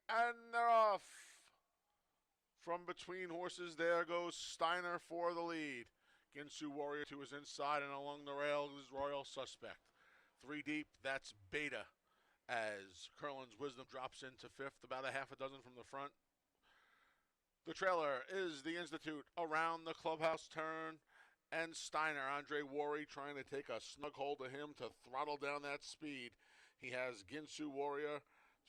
And they're off. From between horses, there goes Steiner for the lead. Ginsu Warrior to his inside, and along the rail is Royal Suspect. Three deep, that's Beta. As Curlin's Wisdom drops into fifth, about a half a dozen from the front. The trailer is the Institute around the clubhouse turn, and Steiner, Andre Worry, trying to take a snug hold of him to throttle down that speed. He has Ginsu Warrior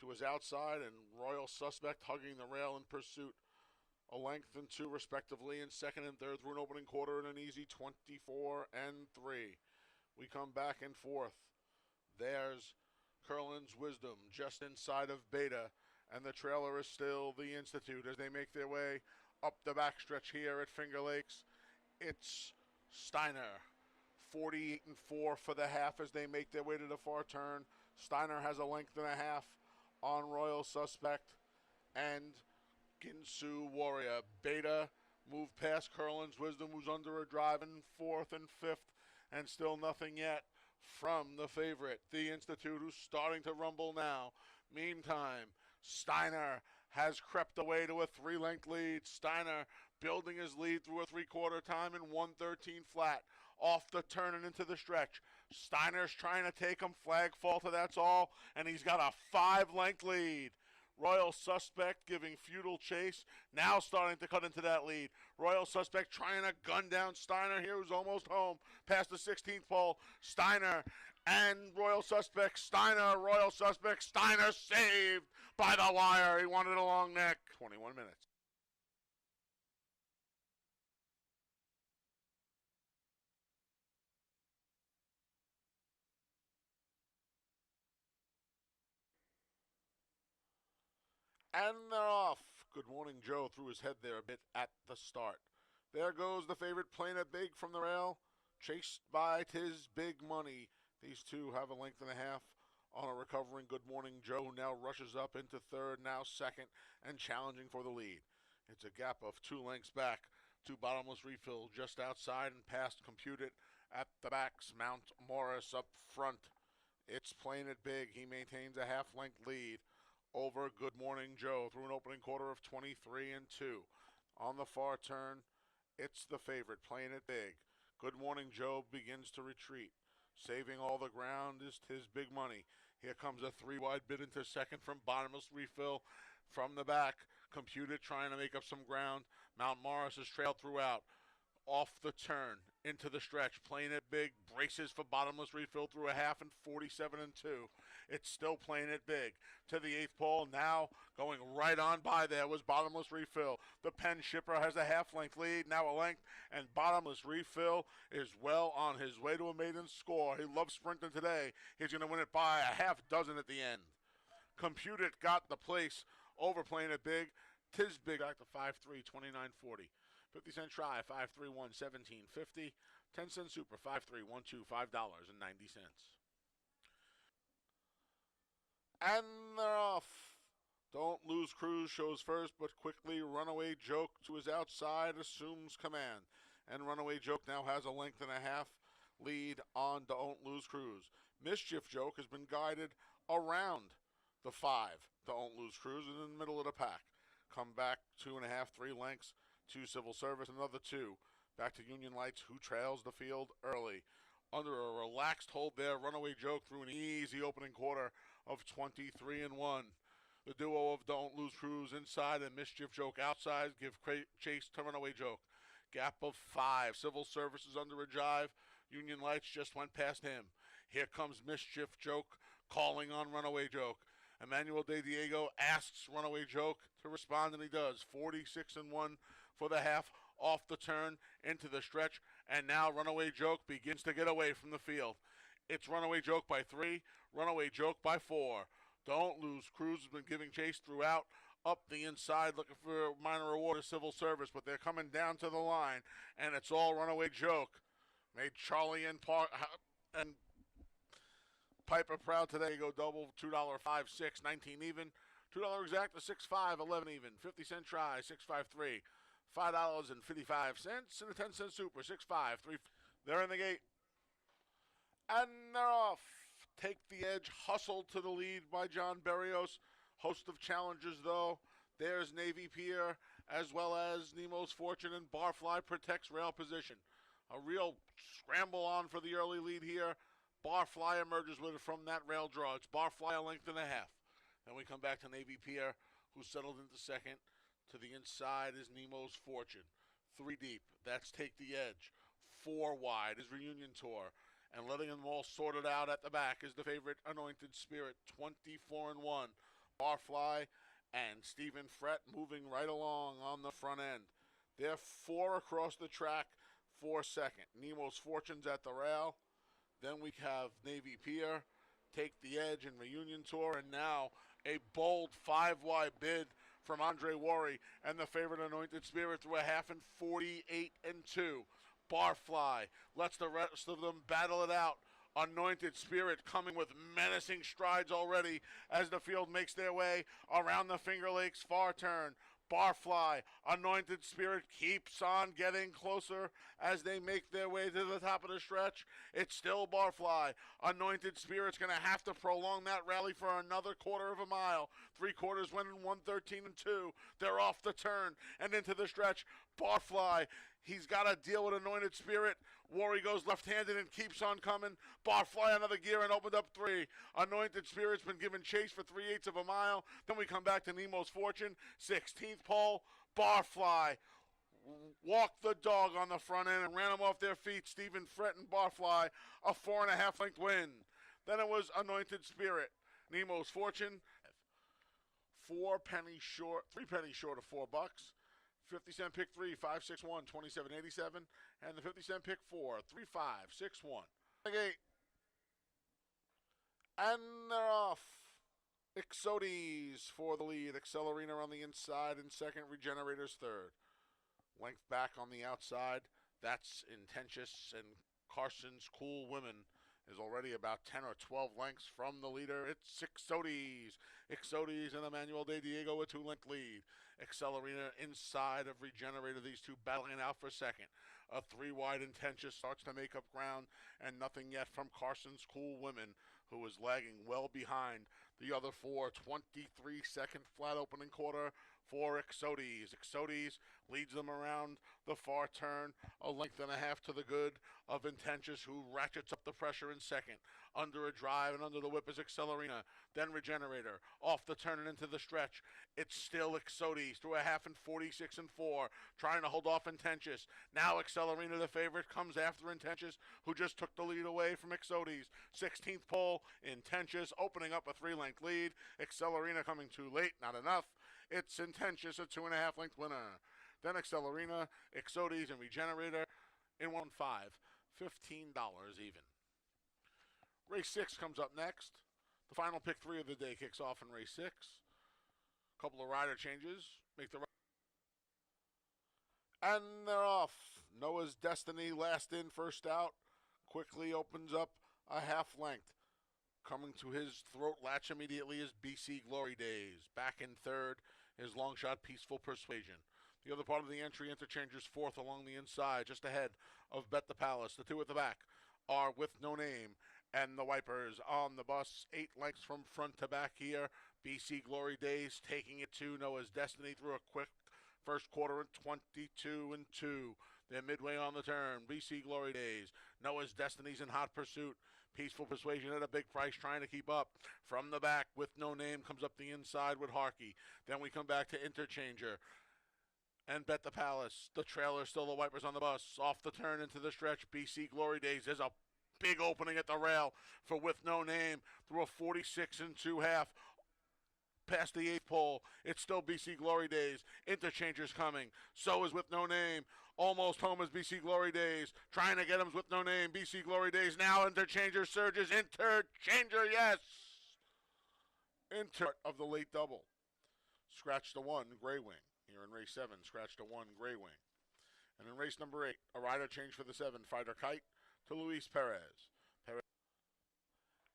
to his outside and Royal Suspect hugging the rail in pursuit. A length and two, respectively, in second and third through an opening quarter and an easy 24 and 3. We come back in fourth. There's Curlin's Wisdom just inside of Beta, and the trailer is still the Institute as they make their way up the backstretch here at Finger Lakes. It's Steiner, 48 and 4 for the half as they make their way to the far turn. Steiner has a length and a half on Royal Suspect, and Ginsu Warrior. Beta moved past Curlin's Wisdom, who's under a drive in fourth and fifth, and still nothing yet from the favorite, the Institute, who's starting to rumble now. Meantime, Steiner has crept away to a 3-length lead. Steiner building his lead through a three-quarter time in 1:13 flat. Off the turn and into the stretch. Steiner's trying to take him. Flag falter, that's all. And he's got a 5-length lead. Royal Suspect giving futile chase, now starting to cut into that lead. Royal Suspect trying to gun down Steiner here, who's almost home, past the 16th pole. Steiner and Royal Suspect, Steiner, Royal Suspect, Steiner saved by the wire. He wanted a long neck. 21 minutes. And they're off. Good Morning Joe threw his head there a bit at the start. There goes the favorite playing it big from the rail, chased by Tis Big Money. These two have a length and a half on a recovering Good Morning Joe, who now rushes up into third, now second, and challenging for the lead. It's a gap of 2 lengths back to Bottomless Refill just outside and past Computed at the backs. Mount Morris up front. It's playing it big. He maintains a half-length lead over Good Morning Joe through an opening quarter of 23 and 2. On the far turn, it's the favorite playing it big. Good Morning Joe begins to retreat. Saving all the ground is Tis Big Money. Here comes a 3-wide bid into second from Bottomless Refill from the back. Computed trying to make up some ground. Mount Morris is trailed throughout. Off the turn into the stretch, playing it big, braces for Bottomless Refill through a half and 47 and 2. It's still playing it big to the 8th pole. Now going right on by there was Bottomless Refill. The Penn Shipper has a half-length lead, now a length, and Bottomless Refill is well on his way to a maiden score. He loves sprinting today. He's going to win it by a half dozen at the end. Computed got the place, overplaying it big. Tis Big back to 5-3, 29-40. 50-cent try, 5-3-1, 17.50. 10-cent super, 5-3-1-2, $5.90. And they're off. Don't Lose Cruise shows first, but quickly Runaway Joke to his outside assumes command. And Runaway Joke now has a length and a half lead on Don't Lose Cruise. Mischief Joke has been guided around the 5. Don't Lose Cruise in the middle of the pack. Come back 2.5, 3 lengths to Civil Service, another 2. Back to Union Lights, who trails the field early. Under a relaxed hold there, Runaway Joke through an easy opening quarter of 23 and 1. The duo of Don't Lose Cruise inside and Mischief Joke outside give chase to Runaway Joke. Gap of 5. Civil Service is under a jive. Union Lights just went past him. Here comes Mischief Joke calling on Runaway Joke. Emmanuel De Diego asks Runaway Joke to respond, and he does. 46 and 1 for the half, off the turn into the stretch, and now Runaway Joke begins to get away from the field. It's Runaway Joke by 3, Runaway Joke by 4. Don't Lose Cruise has been giving chase throughout, up the inside looking for a minor reward of Civil Service, but they're coming down to the line, and it's all Runaway Joke. Made Charlie and Piper proud today. Go double, $2, 5, 6, 19 even. $2 exact to 6, 5, 11 even. 50-cent try, 6, 5, 3. $5.55 and a 10-cent super, 6, 5, 3. They're in the gate. And they're off. Take the Edge, hustled to the lead by John Berrios. Host of challengers, though. There's Navy Pier, as well as Nemo's Fortune, and Barfly protects rail position. A real scramble on for the early lead here. Barfly emerges with it from that rail draw. It's Barfly a length and a half. Then we come back to Navy Pier, who settled into second. To the inside is Nemo's Fortune. 3 deep. That's Take the Edge. 4 wide is Reunion Tour. And letting them all sorted out at the back is the favorite Anointed Spirit. 24-1. Barfly and Stephen Fret moving right along on the front end. They're 4 across the track for second. Nemo's Fortune's at the rail. Then we have Navy Pier, Take the Edge, and Reunion Tour. And now a bold 5-wide bid from Andre Worry and the favorite Anointed Spirit through a half and 48-2. Barfly lets the rest of them battle it out. Anointed Spirit coming with menacing strides already as the field makes their way around the Finger Lakes far turn. Barfly, Anointed Spirit keeps on getting closer as they make their way to the top of the stretch. It's still Barfly. Anointed Spirit's going to have to prolong that rally for another quarter of a mile. 3/4 went in 1:13-2. They're off the turn and into the stretch. Barfly, he's got to deal with Anointed Spirit. Worry goes left-handed and keeps on coming. Barfly another gear and opened up 3. Anointed Spirit's been given chase for 3/8 of a mile. Then we come back to Nemo's Fortune. 16th pole. Barfly walked the dog on the front end and ran them off their feet. Stephen Fret and Barfly, a 4.5 length win. Then it was Anointed Spirit. Nemo's Fortune, 4 pennies short, 3 pennies short of $4. 50-cent pick 3, 561, 27.87, and the 50-cent pick 4, 3561. And they're off. Exodes for the lead. Accelerina on the inside in second. Regenerators third. Length back on the outside. That's Intentious, and Carson's Cool Women is already about 10 or 12 lengths from the leader. It's Exodes. Exodes and Emmanuel De Diego a 2-length lead. Accelerina inside of Regenerator. These two battling it out for second. A 3-wide Intentious starts to make up ground, and nothing yet from Carson's Cool Women, who is lagging well behind the other 4. 23-second flat opening quarter for Exodes. Exodes leads them around the far turn, a length and a half to the good of Intentious, who ratchets up the pressure in second. Under a drive and under the whip is Accelerina. Then Regenerator. Off the turn and into the stretch. It's still Exodes through a half and 46-4. Trying to hold off Intentious. Now Accelerina, the favorite, comes after Intentious, who just took the lead away from Exodes. 16th pole. Intentious opening up a 3-length lead. Accelerina coming too late. Not enough. It's Intentious, a 2.5 length winner. Then Accelerina, Exodes, and Regenerator in 1-5. $15 even. Race 6 comes up next. The final pick 3 of the day kicks off in race 6. A couple of rider changes. And they're off. Noah's Destiny, last in, first out. Quickly opens up a half length. Coming to his throat latch immediately is BC Glory Days. Back in third is Long Shot Peaceful Persuasion. The other part of the entry, Interchangers fourth along the inside, just ahead of Bet the Palace. The two at the back are With No Name and the Wipers on the bus. 8 lengths from front to back here. BC Glory Days taking it to Noah's Destiny through a quick first quarter in 22-2. They're midway on the turn. BC Glory Days. Noah's Destiny's in hot pursuit. Peaceful Persuasion at a big price trying to keep up. From the back, With No Name comes up the inside with Harkey. Then we come back to Interchanger and Bet the Palace. The trailer, still the Wipers on the bus. Off the turn into the stretch. BC Glory Days. There's a big opening at the rail for With No Name through a 46-2 half. Past the 8th pole, it's still BC Glory Days. Interchangers coming. So is With No Name. Almost home is BC Glory Days. Trying to get him With No Name. BC Glory Days now. Interchanger surges. Interchanger, yes. Inter of the late double. Scratch to 1, Gray Wing. Here in race 7, scratch to 1, Gray Wing. And in race number 8, a rider change for the 7, Fighter Kite to Luis Perez.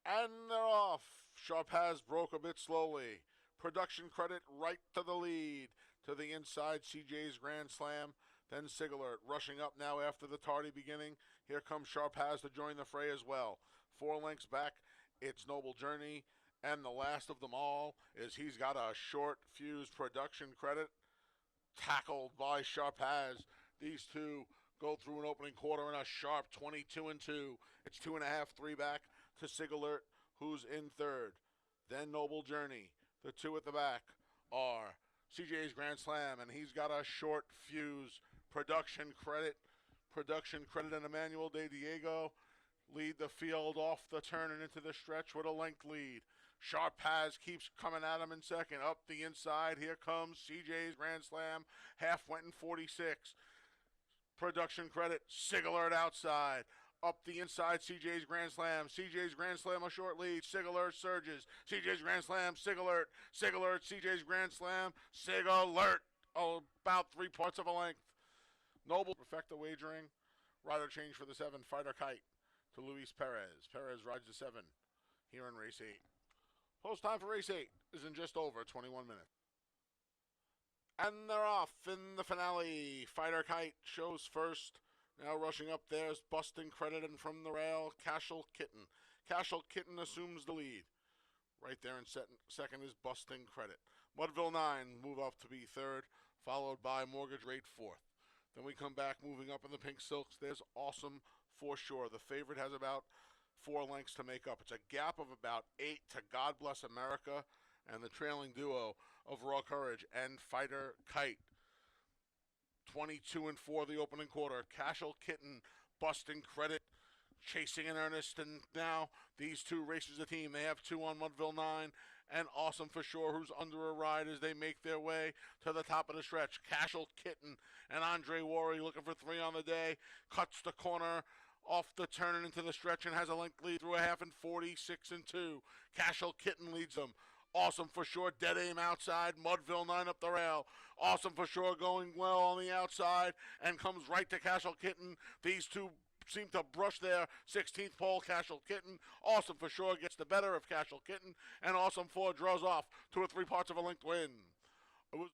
And they're off. Sharpaz broke a bit slowly. Production credit right to the lead. To the inside, CJ's Grand Slam. Then Sigalert rushing up now after the tardy beginning. Here comes Sharpaz to join the fray as well. 4 lengths back, it's Noble Journey And the last of them all is he's got a short fuse production credit, tackled by Sharpaz. These two go through an opening quarter in a sharp 22-2. It's 2.5, 3 back to Sigalert, who's in third. Then Noble Journey. The two at the back are CJ's Grand Slam, and he's got a short fuse production credit. And Emmanuel De Diego lead the field off the turn and into the stretch with a length lead. Sharpaz keeps coming at him in second. Up the inside, here comes CJ's Grand Slam. Half went in 46. Production credit, Sigalert outside. Up the inside, CJ's Grand Slam. CJ's Grand Slam a short lead. Sigalert surges. CJ's Grand Slam, Sigalert. Sigalert, CJ's Grand Slam. Sigalert. Oh, about 3 parts of a length. Noble, perfecta wagering. Rider change for the 7, Fighter Kite to Luis Perez. Perez rides the 7 here in race 8. Post time for race 8 is in just over 21 minutes. And they're off in the finale. Fighter Kite shows first. Now rushing up there's Busting Credit, and from the rail, Cashel Kitten. Cashel Kitten assumes the lead. Right there in second is Busting Credit. Mudville 9 move up to be third, followed by Mortgage Rate fourth. Then we come back moving up in the pink silks. There's Awesome For Sure. The favorite has about 4 lengths to make up. It's a gap of about 8 to God Bless America and the trailing duo of Raw Courage and Fighter Kite. 22-4 the opening quarter. Cashel Kitten, Busting Credit, chasing in earnest, and now these two races the team. They have 2 on Mudville 9, and Awesome For Sure, who's under a ride as they make their way to the top of the stretch. Cashel Kitten and Andre Worry looking for 3 on the day. Cuts the corner off the turn and into the stretch and has a length lead through a half in 46-2. Cashel Kitten leads them. Awesome For Sure, dead aim outside. Mudville 9 up the rail. Awesome For Sure going well on the outside and comes right to Cashel Kitten. These two seem to brush their 16th pole. Cashel Kitten. Awesome For Sure gets the better of Cashel Kitten, and Awesome For draws off to a 3 parts of a length win. It was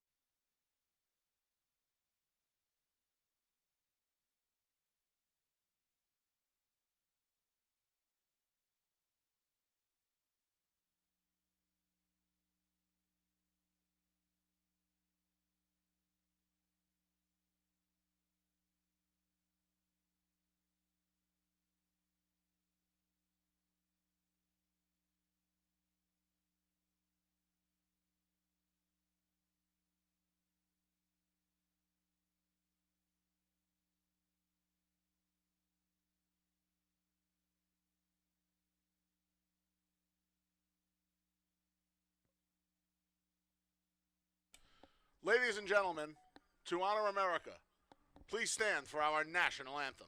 Ladies and gentlemen, to honor America, please stand for our national anthem.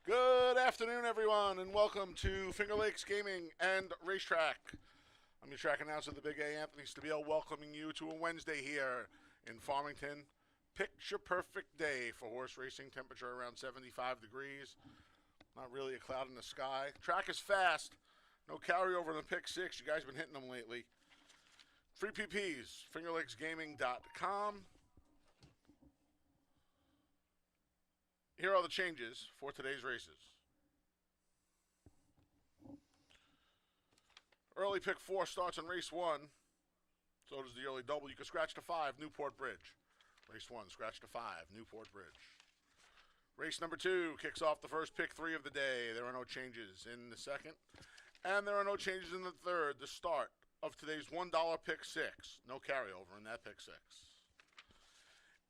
Good afternoon, everyone, and welcome to Finger Lakes Gaming and Racetrack. I'm your track announcer, the Big A, Anthony Stabile, welcoming you to a Wednesday here in Farmington. Picture perfect day for horse racing, temperature around 75 degrees. Not really a cloud in the sky. Track is fast. No carryover in the pick six. You guys been hitting them lately. Free PPs, fingerlakesgaming.com. Here are the changes for today's races. Early pick 4 starts in race 1. So does the early double. You can scratch to 5, Newport Bridge. Race 1, scratch to 5, Newport Bridge. Race number 2 kicks off the first pick 3 of the day. There are no changes in the second. And there are no changes in the third, the start of today's $1 pick 6. No carryover in that pick 6.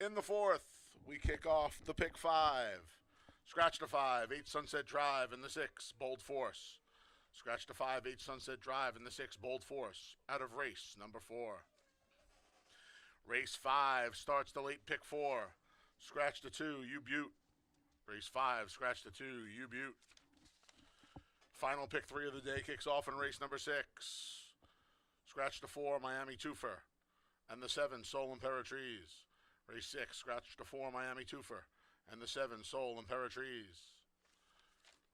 In the fourth, we kick off the pick 5. Scratch to 5, 8 Sunset Drive in the 6, Bold Force. Scratch to 5, 8 Sunset Drive in the 6, Bold Force. Out of race number 4. Race 5 starts the late pick 4. Scratch to 2, U-Butte. Race 5, scratch to 2, U-Butte. Final pick 3 of the day kicks off in race number 6. Scratch to 4, Miami Twofer. And the 7, Soul Imperatrice. Race 6, scratch to 4, Miami Twofer. And the 7, Soul Imperatrice.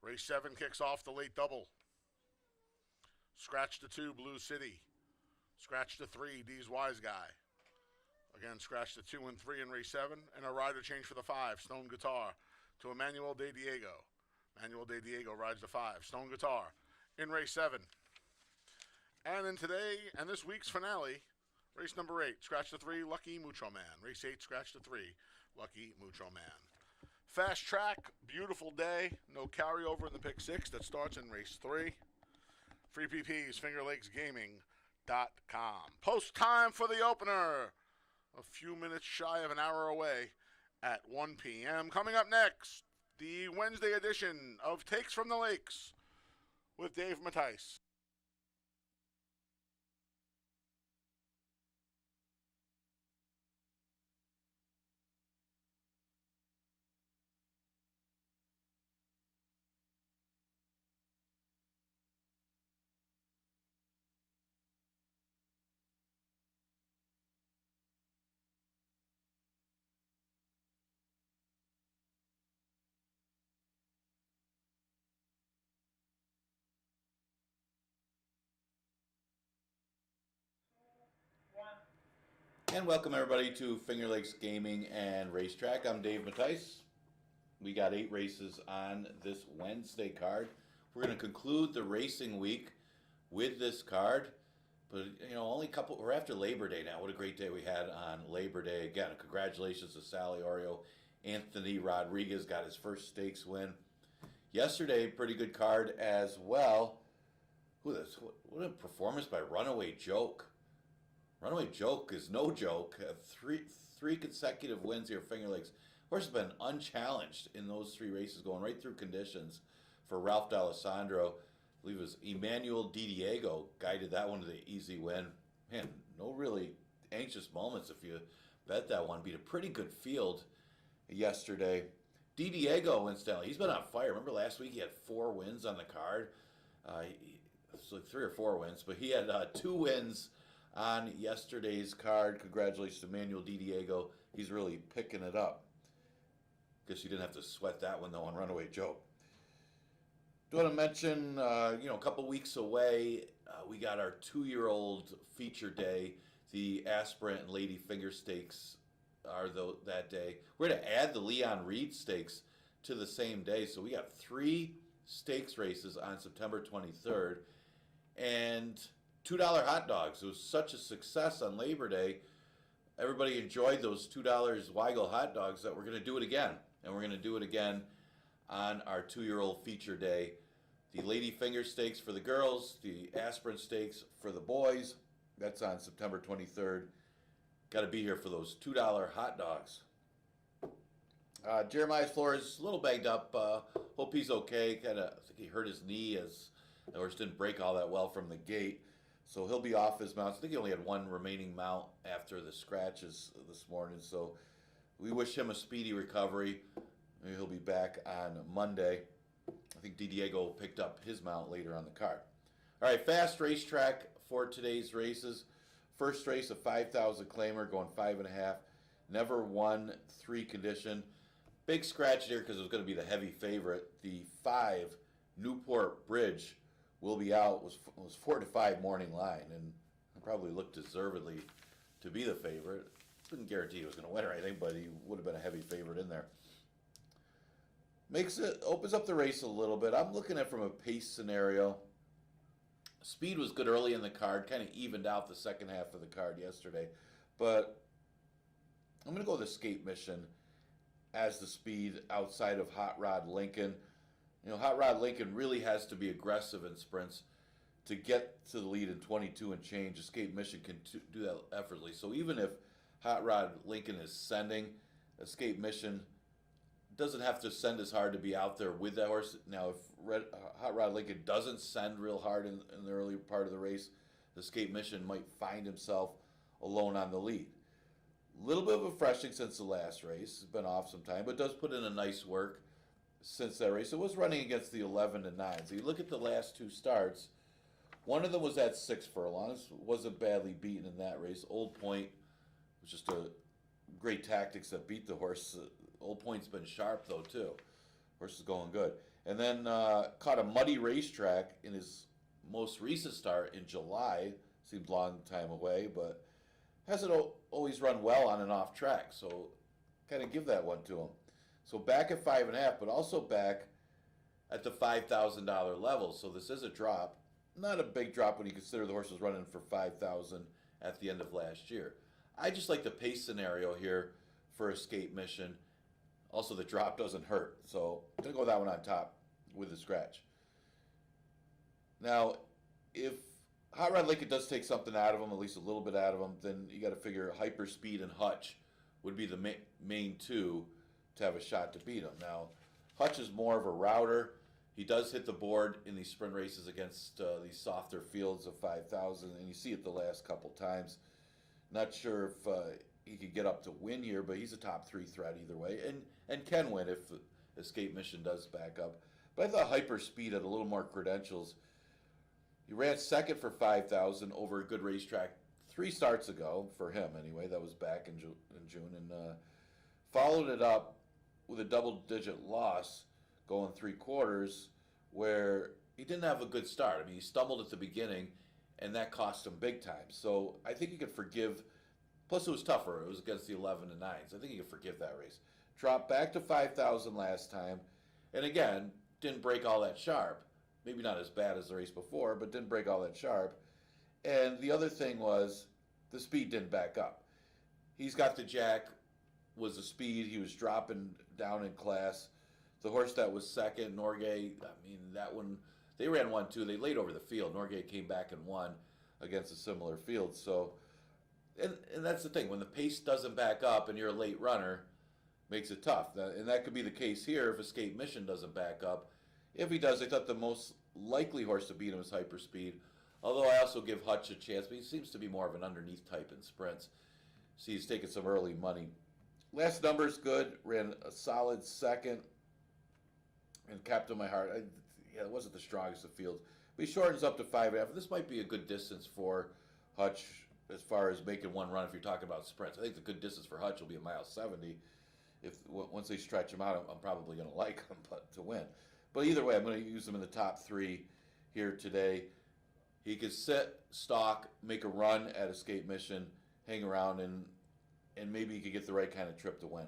Race 7 kicks off the late double. Scratch to 2, Blue City. Scratch to 3, D's Wise Guy. Again, scratch to 2 and 3 in race 7. And a rider change for the 5, Stone Guitar, to Emmanuel De Diego. Emmanuel De Diego rides the 5, Stone Guitar, in race 7. And in today and this week's finale, race number 8, scratch to 3, Lucky Mucho Man. Race 8, scratch to 3, Lucky Mucho Man. Fast track, beautiful day, no carryover in the pick 6 that starts in race 3. Free PPs, fingerlakesgaming.com. Post time for the opener. A few minutes shy of an hour away at 1 p.m. Coming up next, the Wednesday edition of Takes from the Lakes with Dave Mattice. And welcome everybody to Finger Lakes Gaming and Racetrack. I'm Dave Mattice. We got 8 races on this Wednesday card. We're going to conclude the racing week with this card. But, you know, only a couple, we're after Labor Day now. What a great day we had on Labor Day. Again, congratulations to Sally Oreo. Anthony Rodriguez got his first stakes win. Yesterday, pretty good card as well. What a performance by Runaway Joke. Runaway Joke is no joke. Three consecutive wins here at Finger Lakes. Horse has been unchallenged in those 3 races, going right through conditions for Ralph D'Alessandro. I believe it was Emmanuel Di Diego guided that one to the easy win. Man, no really anxious moments if you bet that one. Beat a pretty good field yesterday. Di Diego, incidentally, he's been on fire. Remember last week he had 4 wins on the card? It's like 3 or 4 wins, but he had 2 wins on yesterday's card. Congratulations to Emmanuel Di Diego. He's really picking it up. Guess you didn't have to sweat that one though on Runaway Joke. Do want to mention, a couple weeks away, we got our 2-year-old feature day. The Aspirant and Lady Finger Stakes are that day. We're going to add the Leon Reed Stakes to the same day. So we got 3 stakes races on September 23rd. And $2 hot dogs. It was such a success on Labor Day. Everybody enjoyed those $2 Weigel hot dogs that we're going to do it again. And we're going to do it again on our 2-year-old feature day. The Lady Finger Stakes for the girls, the Aspirant Stakes for the boys. That's on September 23rd. Got to be here for those $2 hot dogs. Jeremiah Flores, a little banged up. Hope he's okay. I think he hurt his knee as the horse didn't break all that well from the gate. So he'll be off his mount. I think he only had 1 remaining mount after the scratches this morning. So we wish him a speedy recovery. Maybe he'll be back on Monday. I think Di Diego picked up his mount later on the card. All right, fast racetrack for today's races. First race, a 5,000 claimer, going 5.5. Never won 3 condition. Big scratch here because it was going to be the heavy favorite. The 5 Newport Bridge will be out. Was 4-5 morning line, and probably looked deservedly to be the favorite. Didn't guarantee he was going to win or anything, but he would have been a heavy favorite in there. Opens up the race a little bit. I'm looking at from a pace scenario. Speed was good early in the card, kind of evened out the second half of the card yesterday, but I'm going to go with Escape Mission as the speed outside of Hot Rod Lincoln. Hot Rod Lincoln really has to be aggressive in sprints to get to the lead in 22 and change. Escape Mission can do that effortlessly. So even if Hot Rod Lincoln is sending, Escape Mission doesn't have to send as hard to be out there with that horse. Now, if Hot Rod Lincoln doesn't send real hard in the early part of the race, Escape Mission might find himself alone on the lead. A little bit of a freshening since the last race. It's been off some time, but does put in a nice work since that race. It was running against the 11 and 9. So you look at the last 2 starts. One of them was at 6 furlongs. Wasn't badly beaten in that race. Old Point was just a great tactics that beat the horse. Old Point's been sharp though too. Horse is going good. And then caught a muddy racetrack in his most recent start in July. Seems a long time away, but hasn't always run well on and off track. So kind of give that one to him. So back at 5.5, but also back at the $5,000 level. So this is a drop. Not a big drop when you consider the horse was running for $5,000 at the end of last year. I just like the pace scenario here for Escape Mission. Also, the drop doesn't hurt. So I'm going to go that one on top with the scratch. Now, if Hot Rod Lincoln does take something out of him, at least a little bit out of him, then you got to figure Hyperspeed and Hutch would be the main 2 to have a shot to beat him. Now, Hutch is more of a router. He does hit the board in these sprint races against these softer fields of 5,000, and you see it the last couple times. Not sure if he could get up to win here, but he's a top 3 threat either way, and can win if Escape Mission does back up. But I thought Hyperspeed had a little more credentials. He ran second for 5,000 over a good racetrack 3 starts ago, for him anyway. That was back in June, and followed it up with a double-digit loss going 3/4, where he didn't have a good start. I mean, he stumbled at the beginning, and that cost him big time. So I think you could forgive. Plus, it was tougher. It was against the 11 and 9s. I think you could forgive that race. Dropped back to 5,000 last time, and again, didn't break all that sharp. Maybe not as bad as the race before, but didn't break all that sharp. And the other thing was the speed didn't back up. He's got the jack, was the speed. He was dropping down in class. The horse that was second, Norgay, I mean, that one, they ran 1-2. They laid over the field. Norgay came back and won against a similar field. So, and that's the thing. When the pace doesn't back up and you're a late runner, makes it tough. And that could be the case here if Escape Mission doesn't back up. If he does, I thought the most likely horse to beat him is Hyperspeed. Although I also give Hutch a chance, but he seems to be more of an underneath type in sprints. So he's taking some early money. Last number's good. Ran a solid second and Captain My Heart. It wasn't the strongest of fields. But he shortens up to 5.5. This might be a good distance for Hutch as far as making one run if you're talking about sprints. I think the good distance for Hutch will be a mile 70. Once they stretch him out, I'm probably going to like him to win. But either way, I'm going to use him in the top 3 here today. He could sit, stalk, make a run at Escape Mission, hang around, and maybe he could get the right kind of trip to win.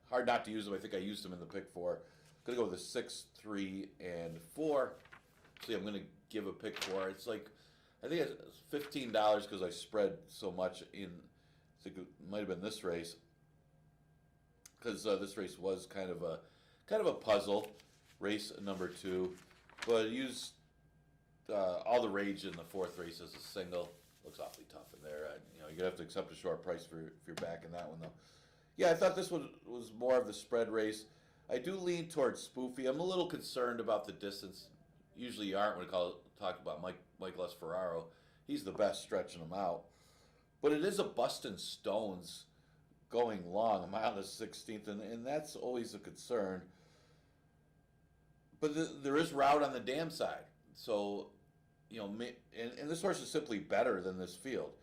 Hard not to use him. I think I used him in the pick 4. Going to go with a 6, 3, and 4. See, I'm going to give a pick 4. It's like, I think it's $15 because I spread so much in, I think it might have been this race. Because this race was kind of a puzzle, race number 2. But it used all the rage in the 4th race as a single. Looks awfully tough in there. You're going to have to accept a short price if you're back in that one, though. Yeah, I thought this was more of the spread race. I do lean towards Spoofy. I'm a little concerned about the distance. Usually you aren't when you talk about Mike Ferraro. He's the best stretching them out. But it is a Bustin' Stones going long, a mile to 16th, and that's always a concern. But there is route on the dam side. So, and this horse is simply better than this field.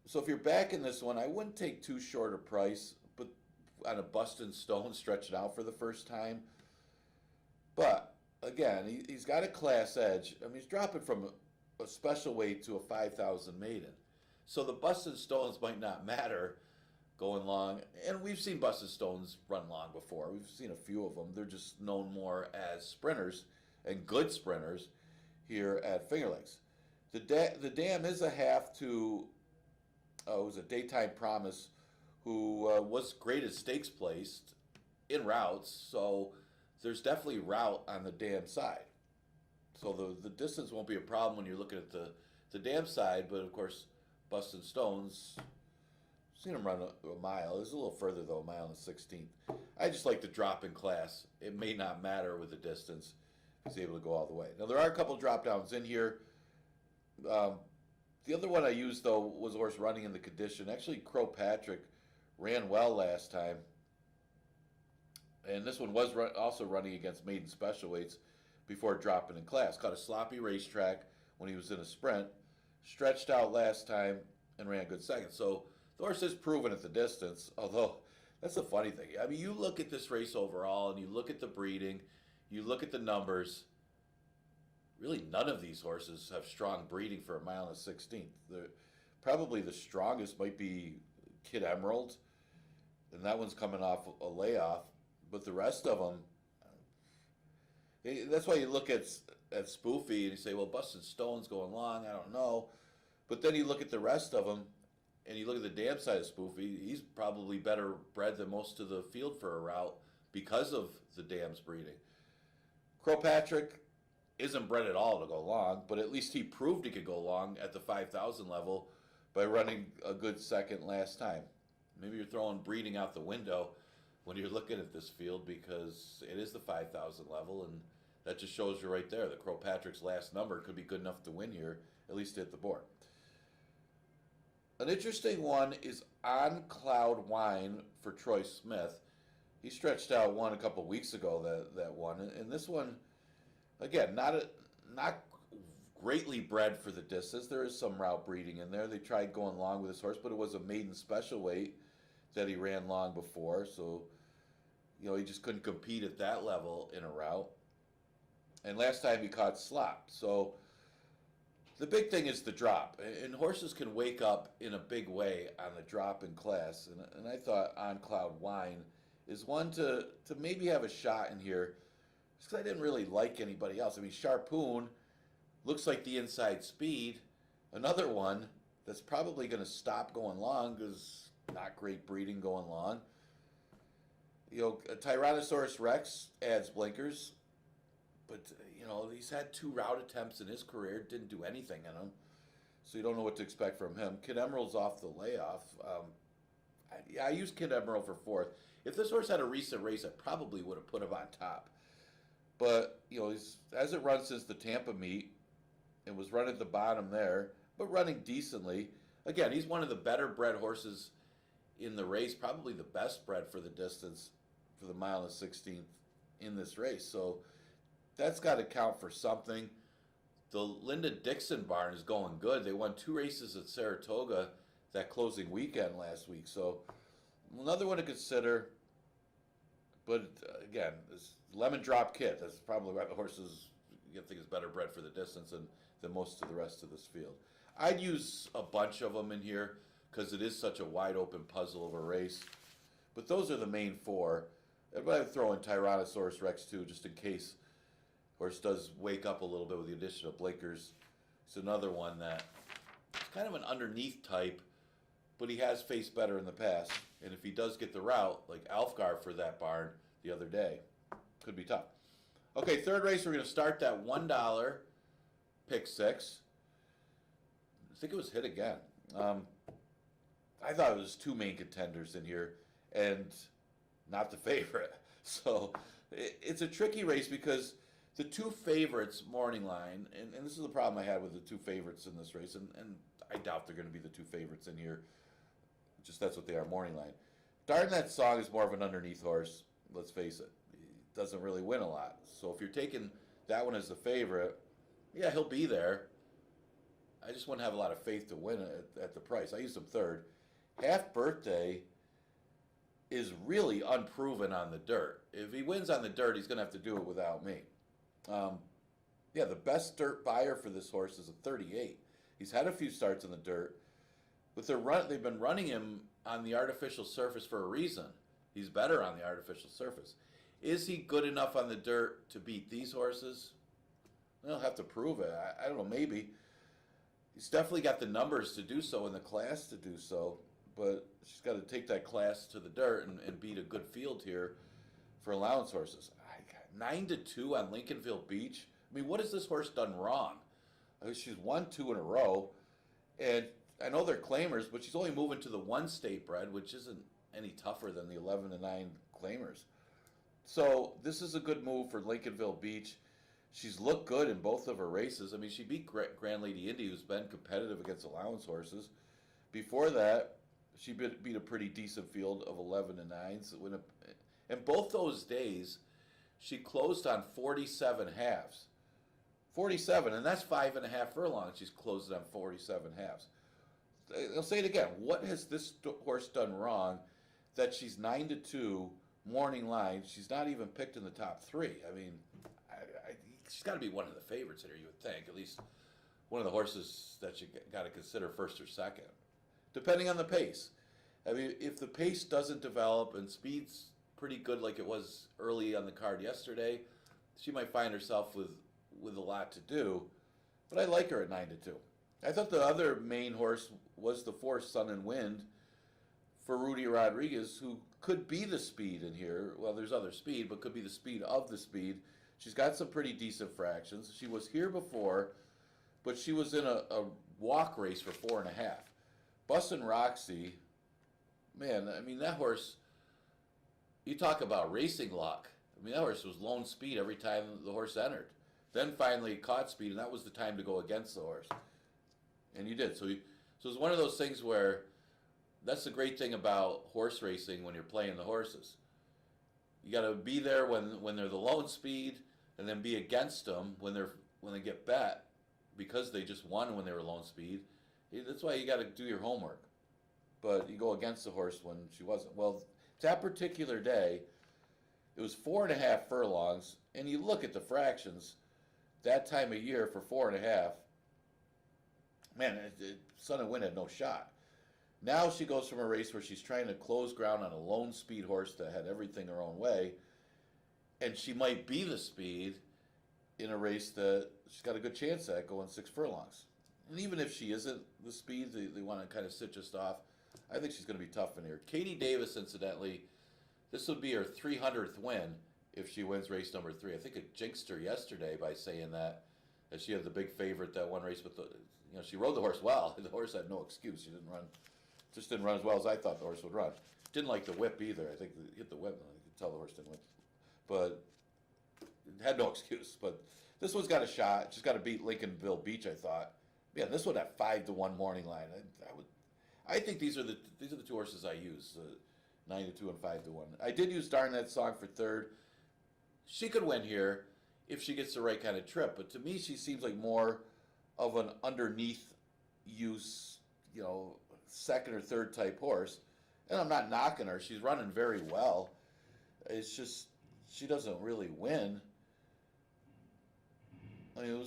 So if you're back in this one, I wouldn't take too short a price, but on a Bustin' Stone stretching out for the first time. But again, he's got a class edge. I mean, he's dropping from a special weight to a 5,000 maiden. So the Bustin' Stones might not matter going long. And we've seen Bustin' Stones run long before. We've seen a few of them. They're just known more as sprinters and good sprinters here at Finger Lakes. The dam is a half to, it was a Daytime Promise, who was great at stakes placed in routes. So there's definitely route on the dam side. So the distance won't be a problem when you're looking at the dam side. But of course, Bustin' Stones, seen him run a mile. It's a little further though, a mile and 16th. I just like the drop in class. It may not matter with the distance. He's able to go all the way. Now there are a couple drop downs in here. The other one I used though was a horse running in the condition. Actually, Crow Patrick ran well last time, and this one was also running against maiden special weights before dropping in class. Caught a sloppy racetrack when he was in a sprint, stretched out last time, and ran a good second. So the horse is proven at the distance, although that's the funny thing. I mean, you look at this race overall, and you look at the breeding, you look at the numbers. Really, none of these horses have strong breeding for a mile and a 16th. Probably the strongest might be Kid Emerald, and that one's coming off a layoff. But the rest of them, that's why you look at Spoofy and you say, well, Bustin' Stone's going long, I don't know. But then you look at the rest of them, and you look at the dam side of Spoofy, he's probably better bred than most of the field for a route because of the dam's breeding. Crow Patrick isn't bred at all to go long, but at least he proved he could go long at the 5,000 level by running a good second last time. Maybe you're throwing breeding out the window when you're looking at this field because it is the 5,000 level, and that just shows you right there that Crow Patrick's last number could be good enough to win here, at least to hit the board. An interesting one is On Cloud Wine for Troy Smith. He stretched out one a couple weeks ago, that one, and this one, again, not greatly bred for the distance. There is some route breeding in there. They tried going long with this horse, but it was a maiden special weight that he ran long before. So, he just couldn't compete at that level in a route. And last time he caught slop. So the big thing is the drop. And horses can wake up in a big way on the drop in class. And I thought On Cloud Wine is one to maybe have a shot in here, because I didn't really like anybody else. I mean, Sharpoon looks like the inside speed. Another one that's probably going to stop going long because not great breeding going long. Tyrannosaurus Rex adds blinkers, but he's had 2 route attempts in his career, didn't do anything in them, so you don't know what to expect from him. Kid Emerald's off the layoff. I used Kid Emerald for 4th. If this horse had a recent race, I probably would have put him on top. But, he's hasn't run since the Tampa meet and was running at the bottom there, but running decently. Again, he's one of the better bred horses in the race, probably the best bred for the distance for the mile and 16th in this race. So that's got to count for something. The Linda Dixon barn is going good. They won 2 races at Saratoga that closing weekend last week. So another one to consider. But again, this Lemon Drop Kit, that's probably why the horses you think is better bred for the distance than most of the rest of this field. I'd use a bunch of them in here because it is such a wide open puzzle of a race. But those are the main 4. But I'd throw in Tyrannosaurus Rex too, just in case horse does wake up a little bit with the addition of blinkers. It's another one that is kind of an underneath type, but he has faced better in the past. And if he does get the route, like Alfgar for that barn the other day, could be tough. Okay, third race, we're going to start that $1 pick 6. I think it was hit again. I thought it was 2 main contenders in here and not the favorite. So it's a tricky race because the 2 favorites, morning line, and this is the problem I had with the 2 favorites in this race, and I doubt they're going to be the 2 favorites in here. Just that's what they are, morning line. Darn That Song is more of an underneath horse, let's face it. He doesn't really win a lot. So if you're taking that one as the favorite, yeah, he'll be there. I just wouldn't have a lot of faith to win at the price. I used him 3rd. Half Birthday is really unproven on the dirt. If he wins on the dirt, he's going to have to do it without me. Yeah, the best dirt buyer for this horse is a 38. He's had a few starts in the dirt. With their run, they've been running him on the artificial surface for a reason. He's better on the artificial surface. Is he good enough on the dirt to beat these horses? They'll have to prove it. I don't know, maybe. He's definitely got the numbers to do so and the class to do so, but she's got to take that class to the dirt and beat a good field here for allowance horses. 9-2 on Lincolnville Beach. I mean, what has this horse done wrong? I mean, she's won 2 in a row, and I know they're claimers, but she's only moving to the 1 state bred, which isn't any tougher than the 11-9 claimers. So this is a good move for Lincolnville Beach. She's looked good in both of her races. I mean, she beat Grand Lady Indy, who's been competitive against allowance horses. Before that, she beat a pretty decent field of 11-9s. And both those days, she closed on 47 halves. 47, and that's 5.5 furlongs. She's closed on 47 halves. I'll say it again. What has this horse done wrong that she's 9-2 morning line? She's not even picked in the top 3. I mean, she's got to be one of the favorites here, you would think. At least one of the horses that you got to consider first or second, depending on the pace. I mean, if the pace doesn't develop and speed's pretty good like it was early on the card yesterday, she might find herself with a lot to do. But I like her at 9-2. I thought the other main horse was the 4 Sun and Wind for Rudy Rodriguez, who could be the speed in here. Well, there's other speed, but could be the speed of the speed. She's got some pretty decent fractions. She was here before, but she was in a walk race for 4.5. Bussin' Roxy, man, I mean, that horse, you talk about racing luck. I mean, that horse was lone speed every time the horse entered. Then finally caught speed, and that was the time to go against the horse. And you did. So it's one of those things where that's the great thing about horse racing when you're playing the horses. You got to be there when they're the lone speed, and then be against them when they get bet because they just won when they were lone speed. That's why you got to do your homework. But you go against the horse when she wasn't. Well, that particular day, it was 4.5 furlongs, and you look at the fractions that time of year for 4.5. Man, Sun and Wind had no shot. Now she goes from a race where she's trying to close ground on a lone speed horse that had everything her own way, and she might be the speed in a race that she's got a good chance at going 6 furlongs. And even if she isn't the speed, they want to kind of sit just off. I think she's going to be tough in here. Katie Davis, incidentally, this would be her 300th win if she wins race number 3. I think it jinxed her yesterday by saying that she had the big favorite that one race with the, she rode the horse well. The horse had no excuse. She didn't run as well as I thought the horse would run. Didn't like the whip either. I think it hit the whip. I could tell the horse didn't whip, but it had no excuse. But this one's got a shot. She's got to beat Lincolnville Beach, I thought. Yeah, this one at 5-1 morning line. I think these are the 2 horses I use, 9-2 and 5-1. I did use Darn That Song for 3rd. She could win here if she gets the right kind of trip, but to me she seems like more of an underneath use, 2nd or 3rd type horse. And I'm not knocking her. She's running very well. It's just she doesn't really win. I mean,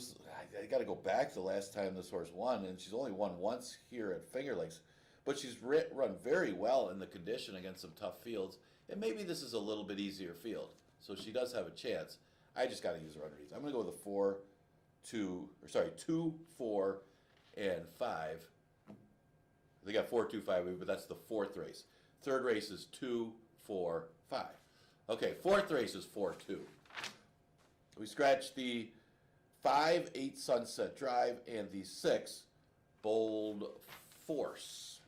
I got to go back to the last time this horse won, and she's only won once here at Finger Lakes. But she's run very well in the condition against some tough fields, and maybe this is a little bit easier field, so she does have a chance. I just got to use her underneath. I'm going to go with 2, 4, and 5. They got 4, 2, 5, but that's the 4th race. 3rd race is 2, 4, 5. Okay, 4th race is 4-2. We scratched the 5, 8 Sunset Drive and the 6 Bold Force.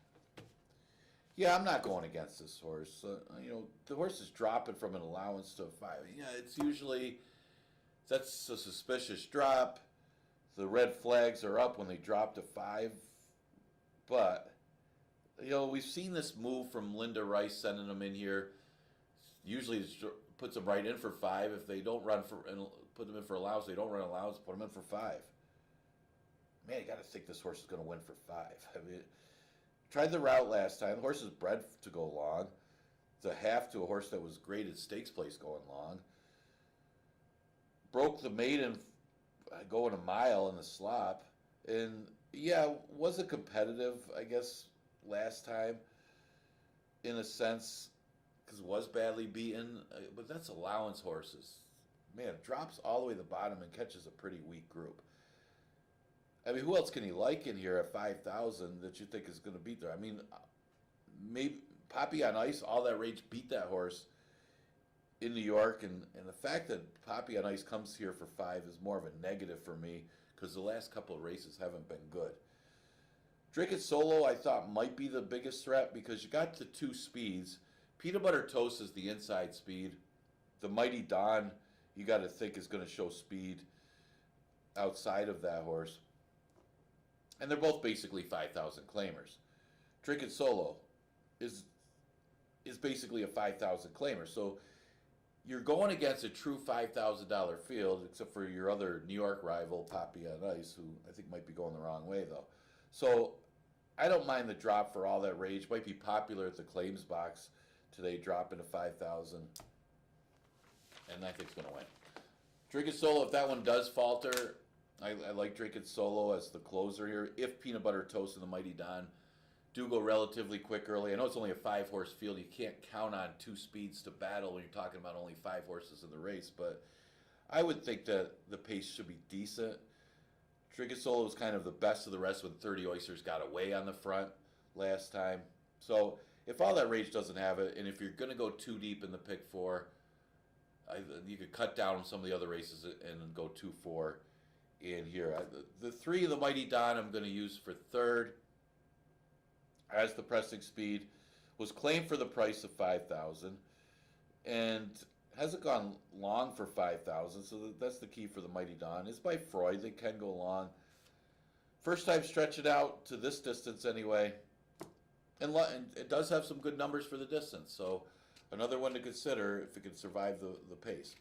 Yeah, I'm not going against this horse. The horse is dropping from an allowance to a 5. Yeah, it's usually, that's a suspicious drop. The red flags are up when they drop to 5. But, we've seen this move from Linda Rice sending them in here. Usually it puts them right in for 5. If they don't run for, and put them in for allowance, they don't run allowance, put them in for 5. Man, you got to think this horse is going to win for 5. I mean, tried the route last time. The horse is bred to go long. It's a half to a horse that was graded stakes place going long. Broke the maiden going a mile in the slop. And yeah, was it competitive, I guess, last time in a sense, because it was badly beaten. But that's allowance horses. Man, drops all the way to the bottom and catches a pretty weak group. I mean, who else can he like in here at 5,000 that you think is going to beat there? I mean, maybe Poppy on Ice, All That Rage beat that horse in New York, and the fact that Poppy on Ice comes here for 5 is more of a negative for me because the last couple of races haven't been good. Drink It Solo, I thought might be the biggest threat because you got the 2 speeds. Peanut Butter Toast is the inside speed. The Mighty Don, you got to think is going to show speed outside of that horse. And they're both basically 5,000 claimers. Drink It Solo is basically a 5,000 claimer. So you're going against a true $5,000 field, except for your other New York rival, Poppy on Ice, who I think might be going the wrong way, though. So I don't mind the drop for All That Rage. Might be popular at the claims box today, dropping to 5,000. And I think it's going to win. Drink It Solo, if that one does falter, I like Drink It Solo as the closer here. If Peanut Butter Toast and the Mighty Don do go relatively quick early. I know it's only a 5-horse field. You can't count on 2 speeds to battle when you're talking about only 5 horses in the race. But I would think that the pace should be decent. Drink It Solo was kind of the best of the rest when 30 Oysters got away on the front last time. So if All That Rage doesn't have it, and if you're going to go too deep in the pick 4, you could cut down on some of the other races and go 2-4 in here. The 3 of the Mighty Don I'm going to use for third as the pressing speed, was claimed for the price of 5,000 and hasn't gone long for 5,000, so that's the key for the Mighty Don. It's by Freud. They can go long. First time stretch it out to this distance anyway. And it does have some good numbers for the distance, so another one to consider if it can survive the pace.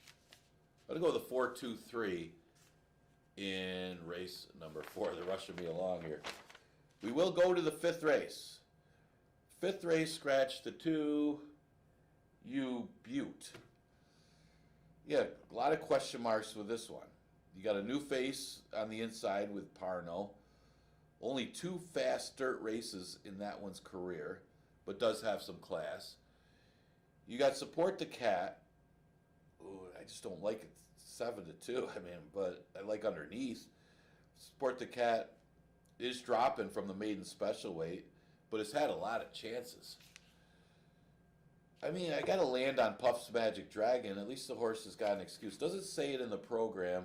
I'm going to go with the 4-2-3 in race number 4. They're rushing me along here. We will go to the 5th race. 5th race, scratch the 2, Butte. Yeah, a lot of question marks with this one. You got a new face on the inside with Parno. Only 2 fast dirt races in that one's career, but does have some class. You got Support the Cat. Ooh, I just don't like it 7-2. I mean, but I like underneath. Support the Cat is dropping from the maiden special weight, but it's had a lot of chances. I mean, I got to land on Puff's Magic Dragon. At least the horse has got an excuse. Doesn't say it in the program,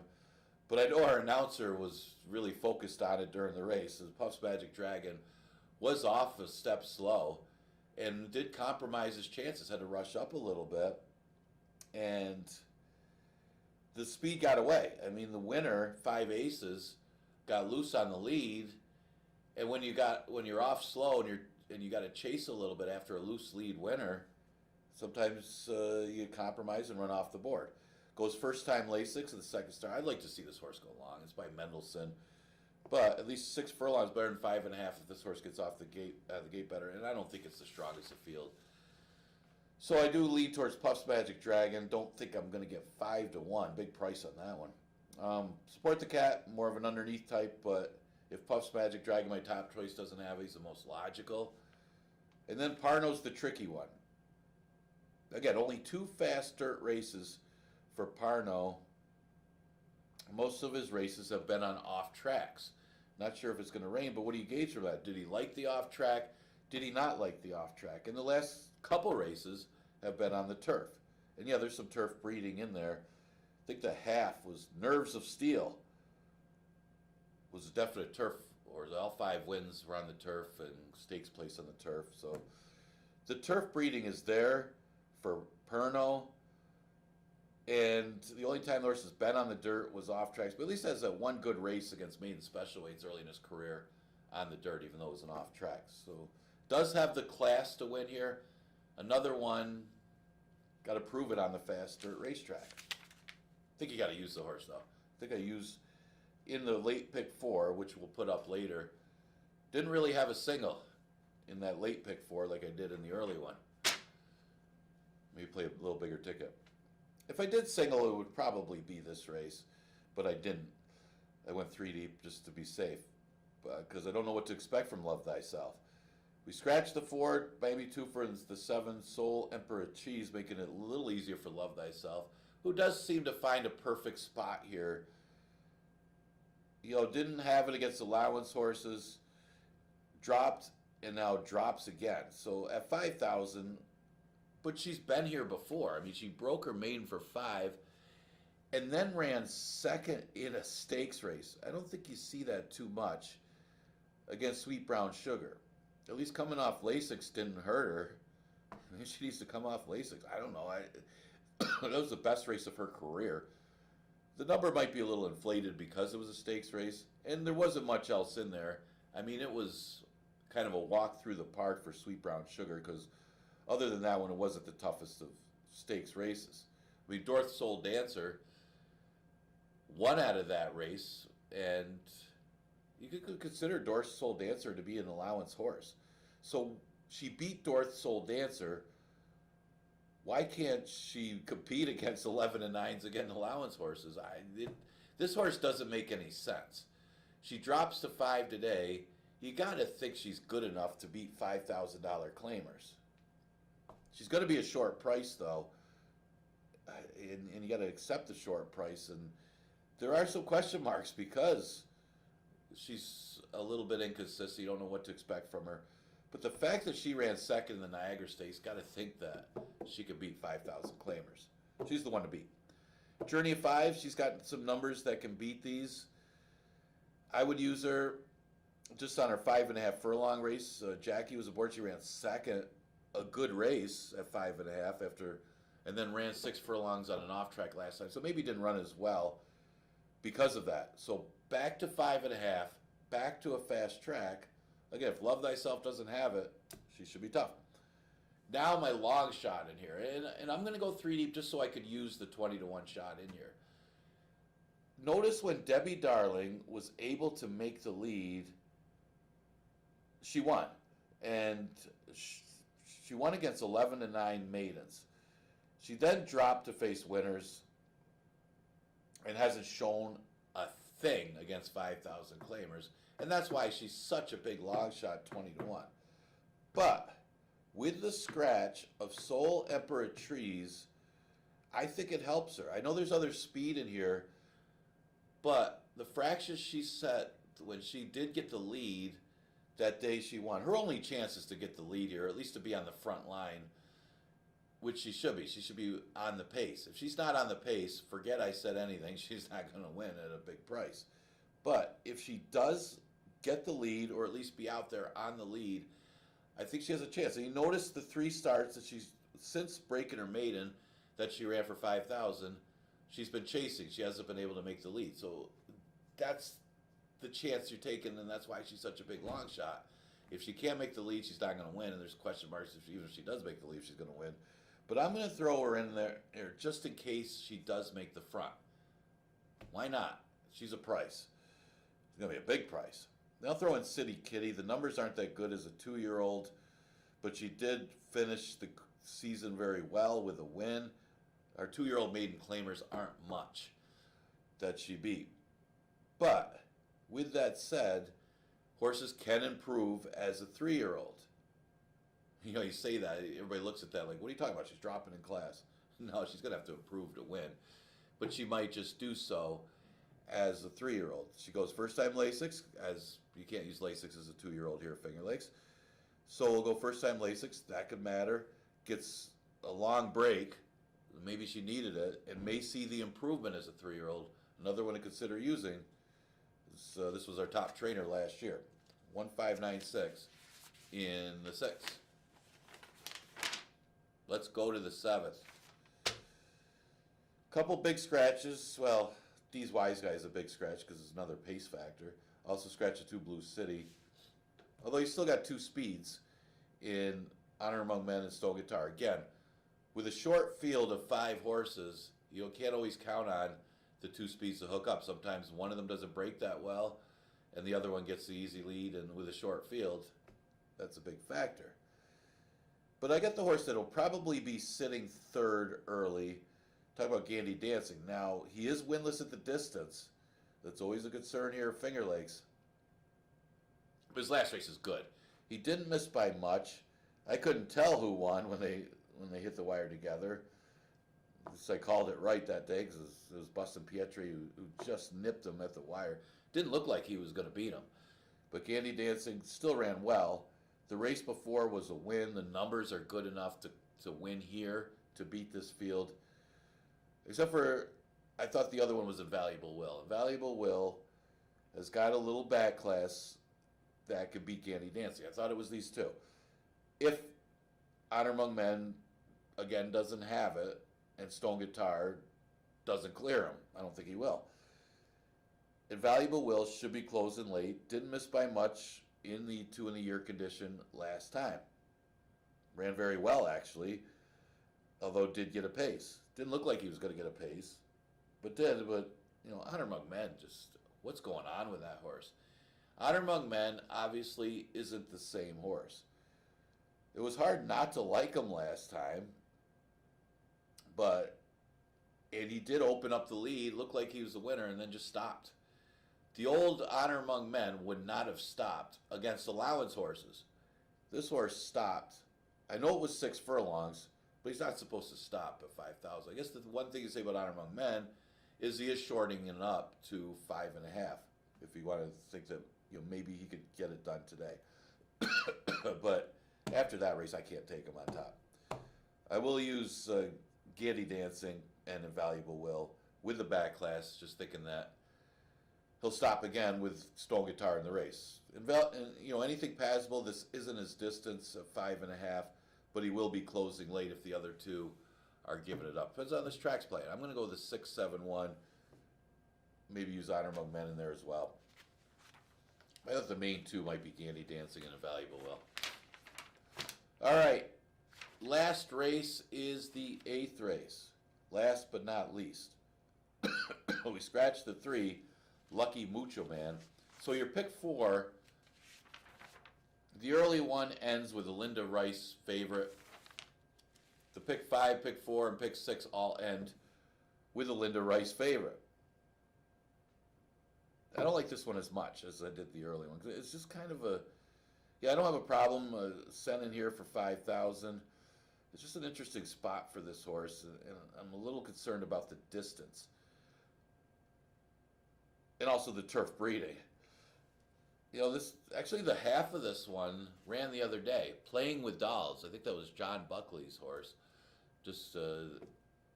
but I know our announcer was really focused on it during the race. Puff's Magic Dragon was off a step slow and did compromise his chances, had to rush up a little bit. And the speed got away. I mean, the winner, 5 Aces, got loose on the lead. And when you're off slow and you got to chase a little bit after a loose lead winner, sometimes you compromise and run off the board. Goes first time Lasix in the second start. I'd like to see this horse go long. It's by Mendelssohn, but at least 6 furlongs better than 5.5 if this horse gets off the gate better. And I don't think it's the strongest of field. So I do lean towards Puff's Magic Dragon. Don't think I'm going to get 5-1. Big price on that one. Support the Cat, more of an underneath type, but if Puff's Magic Dragon, my top choice, doesn't have it, he's the most logical. And then Parno's the tricky one. Again, only 2 fast dirt races for Parno. Most of his races have been on off tracks. Not sure if it's going to rain, but what do you gauge from that? Did he like the off track? Did he not like the off track? And the last couple races have been on the turf. And yeah, there's some turf breeding in there. I think the half was Nerves of Steel. Was a definite turf, or all 5 wins were on the turf and stakes place on the turf. So the turf breeding is there for Perno. And the only time the horse has been on the dirt was off tracks, but at least has that one good race against maiden special weights early in his career on the dirt, even though it was an off track. So does have the class to win here. Another one, got to prove it on the fast dirt racetrack. I think you got to use the horse though. I think I use in the late pick 4, which we'll put up later. Didn't really have a single in that late pick 4 like I did in the early one. Maybe play a little bigger ticket. If I did single, it would probably be this race, but I didn't. I went 3 deep just to be safe, because I don't know what to expect from Love Thyself. We scratched the 4, maybe 2 for the 7, Soul Emperor Cheese, making it a little easier for Love Thyself, who does seem to find a perfect spot here. You know, didn't have it against allowance horses, dropped, and now drops again. So at 5,000, but she's been here before. I mean, she broke her maiden for 5, and then ran second in a stakes race. I don't think you see that too much against Sweet Brown Sugar. At least coming off Lasix didn't hurt her. Maybe she needs to come off Lasix. I don't know. That was the best race of her career. The number might be a little inflated because it was a stakes race, and there wasn't much else in there. I mean, it was kind of a walk through the park for Sweet Brown Sugar, because other than that one, it wasn't the toughest of stakes races. I mean, Dorth Soul Dancer won out of that race, and you could consider Dorth Soul Dancer to be an allowance horse. So she beat Dorth Soul Dancer. Why can't she compete against 11 and 9s against allowance horses? This horse doesn't make any sense. She drops to 5 today. You got to think she's good enough to beat $5,000 claimers. She's going to be a short price, though, and you got to accept the short price. And there are some question marks because she's a little bit inconsistent. You don't know what to expect from her. But the fact that she ran second in the Niagara Stakes, got to think that she could beat 5,000 claimers. She's the one to beat. Journey of 5, she's got some numbers that can beat these. I would use her just on her 5.5 furlong race. Jackie was aboard. She ran second, a good race at 5.5 and then ran 6 furlongs on an off track last time. So maybe didn't run as well because of that. So back to 5.5, back to a fast track. Again, if Love Thyself doesn't have it, she should be tough. Now my long shot in here, and I'm going to go 3 deep just so I could use the 20-1 shot in here. Notice when Debbie Darling was able to make the lead, she won. And she won against 11 and 9 maidens. She then dropped to face winners and hasn't shown a thing against 5,000 claimers. And that's why she's such a big long shot, 20-1. But with the scratch of Soul Emperor Trees, I think it helps her. I know there's other speed in here, but the fractions she set when she did get the lead that day she won. Her only chance is to get the lead here, or at least to be on the front line, which she should be. She should be on the pace. If she's not on the pace, forget I said anything. She's not going to win at a big price. But if she does get the lead, or at least be out there on the lead, I think she has a chance. And you notice the 3 starts that she's, since breaking her maiden, that she ran for 5,000, she's been chasing. She hasn't been able to make the lead. So that's the chance you're taking, and that's why she's such a big long shot. If she can't make the lead, she's not going to win, and there's question marks even if she does make the lead, she's going to win. But I'm going to throw her in there just in case she does make the front. Why not? She's a price. It's going to be a big price. Then I'll throw in City Kitty. The numbers aren't that good as a 2-year-old, but she did finish the season very well with a win. Our 2-year-old maiden claimers aren't much that she beat. But with that said, horses can improve as a 3-year-old. You know, you say that, everybody looks at that like, what are you talking about? She's dropping in class. No, she's going to have to improve to win. But she might just do so as a 3-year-old. She goes first time Lasix, as you can't use Lasix as a 2-year-old here at Finger Lakes. So we'll go first time Lasix, that could matter. Gets a long break, maybe she needed it, and may see the improvement as a 3-year-old. Another one to consider using. This was our top trainer last year, 1596 in the 6th. Let's go to the 7th. Couple big scratches. Well, D's Wise Guy is a big scratch because it's another pace factor. Also scratch a 2 Blue City. Although you still got 2 speeds in Honor Among Men and Stone Guitar. Again, with a short field of 5 horses, you can't always count on the 2 speeds to hook up. Sometimes one of them doesn't break that well, and the other one gets the easy lead, and with a short field, that's a big factor. But I got the horse that'll probably be sitting third early. Talk about Gandy Dancing. Now, he is winless at the distance. That's always a concern here at Finger Lakes. But his last race is good. He didn't miss by much. I couldn't tell who won when they hit the wire together. So I called it right that day because it was Bustin Pietri who just nipped him at the wire. Didn't look like he was going to beat him. But Gandy Dancing still ran well. The race before was a win. The numbers are good enough to win here, to beat this field. Except for, I thought the other one was Invaluable Will. Invaluable Will has got a little back class that could beat Gandy Dancing. I thought it was these two. If Honor Among Men, again, doesn't have it, and Stone Guitar doesn't clear him, I don't think he will. Invaluable Will should be closing late. Didn't miss by much in the 2 in the year condition last time. Ran very well, actually, although did get a pace. Didn't look like he was going to get a pace, but did. But, Honor Among Men, just what's going on with that horse? Honor Among Men obviously isn't the same horse. It was hard not to like him last time, and he did open up the lead, looked like he was the winner, and then just stopped. The old Honor Among Men would not have stopped against allowance horses. This horse stopped. I know it was 6 furlongs, but he's not supposed to stop at 5,000. I guess the one thing to say about Honor Among Men is he is shorting it up to 5.5. If you want to think that maybe he could get it done today. But after that race, I can't take him on top. I will use Gandy Dancing and Invaluable Will with the back class, just thinking that he'll stop again with Stone Guitar in the race. And anything passable. This isn't his distance of 5.5, but he will be closing late if the other two are giving it up. Depends on this track's playing. I'm going to go with the 6-7-1. Maybe use Honor Among Men in there as well. I thought the main two might be Gandy Dancing and Invaluable Will. All right. Last race is the 8th race. Last but not least. We scratched the 3, Lucky Mucho Man. So your pick 4, the early one ends with a Linda Rice favorite. The pick 5, pick 4, and pick 6 all end with a Linda Rice favorite. I don't like this one as much as I did the early one. It's just kind of I don't have a problem sending here for 5,000. It's just an interesting spot for this horse, and I'm a little concerned about the distance. And also the turf breeding. The half of this one ran the other day, Playing with Dolls. I think that was John Buckley's horse. Just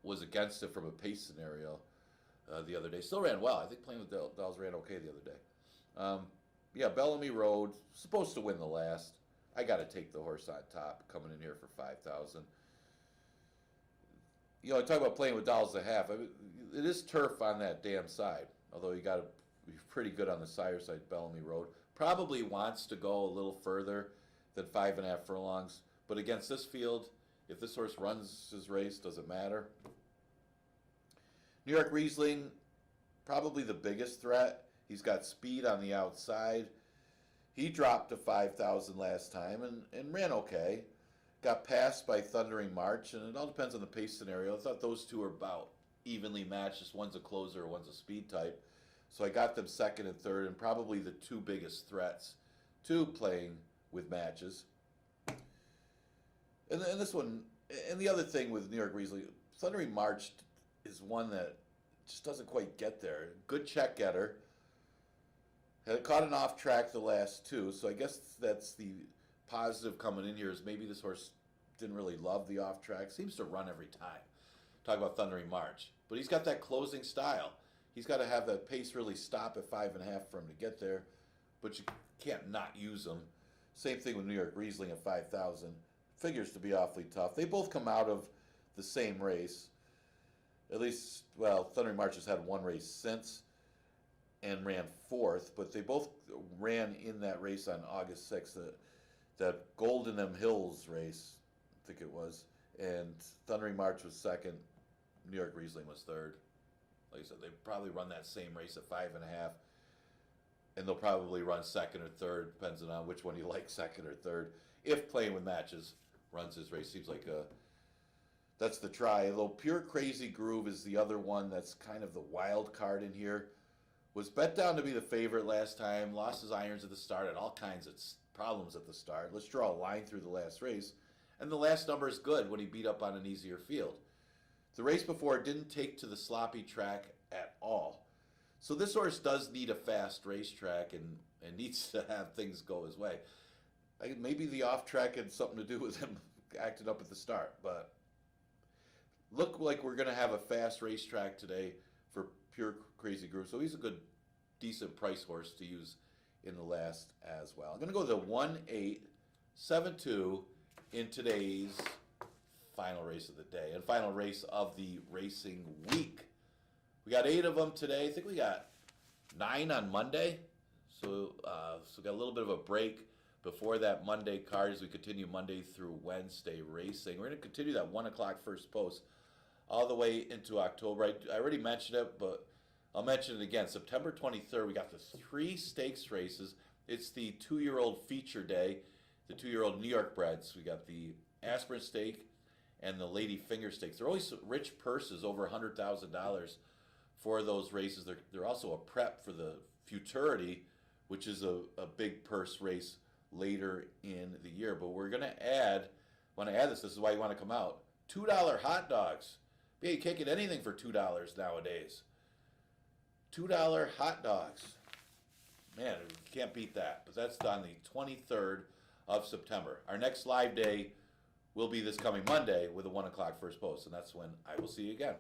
was against it from a pace scenario the other day. Still ran well. I think Playing with Dolls ran okay the other day. Bellamy Road, supposed to win the last. I got to take the horse on top, coming in here for 5,000. I talk about Playing with Dolls a half. It is turf on that damn side, although you got to be pretty good on the sire side, Bellamy Road. Probably wants to go a little further than 5.5 furlongs, but against this field, if this horse runs his race, doesn't matter. New York Riesling, probably the biggest threat. He's got speed on the outside. He dropped to 5,000 last time and ran okay. Got passed by Thundering March, and it all depends on the pace scenario. I thought those two are about evenly matched. Just one's a closer, one's a speed type. So I got them second and third, and probably the two biggest threats to Playing with Matches. And this one, and the other thing with New York Riesling, Thundering March is one that just doesn't quite get there. Good check getter. Had caught an off track the last two, so I guess that's the positive coming in here is maybe this horse didn't really love the off track. Seems to run every time. Talk about Thundering March. But he's got that closing style. He's got to have that pace really stop at 5.5 for him to get there, but you can't not use him. Same thing with New York Riesling at 5,000. Figures to be awfully tough. They both come out of the same race. At least, Thundering March has had one race since and ran 4th, but they both ran in that race on August 6th, that Golden M Hills race, I think it was, and Thundering March was 2nd, New York Riesling was 3rd. Like I said, they probably run that same race at 5.5, and they'll probably run 2nd or 3rd, depends on which one you like, 2nd or 3rd, if Playing with Matches runs his race. Seems like that's the try. Though Pure Crazy Groove is the other one that's kind of the wild card in here. Was bet down to be the favorite last time. Lost his irons at the start. Had all kinds of problems at the start. Let's draw a line through the last race. And the last number is good when he beat up on an easier field. The race before didn't take to the sloppy track at all. So this horse does need a fast racetrack and needs to have things go his way. Maybe the off track had something to do with him acting up at the start, but look like we're going to have a fast racetrack today for Pure Crazy Groove. So he's a good, decent price horse to use in the last as well. I'm going to go the 1-8-7-2 in today's final race of the day and final race of the racing week. We got 8 of them today. I think we got 9 on Monday. So we got a little bit of a break before that Monday card as we continue Monday through Wednesday racing. We're going to continue that 1 o'clock first post all the way into October. I already mentioned it, but I'll mention it again. September 23rd, we got the 3 stakes races. It's the 2-year-old feature day, the 2-year-old New York breds. We got the Aspirin Stake and the Lady Finger Stakes. They're always rich purses, over $100,000 for those races. They're also a prep for the Futurity, which is a big purse race later in the year. But we're going to add, this is why you want to come out, $2 hot dogs. Yeah, you can't get anything for $2 nowadays. $2 hot dogs. Man, you can't beat that. But that's on the 23rd of September. Our next live day will be this coming Monday with a 1 o'clock first post, and that's when I will see you again.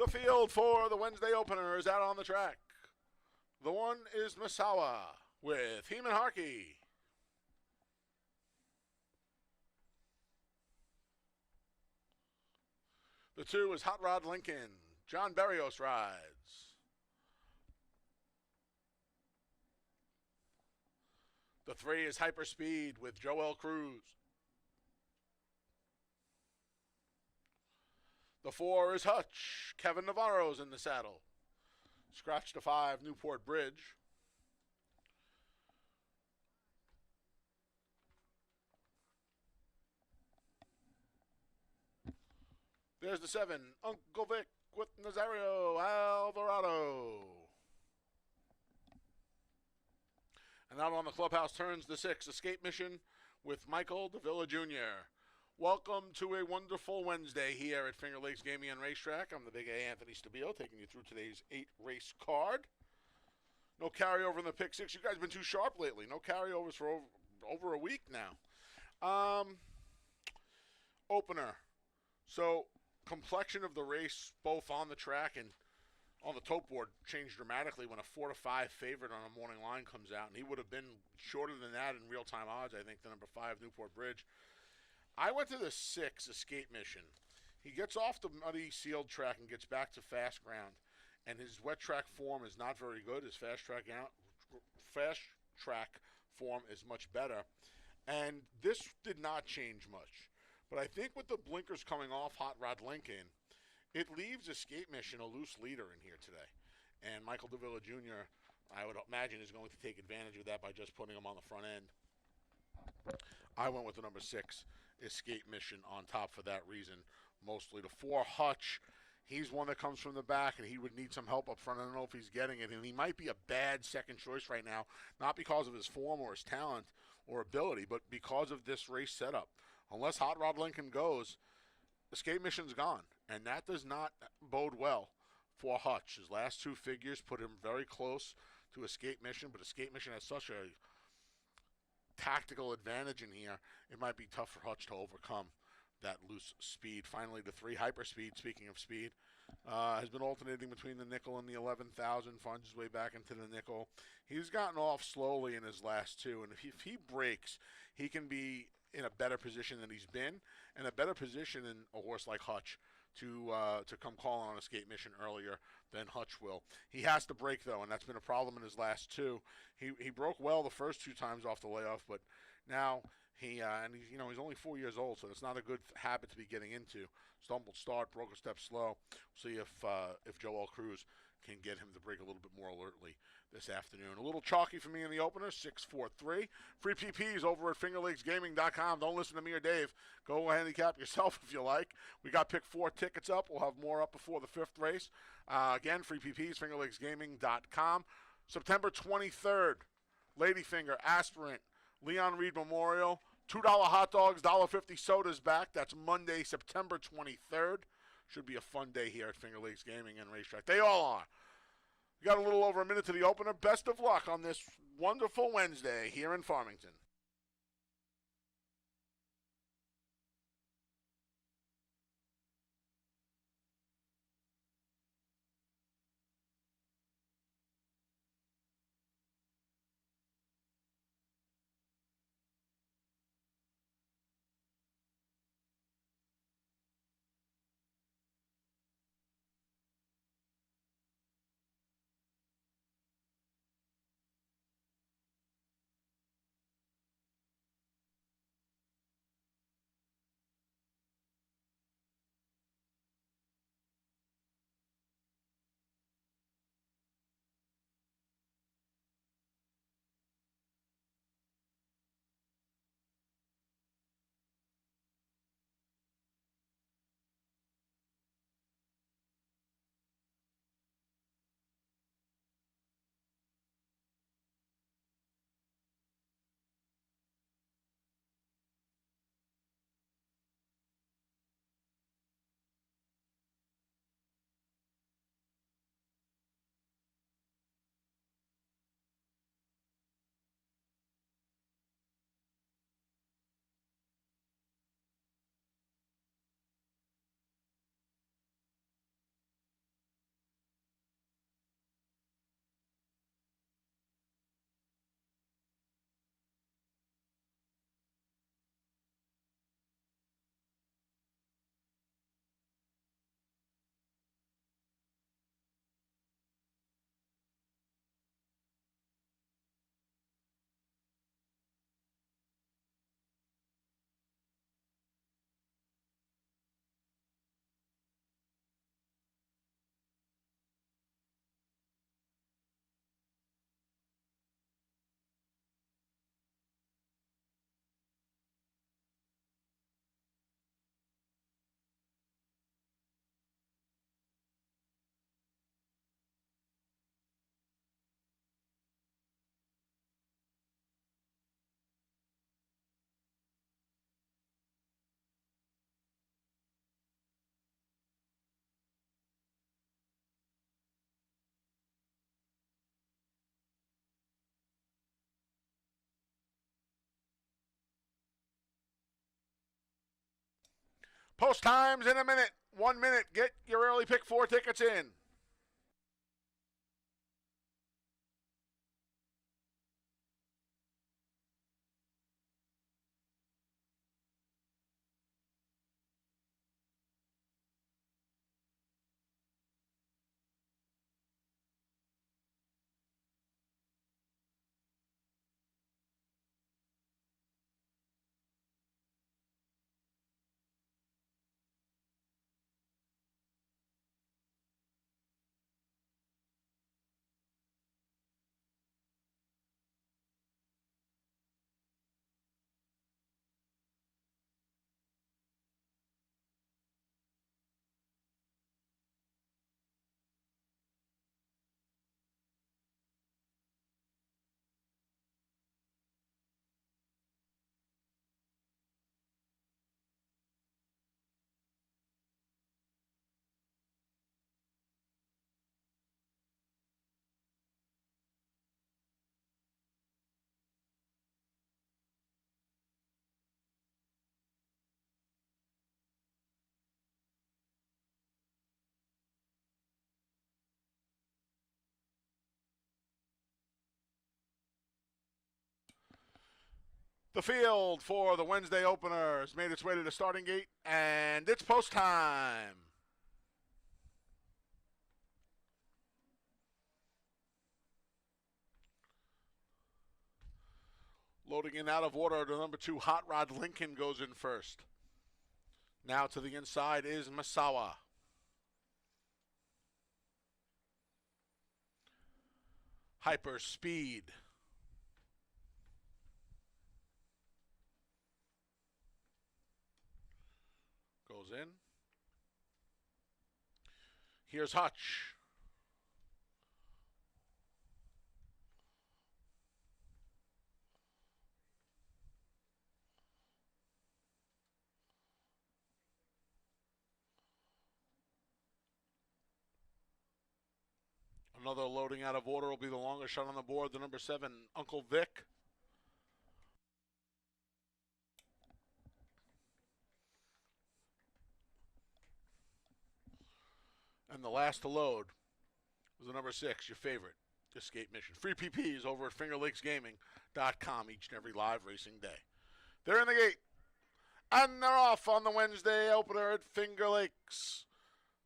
the field for the Wednesday opener is out on the track. The one is Misawa with Heeman Harkey. The 2 is Hot Rod Lincoln. John Berrios rides. The 3 is Hyperspeed with Joel Cruz. The 4 is Hutch. Kevin Navarro's in the saddle. Scratch to 5, Newport Bridge. There's the 7, Uncle Vic with Nazario Alvarado. And out on the clubhouse turns the 6, Escape Mission with Michael Davila Jr. Welcome to a wonderful Wednesday here at Finger Lakes Gaming and Racetrack. I'm the Big A, Anthony Stabile, taking you through today's 8-race card. No carryover in the pick 6. You guys have been too sharp lately. No carryovers for over a week now. Opener. So, complexion of the race, both on the track and on the tote board, changed dramatically when a 4-5 favorite on a morning line comes out. And he would have been shorter than that in real-time odds, I think, the number 5, Newport Bridge. I went to the 6, Escape Mission. He gets off the muddy sealed track and gets back to fast ground. And his wet track form is not very good. His fast track form is much better. And this did not change much. But I think with the blinkers coming off Hot Rod Lincoln, it leaves Escape Mission a loose leader in here today. And Michael Davila Jr., I would imagine, is going to take advantage of that by just putting him on the front end. I went with the number 6, Escape Mission, on top for that reason, mostly. The 4, Hutch, he's one that comes from the back, and he would need some help up front. I don't know if he's getting it, and he might be a bad second choice right now, not because of his form or his talent or ability, but because of this race setup. Unless Hot Rod Lincoln goes, Escape Mission's gone, and that does not bode well for Hutch. His last 2 figures put him very close to Escape Mission, but Escape Mission has such a tactical advantage in here, it might be tough for Hutch to overcome that loose speed. Finally, the 3, Hyperspeed, speaking of speed, has been alternating between the nickel and the 11,000, finds his way back into the nickel. He's gotten off slowly in his last 2, and if he breaks, he can be in a better position than he's been, and a better position than a horse like Hutch to come calling on Escape Mission earlier than Hutch will. He has to break, though, and that's been a problem in his last 2. He broke well the first 2 times off the layoff, but now he's only 4 years old, so it's not a good habit to be getting into. Stumbled start, broke a step slow. We'll see if Joel Cruz can get him to break a little bit more alertly this afternoon. A little chalky for me in the opener, 6-4-3. Free PPs over at fingerlakesgaming.com. Don't listen to me or Dave. Go handicap yourself if you like. We got pick 4 tickets up. We'll have more up before the 5th race. Again, free PPs, fingerlakesgaming.com. September 23rd, Ladyfinger, Aspirant, Leon Reed Memorial. $2 hot dogs, $1.50 sodas back. That's Monday, September 23rd. Should be a fun day here at Finger Lakes Gaming and Racetrack. They all are. We got a little over a minute to the opener. Best of luck on this wonderful Wednesday here in Farmington. Post times in a minute. 1 minute. Get your early pick 4 tickets in. The field for the Wednesday opener has made its way to the starting gate, and it's post time. Loading in out of order, the number 2 Hot Rod Lincoln goes in first. Now to the inside is Masawa. Hyper Speed. Goes in. Here's Hutch. Another loading out of order will be the longest shot on the board, the number 7, Uncle Vic. And the last to load was the number 6, your favorite, Escape Mission. Free PPs over at fingerlakesgaming.com each and every live racing day. They're in the gate, and they're off on the Wednesday opener at Finger Lakes.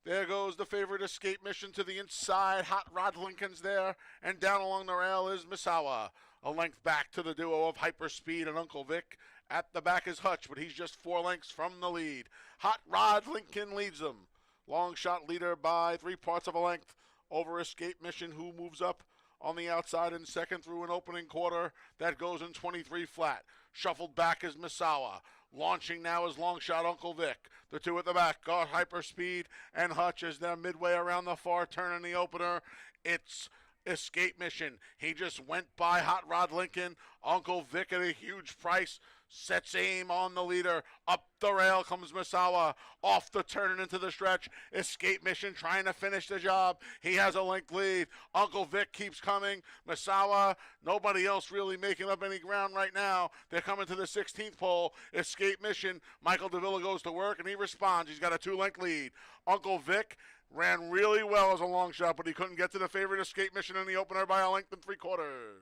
There goes the favorite Escape Mission to the inside. Hot Rod Lincoln's there. And down along the rail is Misawa. A length back to the duo of Hyperspeed and Uncle Vic. At the back is Hutch, but he's just 4 lengths from the lead. Hot Rod Lincoln leads them. Long shot leader by 3/4 of a length over Escape Mission, who moves up on the outside in second through an opening quarter. That goes in 23 flat. Shuffled back is Misawa. Launching now is long shot Uncle Vic. The 2 at the back are Hyperspeed and Hutch as they're midway around the far turn in the opener. It's Escape Mission. He just went by Hot Rod Lincoln. Uncle Vic at a huge price. Sets aim on the leader. Up the rail comes Misawa. Off the turn and into the stretch. Escape Mission trying to finish the job. He has a length lead. Uncle Vic keeps coming. Misawa, nobody else really making up any ground right now. They're coming to the 16th pole. Escape Mission. Michael DeVilla goes to work and he responds. He's got a 2-length lead. Uncle Vic ran really well as a long shot, but he couldn't get to the favorite Escape Mission in the opener by a length and 3/4.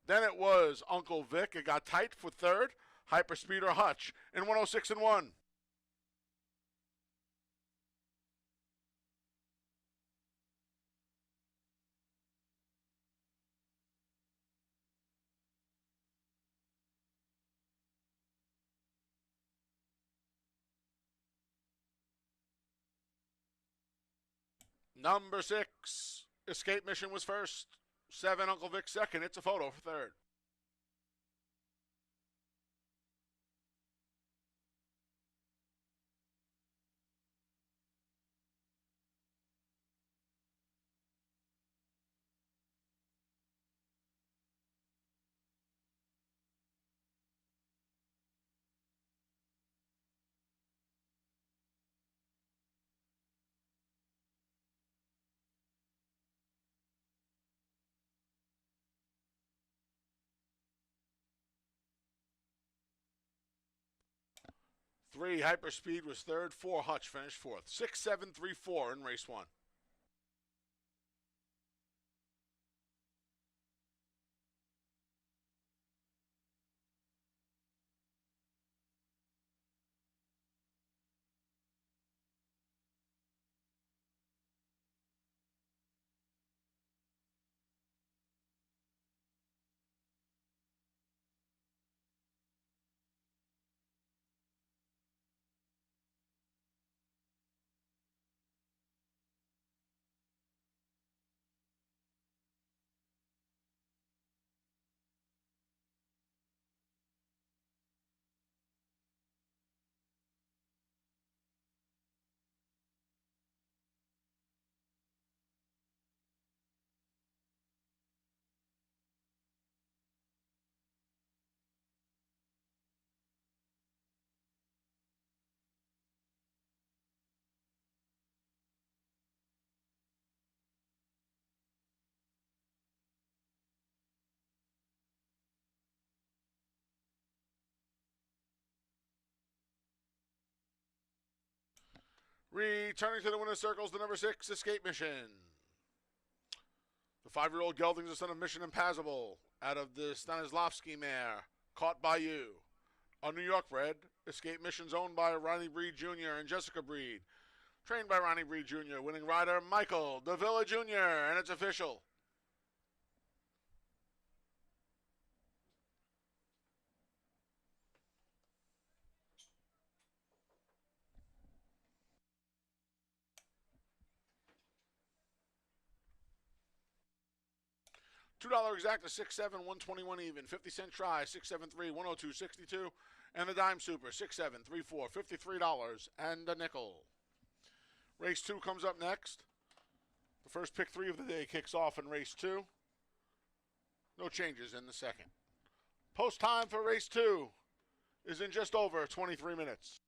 Then it was Uncle Vic. It got tight for third. Hyperspeed or Hutch in 106 and 1. Number 6, Escape Mission was first. 7, Uncle Vic second. It's a photo for third. 3, Hyperspeed was third. 4, Hutch finished fourth. 6, 7, 3, 4 in race 1. Returning to the winner's circles, the number 6, Escape Mission. The 5-year-old gelding's the son of Mission Impassable, out of the Stanislavski mare, Caught by You. A New York bred, Escape Mission's owned by Ronnie Breed Jr. and Jessica Breed. Trained by Ronnie Breed Jr., winning rider Michael Davila Jr., and it's official. $2 exact to 6-7, 121 even. 50-cent try, 673, 102.62. And the dime super, 6-7, 3-4, $53 and a nickel. Race 2 comes up next. The first pick 3 of the day kicks off in race 2. No changes in the second. Post time for race 2 is in just over 23 minutes.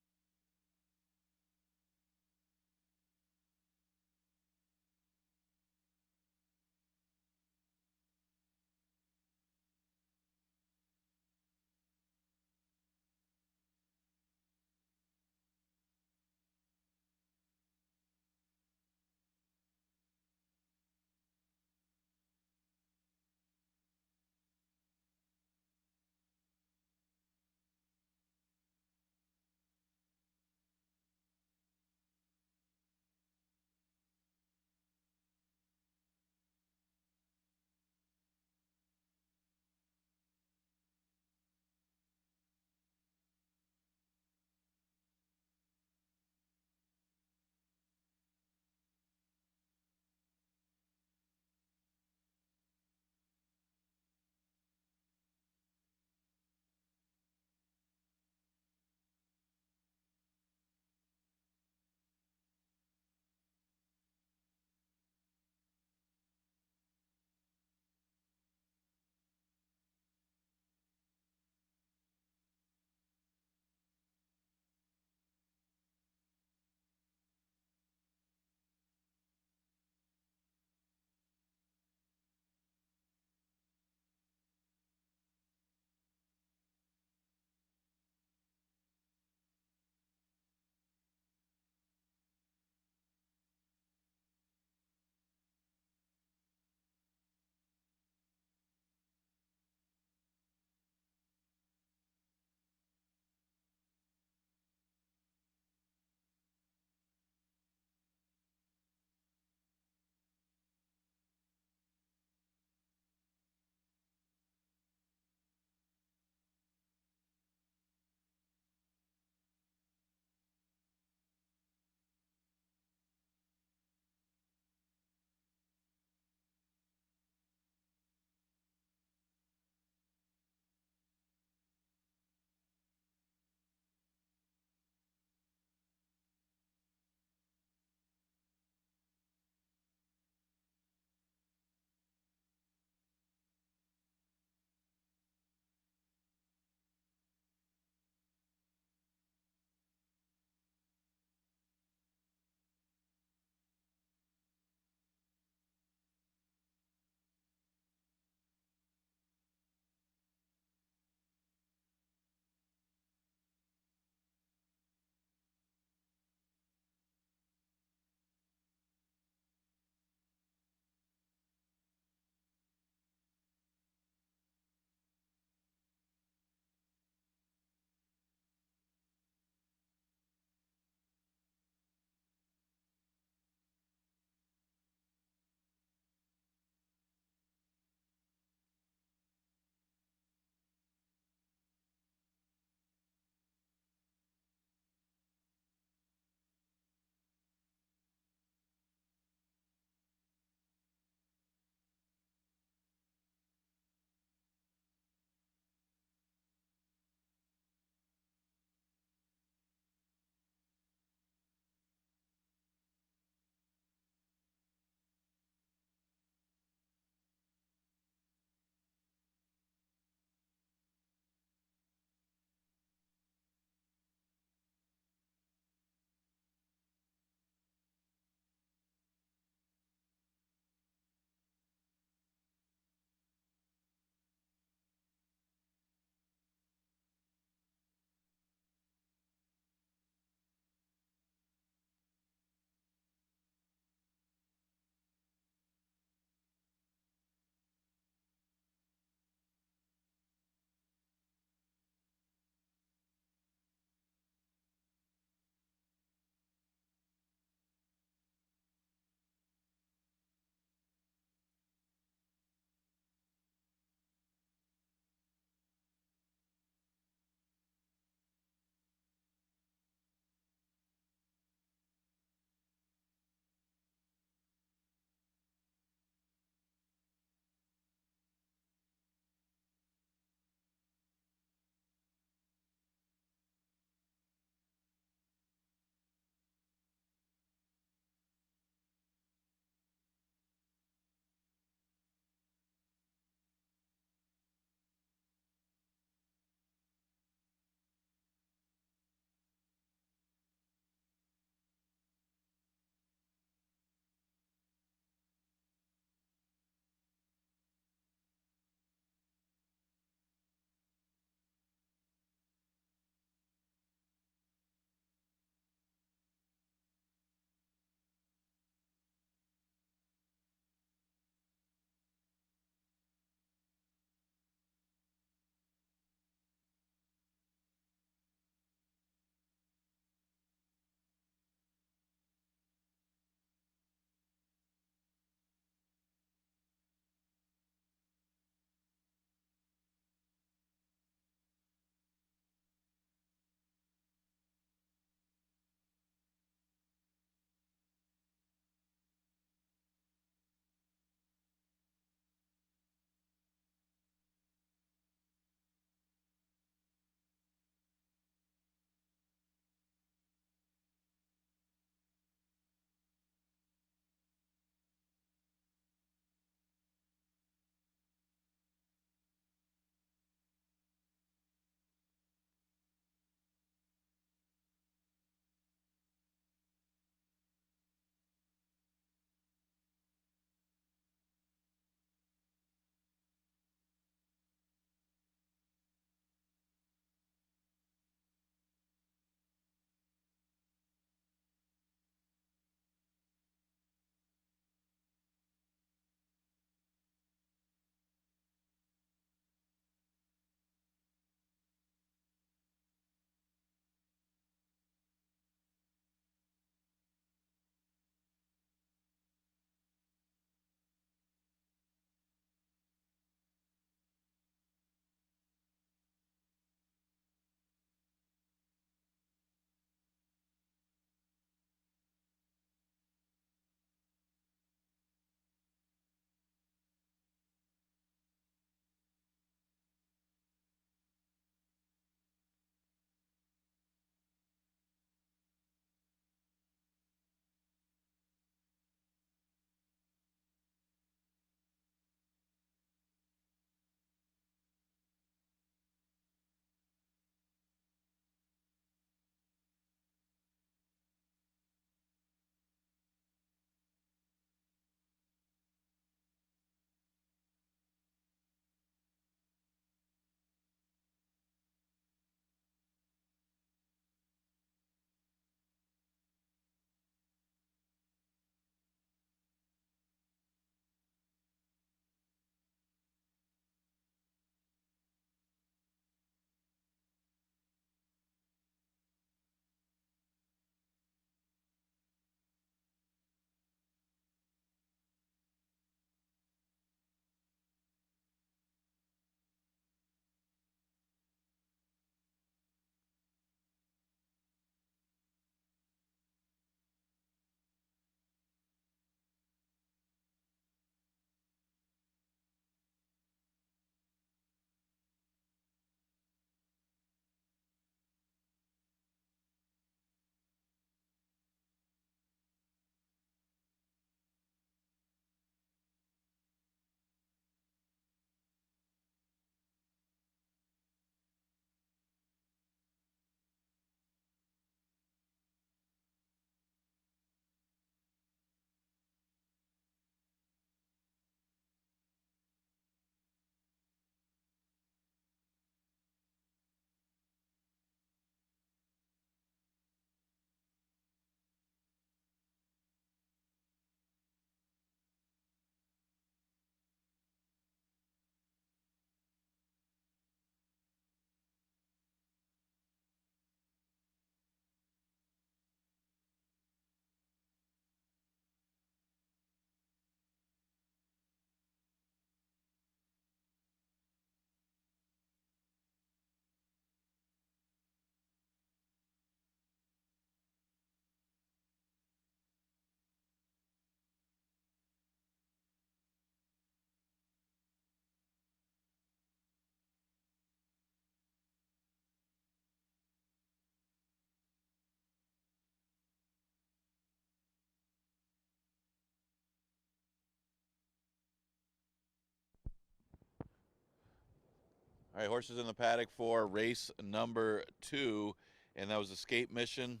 All right, horses in the paddock for race number 2, and that was Escape Mission,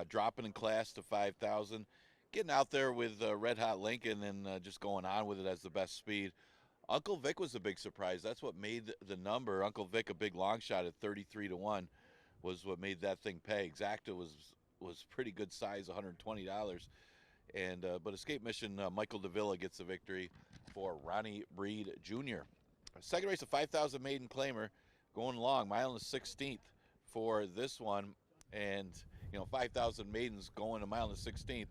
dropping in class to 5,000. Getting out there with Red Hot Lincoln and just going on with it as the best speed. Uncle Vic was a big surprise. That's what made the number. Uncle Vic, a big long shot at 33-1, was what made that thing pay. Exacta was pretty good size, $120. And but Escape Mission, Michael Davila gets the victory for Ronnie Breed Jr. Second race, a 5,000 maiden claimer, going long, mile and a 16th for this one. And, 5,000 maidens going a mile and a 16th.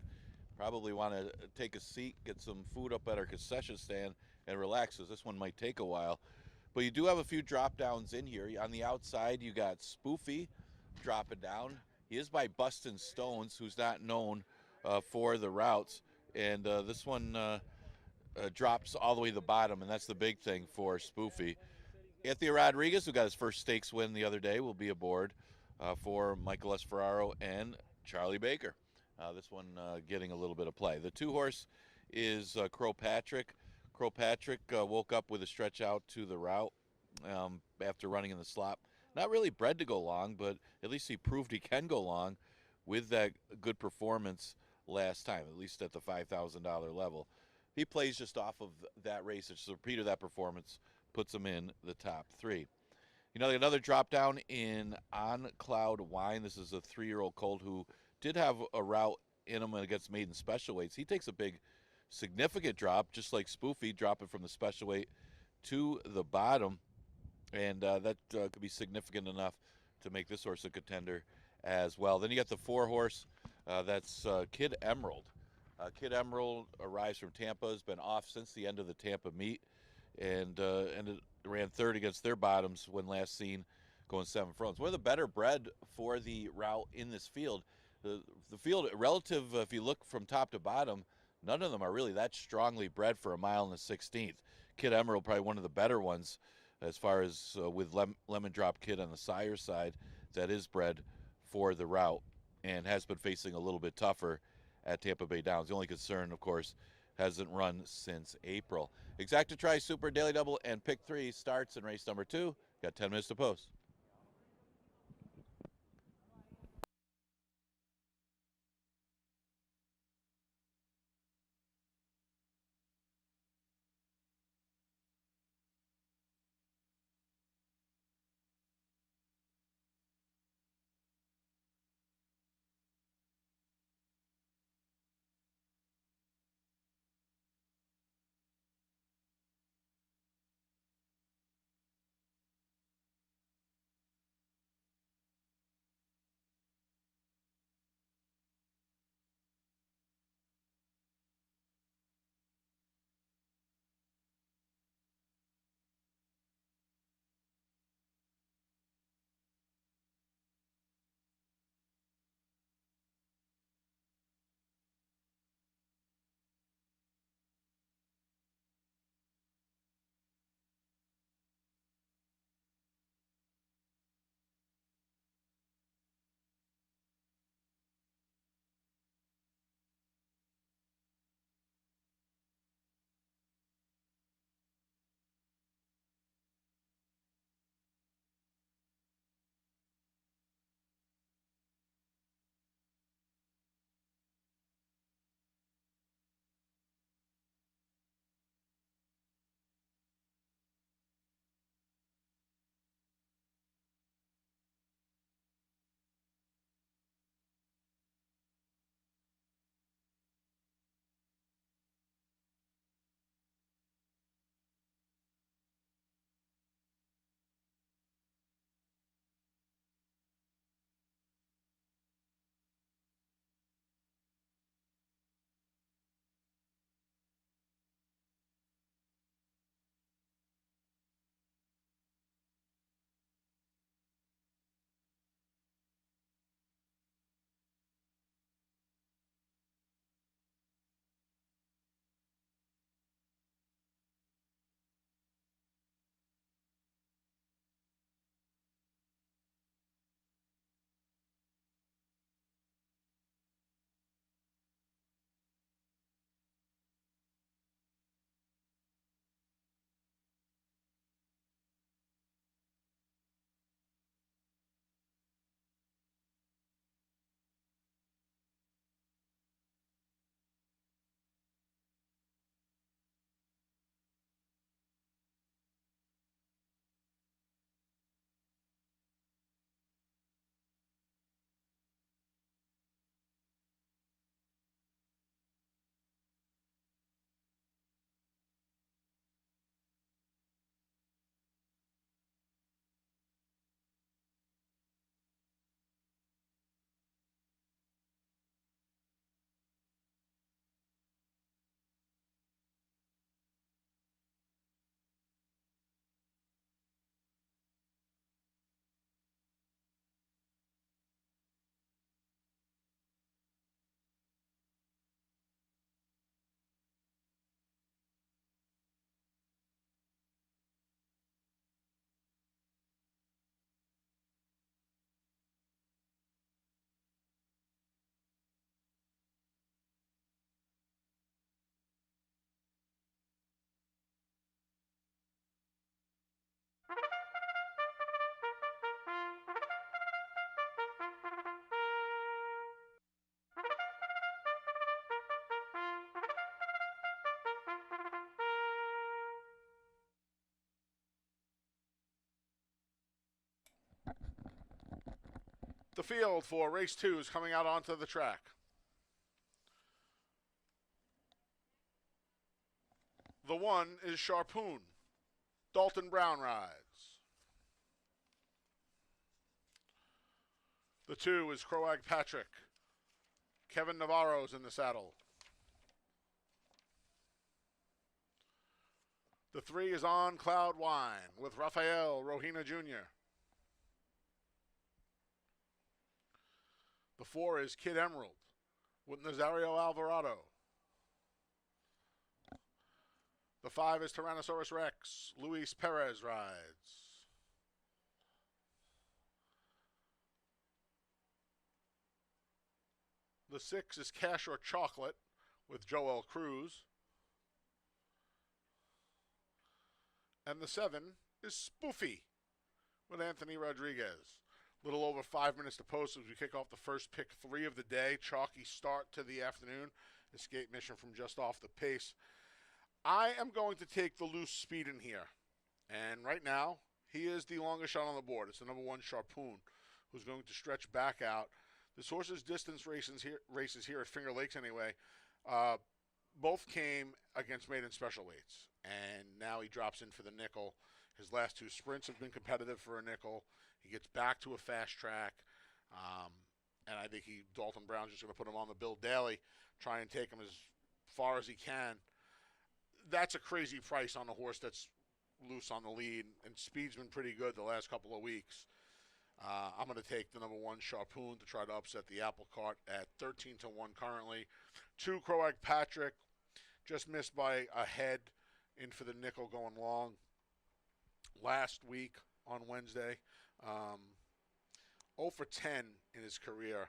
Probably want to take a seat, get some food up at our concession stand, and relax, because this one might take a while. But you do have a few drop downs in here. On the outside, you got Spoofy dropping down. He is by Bustin' Stones, who's not known for the routes. And this one drops all the way to the bottom, and that's the big thing for Spoofy. Anthony Rodriguez, who got his first stakes win the other day, will be aboard for Michael S. Ferraro and Charlie Baker. This one getting a little bit of play. The 2-horse is Crow Patrick. Crow Patrick woke up with a stretch out to the route after running in the slop. Not really bred to go long, but at least he proved he can go long with that good performance last time, at least at the $5,000 level. He plays just off of that race. It's a repeat of that performance, puts him in the top 3. Another drop down in On Cloud Wine. This is a 3-year-old colt who did have a route in him against maiden special weights. He takes a big, significant drop, just like Spoofy, dropping from the special weight to the bottom. And that could be significant enough to make this horse a contender as well. Then you got the 4-horse. That's Kid Emerald. Kid Emerald arrives from Tampa, has been off since the end of the Tampa meet, and it ran third against their bottoms when last seen going 7 furlongs. One of the better bred for the route in this field. The field, relative, if you look from top to bottom, none of them are really that strongly bred for a mile and a 16th. Kid Emerald, probably one of the better ones as far as with Lemon Drop Kid on the sire side that is bred for the route and has been facing a little bit tougher at Tampa Bay Downs. The only concern, of course, hasn't run since April. Exacta Tri Super Daily Double and Pick 3 starts in race number 2. Got 10 minutes to post. The field for race 2 is coming out onto the track. The 1 is Sharpoon. Dalton Brown rides. The 2 is Croag Patrick. Kevin Navarro's in the saddle. The 3 is On Cloud Wine with Rafael Rohina Jr. The 4 is Kid Emerald with Nazario Alvarado. The 5 is Tyrannosaurus Rex. Luis Perez rides. The 6 is Cash or Chocolate with Joel Cruz. And the 7 is Spoofy with Anthony Rodriguez. Little over 5 minutes to post as we kick off the first pick 3 of the day. Chalky start to the afternoon. Escape mission from just off the pace. I am going to take the loose speed in here. And right now, he is the longest shot on the board. It's the number 1 Sharpoon, who's going to stretch back out. This horse's distance races here at Finger Lakes anyway, both came against maiden special weights. And now he drops in for the nickel. His last 2 sprints have been competitive for a nickel. He gets back to a fast track. And I think Dalton Brown's just going to put him on the bill daily, try and take him as far as he can. That's a crazy price on a horse that's loose on the lead, and speed's been pretty good the last couple of weeks. I'm going to take the number 1 Sharpoon to try to upset the apple cart at 13-1 currently. 2 Croag Patrick, just missed by a head in for the nickel going long last week on Wednesday. 0 for 10 in his career.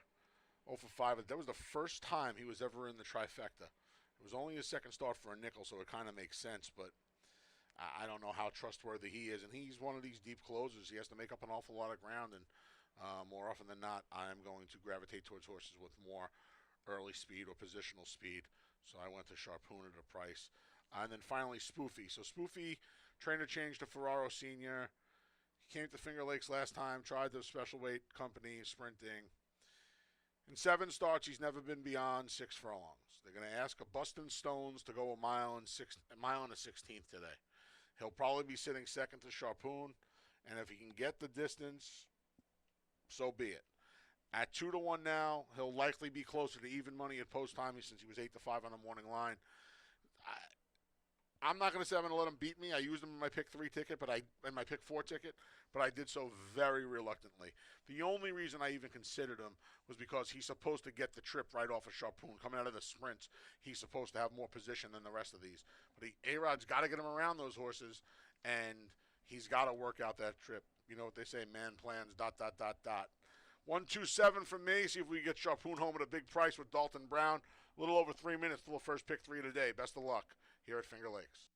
0 for 5. That was the first time he was ever in the trifecta. It was only his second start for a nickel, so it kind of makes sense, but I don't know how trustworthy he is. And he's one of these deep closers. He has to make up an awful lot of ground, and more often than not, I'm going to gravitate towards horses with more early speed or positional speed. So I went to Sharpoon at a price. And then finally, Spoofy. So Spoofy, trainer change to Ferraro Sr. He came to Finger Lakes last time, tried the special weight company, sprinting. In 7 starts, he's never been beyond 6 furlongs. They're going to ask a Bustin' Stones to go a mile and a 16th today. He'll probably be sitting second to Sharpoon, and if he can get the distance, so be it. At 2-1 now, he'll likely be closer to even money at post time since he was 8-5 on the morning line. I'm not going to say I'm going to let him beat me. I used him in my pick 3 ticket, in my pick 4 ticket, but I did so very reluctantly. The only reason I even considered him was because he's supposed to get the trip right off of Sharpoon. Coming out of the sprints, he's supposed to have more position than the rest of these. But A-Rod's got to get him around those horses, and he's got to work out that trip. You know what they say, man plans, ... 1-2-7 from me. See if we get Sharpoon home at a big price with Dalton Brown. A little over 3 minutes till the first pick 3 of the day. Best of luck here at Finger Lakes.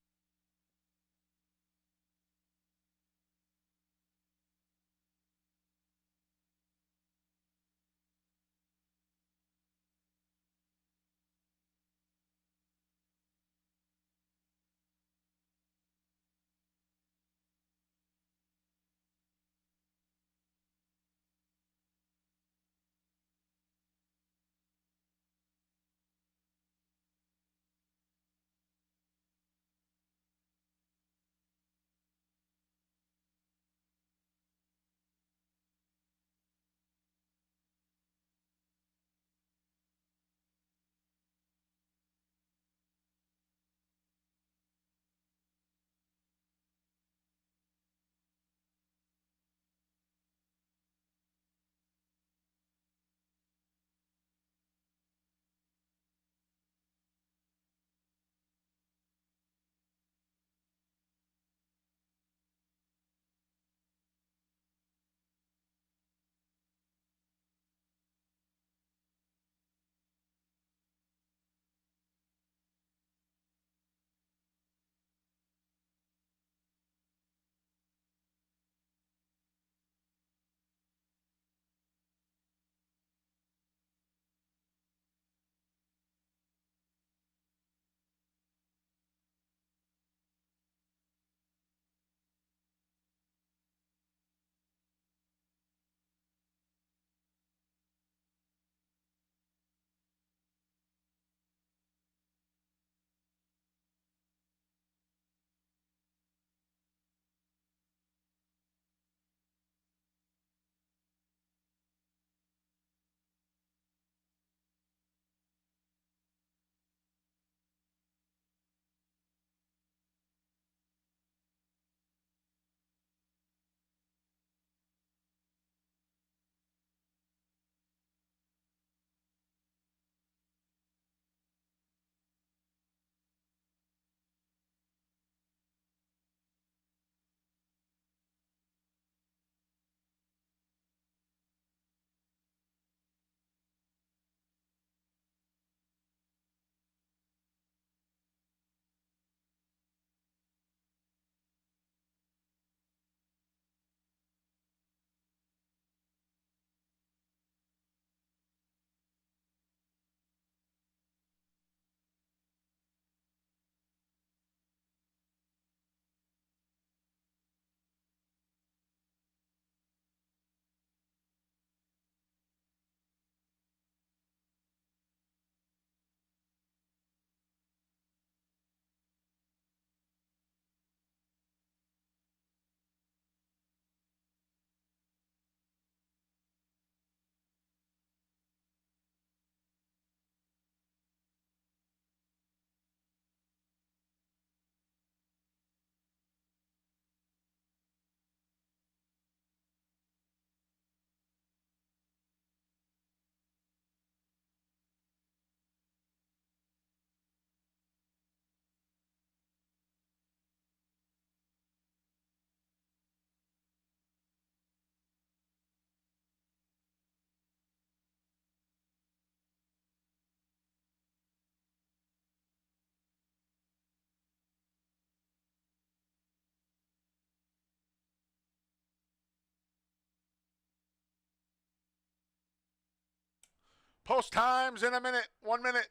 Post times in a minute. 1 minute.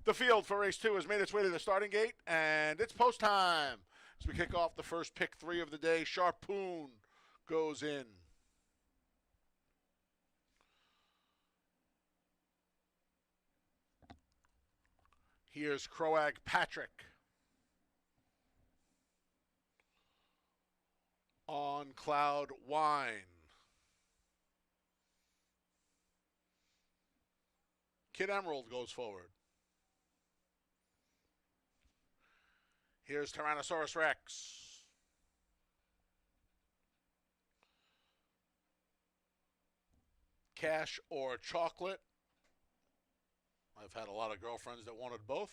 The field for race 2 has made its way to the starting gate, and it's post time. As we kick off the first pick 3 of the day, Sharpoon goes in. Here's Croag Patrick on Cloud Wine. Kid Emerald goes forward. Here's Tyrannosaurus Rex. Cash or chocolate. I've had a lot of girlfriends that wanted both.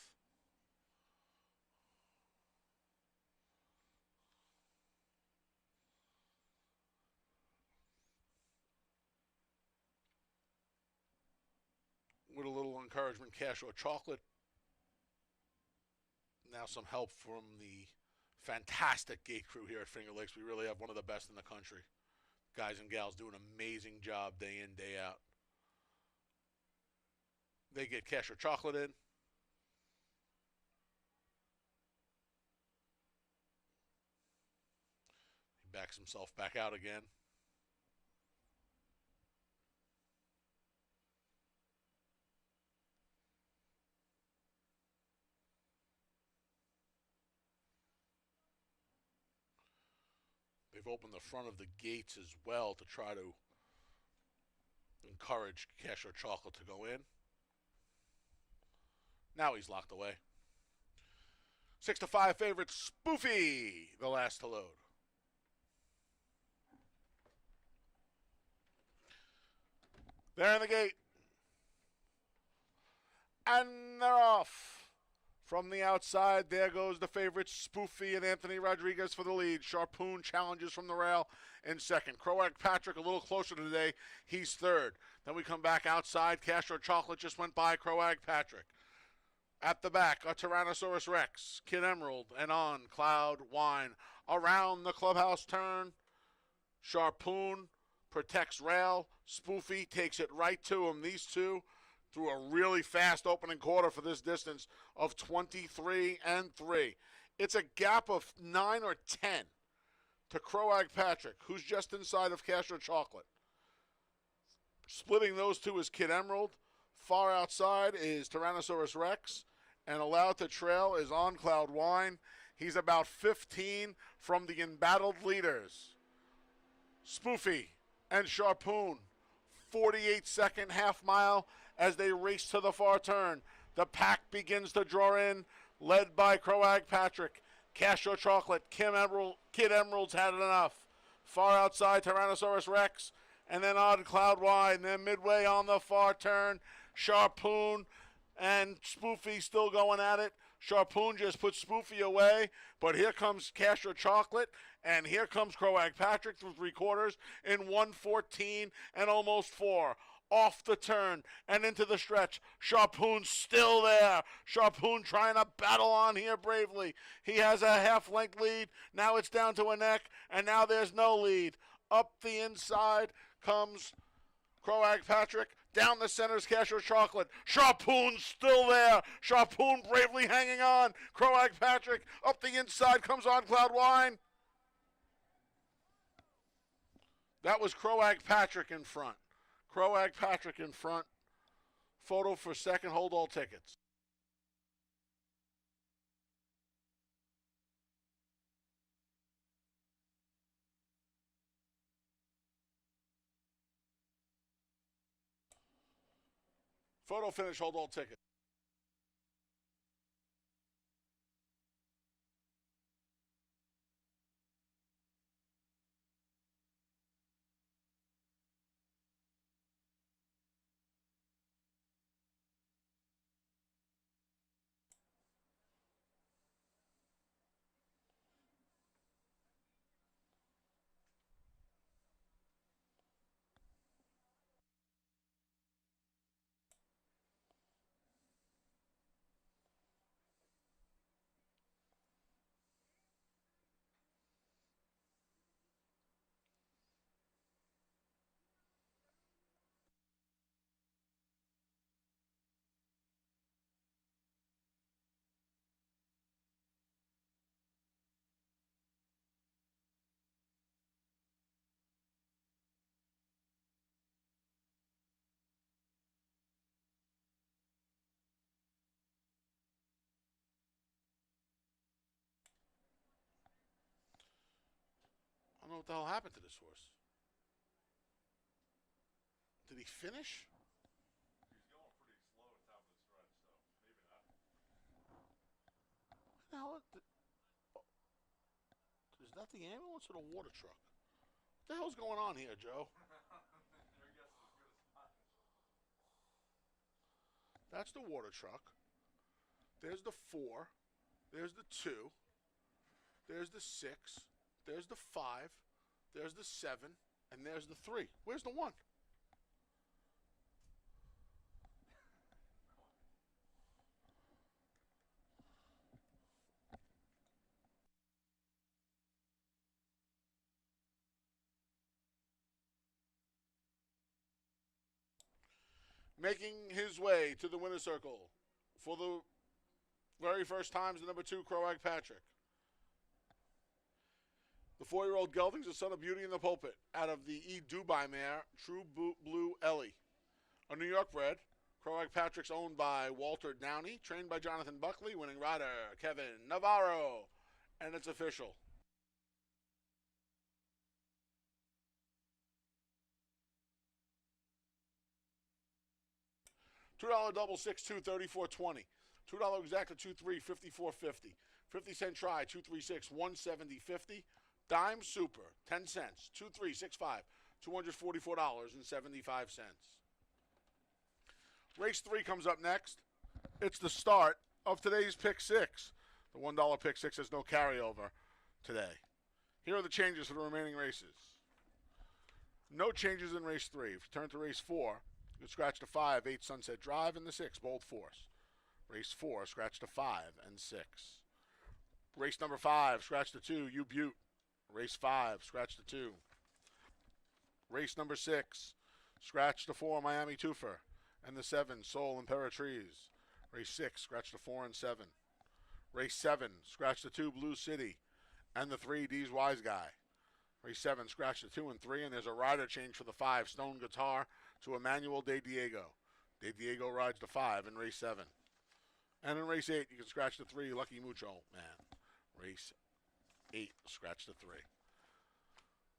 With a little encouragement, cash or chocolate. Now some help from the fantastic gate crew here at Finger Lakes. We really have one of the best in the country. Guys and gals do an amazing job day in, day out. They get cash or chocolate in. He backs himself back out again. They've opened the front of the gates as well to try to encourage cash or chocolate to go in. Now he's locked away. 6-5 favorite Spoofy, the last to load. They're in the gate. And they're off. From the outside, there goes the favorite Spoofy and Anthony Rodriguez for the lead. Sharpoon challenges from the rail in second. Croag Patrick a little closer today. He's third. Then we come back outside. Cash or Chocolate just went by Croag Patrick. At the back, a Tyrannosaurus Rex, Kid Emerald, and on Cloud Wine. Around the clubhouse turn, Sharpoon protects rail. Spoofy takes it right to him. These two through a really fast opening quarter for this distance of 23 and 3. It's a gap of 9 or 10 to Croag Patrick, who's just inside of Cash or Chocolate. Splitting those two is Kid Emerald. Far outside is Tyrannosaurus Rex. And allowed to trail is On Cloud Wine. He's about 15 from the embattled leaders. Spoofy and Sharpoon, 48-second half mile as they race to the far turn. The pack begins to draw in, led by Croag Patrick. Cash or Chocolate, Kid Emerald's had enough. Far outside, Tyrannosaurus Rex, and then On Cloud Wine. Then midway on the far turn, Sharpoon and Spoofy still going at it. Sharpoon just put Spoofy away, but here comes Castro Chocolate, and here comes Croag Patrick through 3/4 in 1:14 and almost 4. Off the turn and into the stretch. Sharpoon still there. Sharpoon trying to battle on here bravely. He has a half-length lead. Now it's down to a neck, and now there's no lead. Up the inside comes Croag Patrick. Down the center's Castro Chocolate. Sharpoon still there. Sharpoon bravely hanging on. Croag Patrick up the inside comes on Cloud Wine. That was Croag Patrick in front. Croag Patrick in front. Photo for second. Hold all tickets. Photo finish. Hold all tickets. I don't know what the hell happened to this horse. Did he finish? He's going pretty slow at top of the stretch, so maybe not. What the hell? Is that the ambulance or the water truck? What the hell's going on here, Joe? Your guess is as good as mine. That's the water truck. There's the 4. There's the 2. There's the 6. There's the 5. There's the 7. And there's the 3. Where's the 1? Making his way to the winner's circle for the very first time is the number 2, Croag Patrick. The 4-year-old gelding's the son of Beauty in the Pulpit out of the E. Dubai mare, True Blue Ellie. A New York bred, Croag Patrick's owned by Walter Downey, trained by Jonathan Buckley, winning rider Kevin Navarro, and it's official. $2 double 6-2, 34.20. $2 exacta 2-3, 54.50. 50-cent try 236, 170.50. Dime super 10 cents 2365, $244.75. Race 3 comes up next. It's the start of today's pick 6. The $1 pick 6 has no carryover today. Here are the changes for the remaining races. No changes in race 3. If you turn to race 4, you scratch the 5, 8 Sunset Drive, and the 6 Bold Force. Race 4, scratch the 5 and 6. Race number 5, scratch the 2, U Butte. Race 5, scratch the 2. Race number 6, scratch the 4, Miami Twofer. And the 7, Soul Imperatrice. Race 6, scratch the 4 and 7. Race 7, scratch the 2, Blue City. And the 3, D's Wise Guy. Race 7, scratch the 2 and 3. And there's a rider change for the 5, Stone Guitar, to Emmanuel De Diego. De Diego rides the 5 in race 7. And in race 8, you can scratch the 3, Lucky Mucho Man. Race 8, scratch the 3.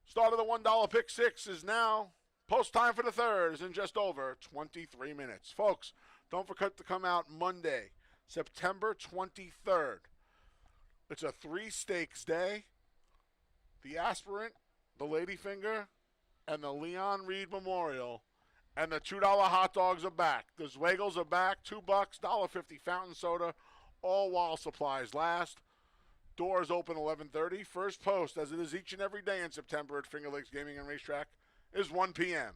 Start of the $1 pick 6 is now. Post time for the 3rd is in just over 23 minutes. Folks, don't forget to come out Monday, September 23rd. It's a 3 stakes day. The Aspirant, the Ladyfinger, and the Leon Reed Memorial And the $2 hot dogs are back. The Zweigels are back. $2, $1.50 fountain soda, all while supplies last. Doors open 11:30. First post, as it is each and every day in September at Finger Lakes Gaming and Racetrack, is 1 p.m.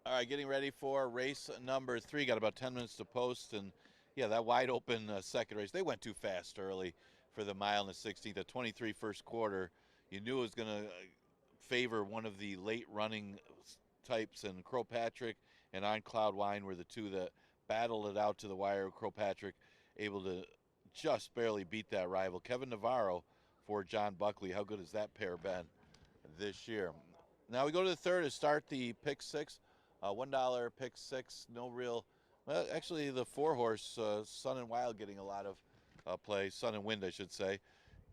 All right, getting ready for race number 3. Got about 10 minutes to post, and yeah, that wide open second race. They went too fast early for the mile and the 16th. The 23 first quarter, you knew it was going to favor one of the late running types, and Patrick and On Cloud Wine were the two that battled it out to the wire. Patrick able to just barely beat that rival. Kevin Navarro for John Buckley. How good has that pair been this year? Now we go to the third to start the pick 6. $1 pick 6. No real. Well, actually, the 4-horse Sun and Wild getting a lot of play. Sun and Wind, I should say,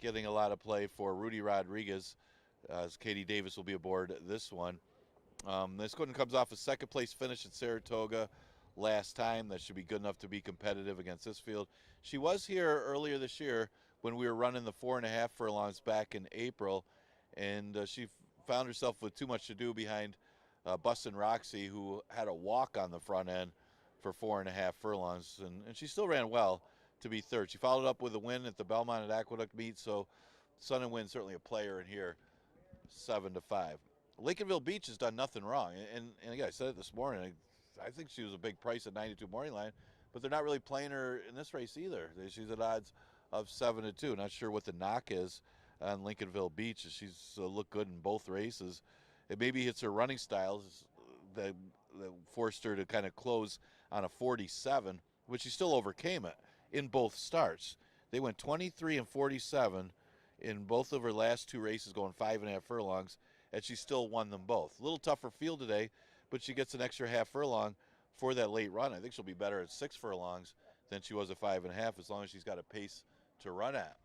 getting a lot of play for Rudy Rodriguez. As Katie Davis will be aboard this one. This one comes off a second place finish at Saratoga last time. That should be good enough to be competitive against this field. She was here earlier this year when we were running the 4.5 furlongs back in April, and she found herself with too much to do behind Bustin' Roxy, who had a walk on the front end for 4.5 furlongs, and she still ran well to be third. She followed up with a win at the Belmont and Aqueduct meet, so Sun and Wind certainly a player in here, 7-5. Lincolnville Beach has done nothing wrong, and again, I said it this morning, I think she was a big price at 92 morning line, but they're not really playing her in this race either. She's at odds of 7-2. Not sure what the knock is on Lincolnville Beach. She's looked good in both races. It maybe it's her running styles that forced her to kind of close on a 47, which she still overcame it in both starts. They went 23 and 47 in both of her last 2 races, going 5.5 furlongs, and she still won them both. A little tougher field today, but she gets an extra half furlong for that late run. I think she'll be better at 6 furlongs than she was at 5.5, as long as she's got a pace to run at.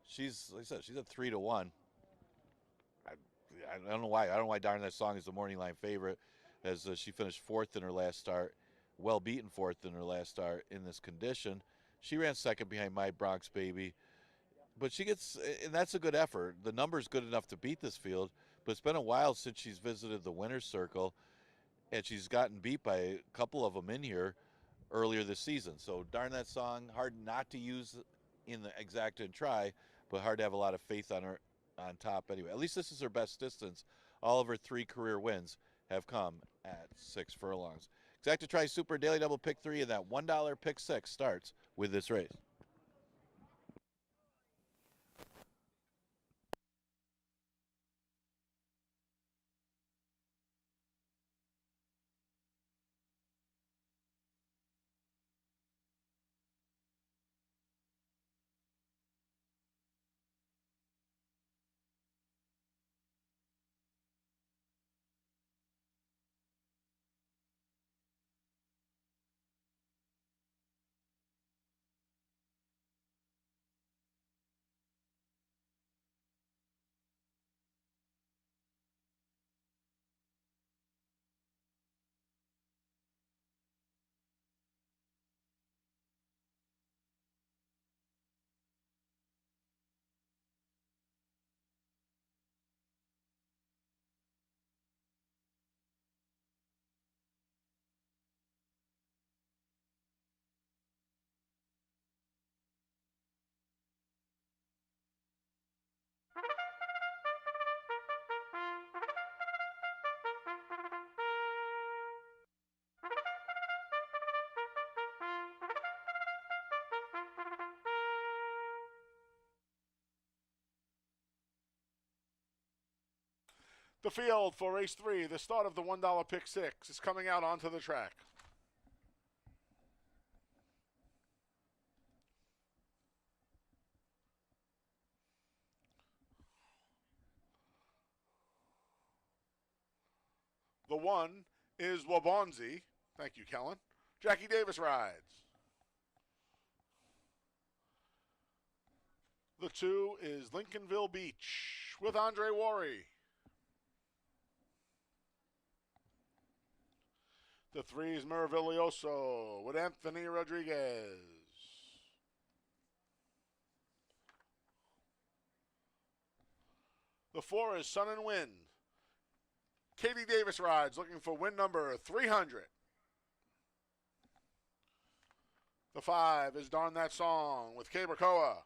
She's, like I said, she's at 3-1. I don't know why. I don't know why Darn That Song is the morning line favorite, as she finished 4th in her last start, well beaten 4th in her last start in this condition. She ran second behind My Bronx Baby, but she gets, and that's a good effort. The number's good enough to beat this field, but it's been a while since she's visited the winner's circle, and she's gotten beat by a couple of them in here earlier this season. So Darn That Song, hard not to use in the exact and try, but hard to have a lot of faith on her on top anyway. At least this is her best distance. All of her 3 career wins have come at 6 furlongs. Exacta Try Super Daily Double Pick 3, and that $1 Pick 6 starts with this race. The field for race 3, the start of the $1 pick 6, is coming out onto the track. The 1 is Wabonzi. Thank you, Kellen. Jackie Davis rides. The 2 is Lincolnville Beach with Andre Worry. The 3 is Maravilloso with Anthony Rodriguez. The 4 is Sun and Wind. Katie Davis rides, looking for win number 300. The 5 is Darn That Song with Kay Bracoa.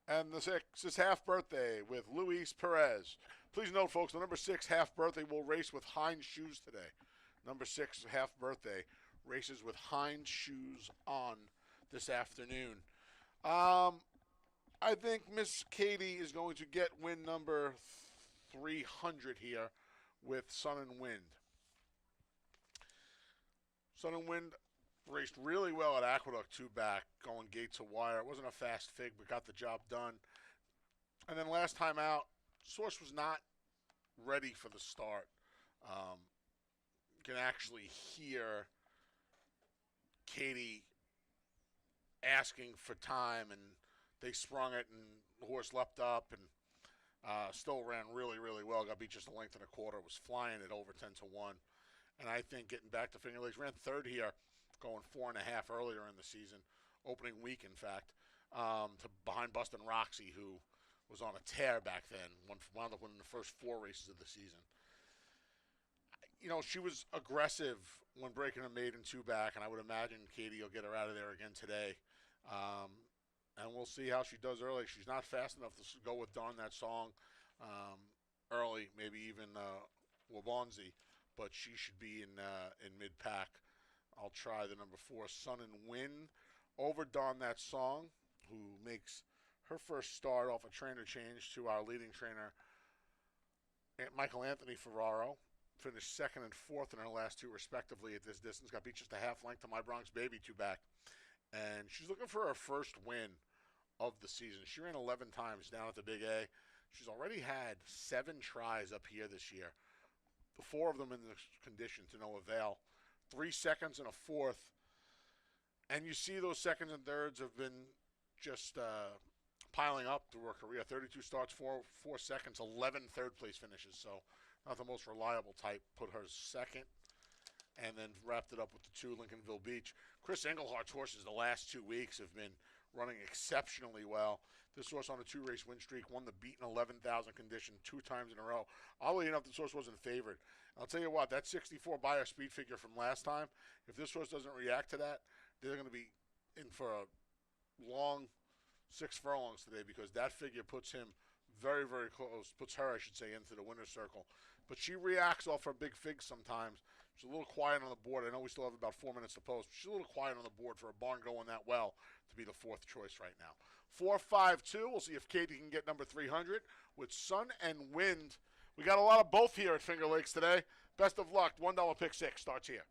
And the 6 is Half Birthday with Luis Perez. Please note, folks, the number 6 half birthday will race with Heinz shoes today. Number 6 half birthday races with Heinz shoes on this afternoon. I think Miss Katie is going to get win number 300 here with Sun and Wind. Sun and Wind raced really well at Aqueduct 2 back, going gate to wire. It wasn't a fast fig, but got the job done. And then last time out, Source was not ready for the start. You can actually hear Katie asking for time, and they sprung it, and the horse leapt up and still ran really, really well. Got beat just a length and a quarter. Was flying at over 10-1. And I think getting back to Finger Lakes, ran third here, going 4.5 earlier in the season, opening week, in fact, to behind Bustin' Roxy, who was on a tear back then, wound up winning the first 4 races of the season. You know, she was aggressive when breaking a maiden 2 back, and I would imagine Katie will get her out of there again today. And we'll see how she does early. She's not fast enough to go with Darn That Song early, maybe even Wabonzi, but she should be in mid-pack. I'll try the number 4, Sun and Wind, over Darn That Song, who makes her first start off a trainer change to our leading trainer, Michael Anthony Ferraro. Finished 2nd and 4th in her last 2 respectively at this distance. Got beat just a half length to My Bronx Baby 2 back. And she's looking for her first win of the season. She ran 11 times down at the Big A. She's already had 7 tries up here this year. The 4 of them in this condition to no avail. 3 seconds and a 4th. And you see those seconds and thirds have been just piling up through her career. 32 starts, 4 seconds, 11 third place finishes. So not the most reliable type. Put her 2nd, and then wrapped it up with the 2 Lincolnville Beach. Chris Englehart's horses the last 2 weeks have been running exceptionally well. This horse on a 2-race win streak won the beaten 11,000 condition 2 times in a row. Oddly enough, this horse wasn't favored. I'll tell you what, that 64 Beyer speed figure from last time, if this horse doesn't react to that, they're going to be in for a long 6 furlongs today, because that figure puts him very, very close, puts her, I should say, into the winner's circle. But she reacts off her big figs sometimes. She's a little quiet on the board. I know we still have about 4 minutes to post, but she's a little quiet on the board for a barn going that well to be the 4th choice right now. 4-5-2. We'll see if Katie can get number 300 with Sun and Wind. We got a lot of both here at Finger Lakes today. Best of luck. $1 pick 6 starts here.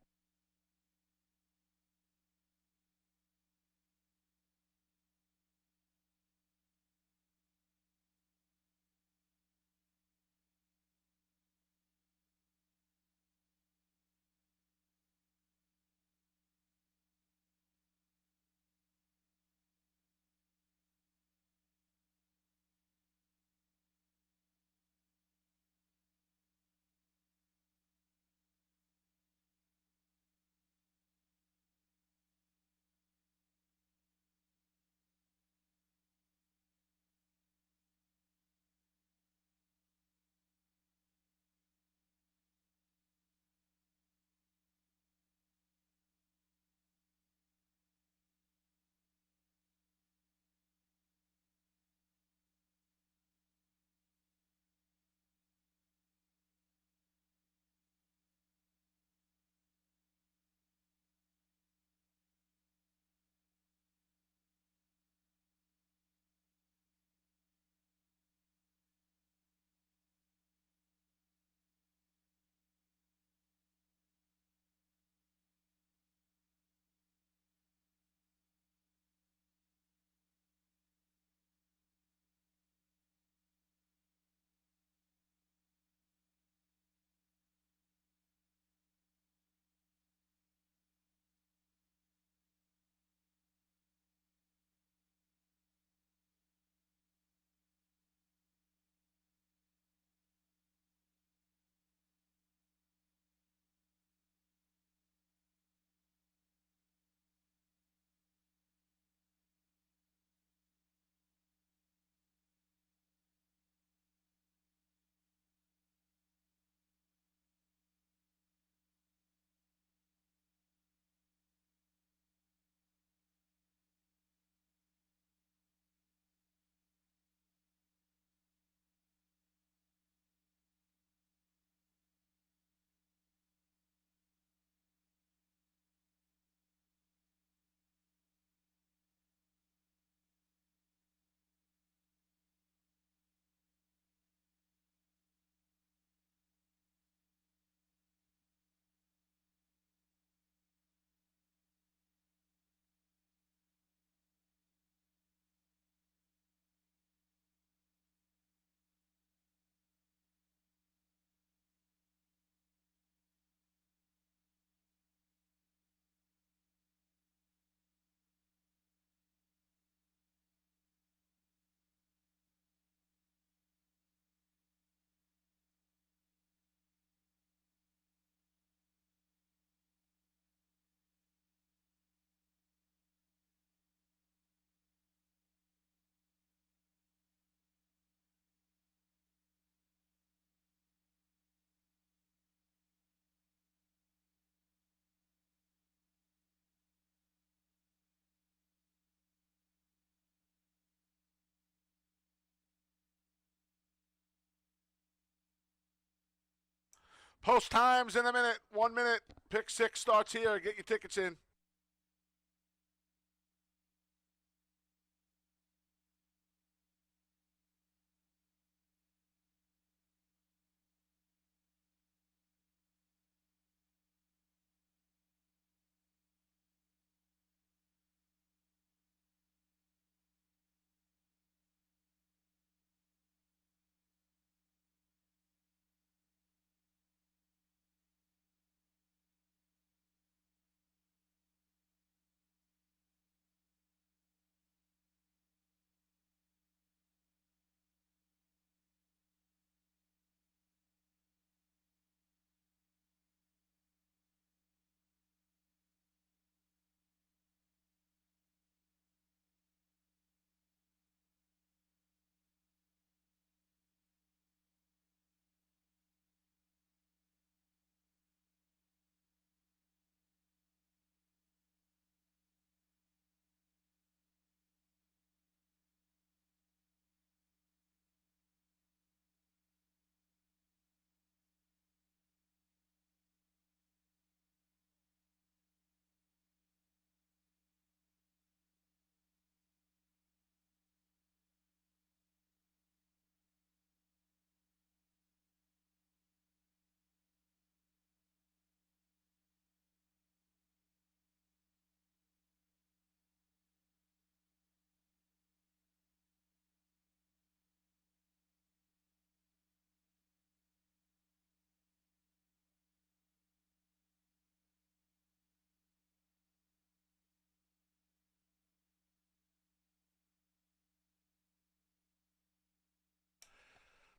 Post times in a minute. 1 minute. Pick 6 starts here. Get your tickets in.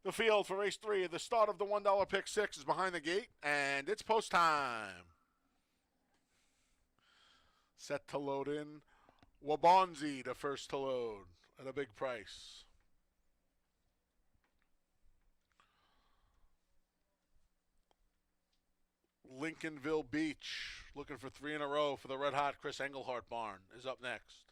The field for race 3. The start of the $1 pick 6 is behind the gate, and it's post time. Set to load in. Wabonzi, the first to load at a big price. Lincolnville Beach, looking for 3 in a row for the red hot Chris Engelhart barn, is up next.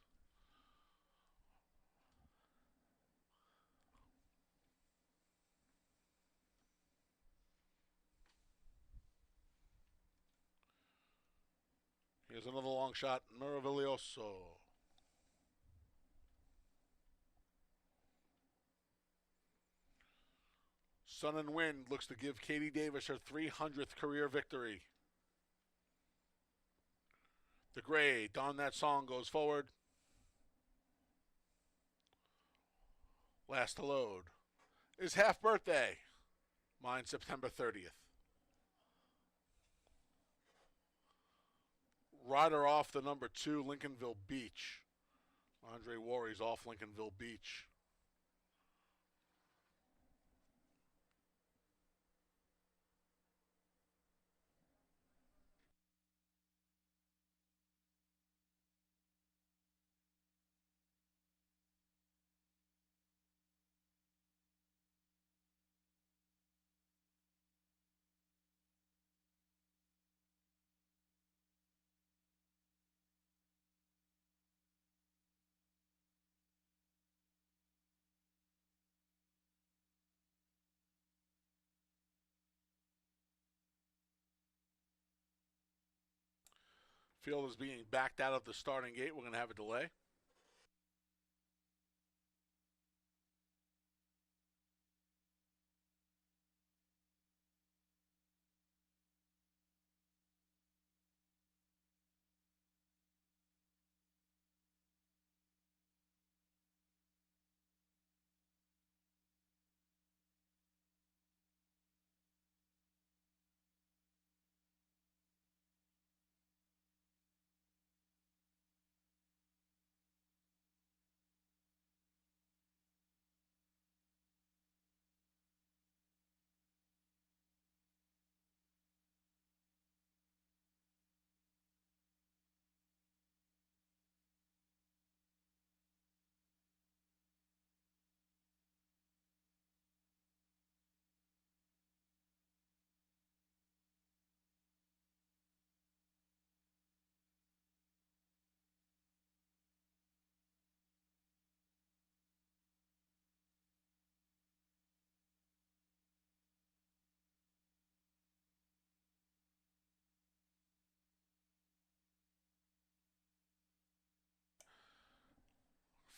Here's another long shot, Maravilloso. Sun and Wind looks to give Katie Davis her 300th career victory. The gray, Don That Song goes forward. Last to load is Half Birthday. Mine September 30th. Rider off the number 2, Lincolnville Beach. Andre Warry's off Lincolnville Beach. Field is being backed out of the starting gate. We're going to have a delay.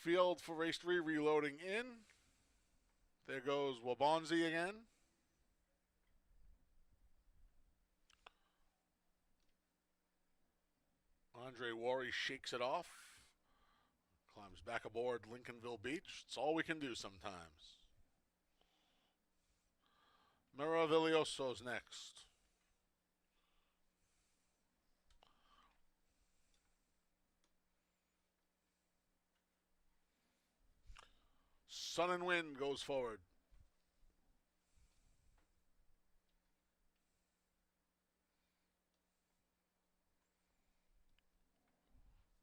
Field for race 3 reloading in. There goes Wabonzi again. Andre Wari shakes it off. Climbs back aboard Lincolnville Beach. It's all we can do sometimes. Maravilloso's next. Sun and Wind goes forward.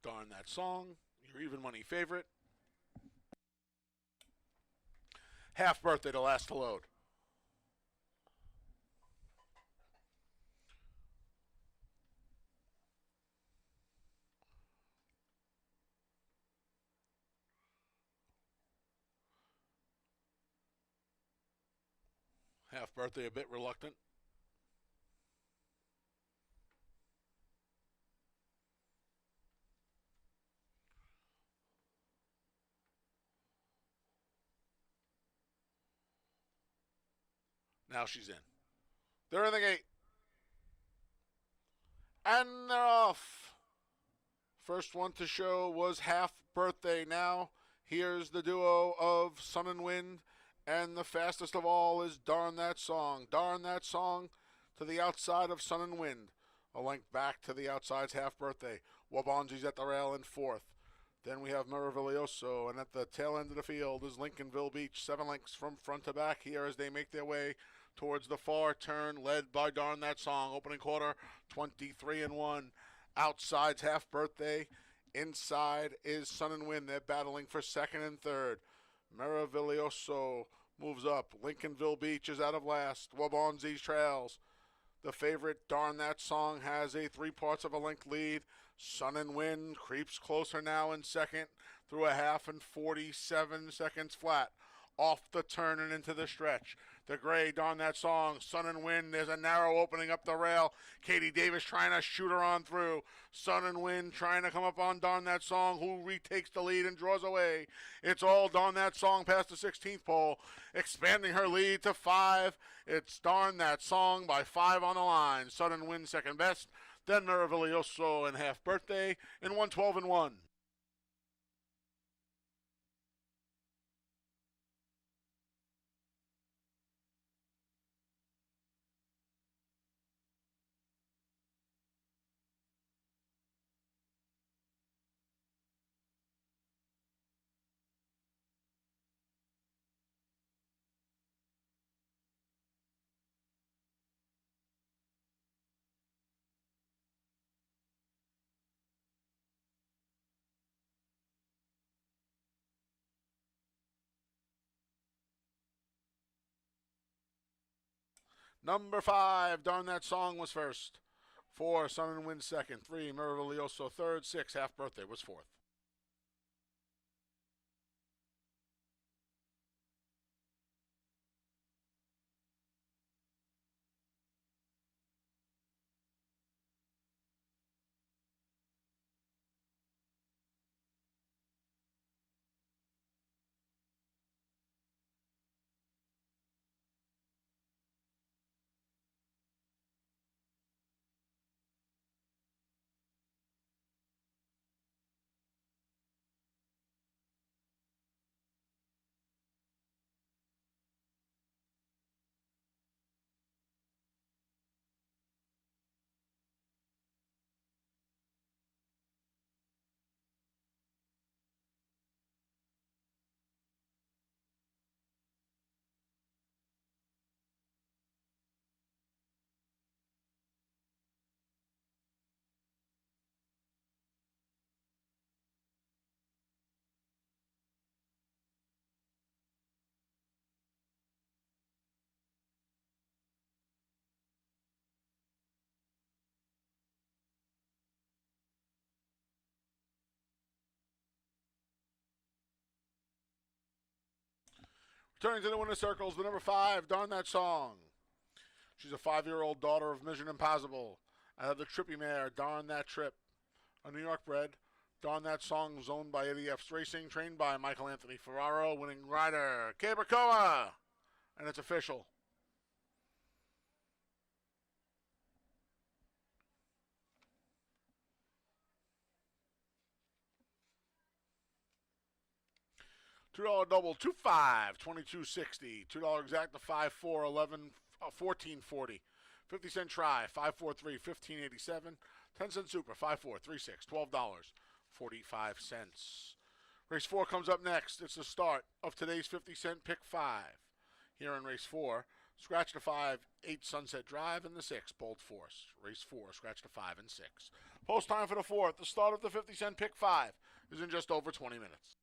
Darn That Song, your even money favorite. Half Birthday to last to load. Half Birthday a bit reluctant. Now she's in. They're in the gate. And they're off. First one to show was Half Birthday. Now here's the duo of Sun and Wind. And the fastest of all is Darn That Song. Darn That Song to the outside of Sun and Wind. A length back to the outside's Half Birthday. Wabonzi's at the rail in fourth. Then we have Maravilloso, and at the tail end of the field is Lincolnville Beach, 7 lengths from front to back here as they make their way towards the far turn, led by Darn That Song. Opening quarter, 23-1. Outside's Half Birthday. Inside is Sun and Wind. They're battling for second and third. Maravilloso moves up. Lincolnville Beach is out of last. Wabonzi trails. The favorite, Darn That Song, has a 3/4 of a length lead. Sun and Wind creeps closer now in second through a half and 47 seconds flat. Off the turn and into the stretch. The gray, Darn That Song, Sun and Wind. There's a narrow opening up the rail. Katie Davis trying to shoot her on through. Sun and Wind trying to come up on Darn That Song, who retakes the lead and draws away. It's all Darn That Song past the 16th pole, expanding her lead to 5. It's Darn That Song by 5 on the line. Sun and Wind second best. Then Maravilloso and Half Birthday in 112-1. Number 5, Darn That Song was first. 4, Sun and Wind second. 3, Maravilloso third. 6, Half Birthday was fourth. Returning to the winner's circles, the number 5, Darn That Song. She's a 5-year-old daughter of Mission Impossible. Out of the trippy mare, Darn That Trip. A New York bred. Don That Song was owned by Eddie F's Racing, trained by Michael Anthony Ferraro, winning rider Cabracoa. And it's official. $2 double, 2-5, 22.60. $2 exacta, 5-4, 11, 14.40. 50-cent try, 5-4-3, 15.87. 10-cent super, 5-4, 3-6, $12.45. Race 4 comes up next. It's the start of today's 50-cent pick 5. Here in race 4, scratch the 5, 8 Sunset Drive, and the 6 Bold Force. Race 4, scratch the 5 and 6. Post time for the 4th. The start of the 50-cent pick 5 is in just over 20 minutes.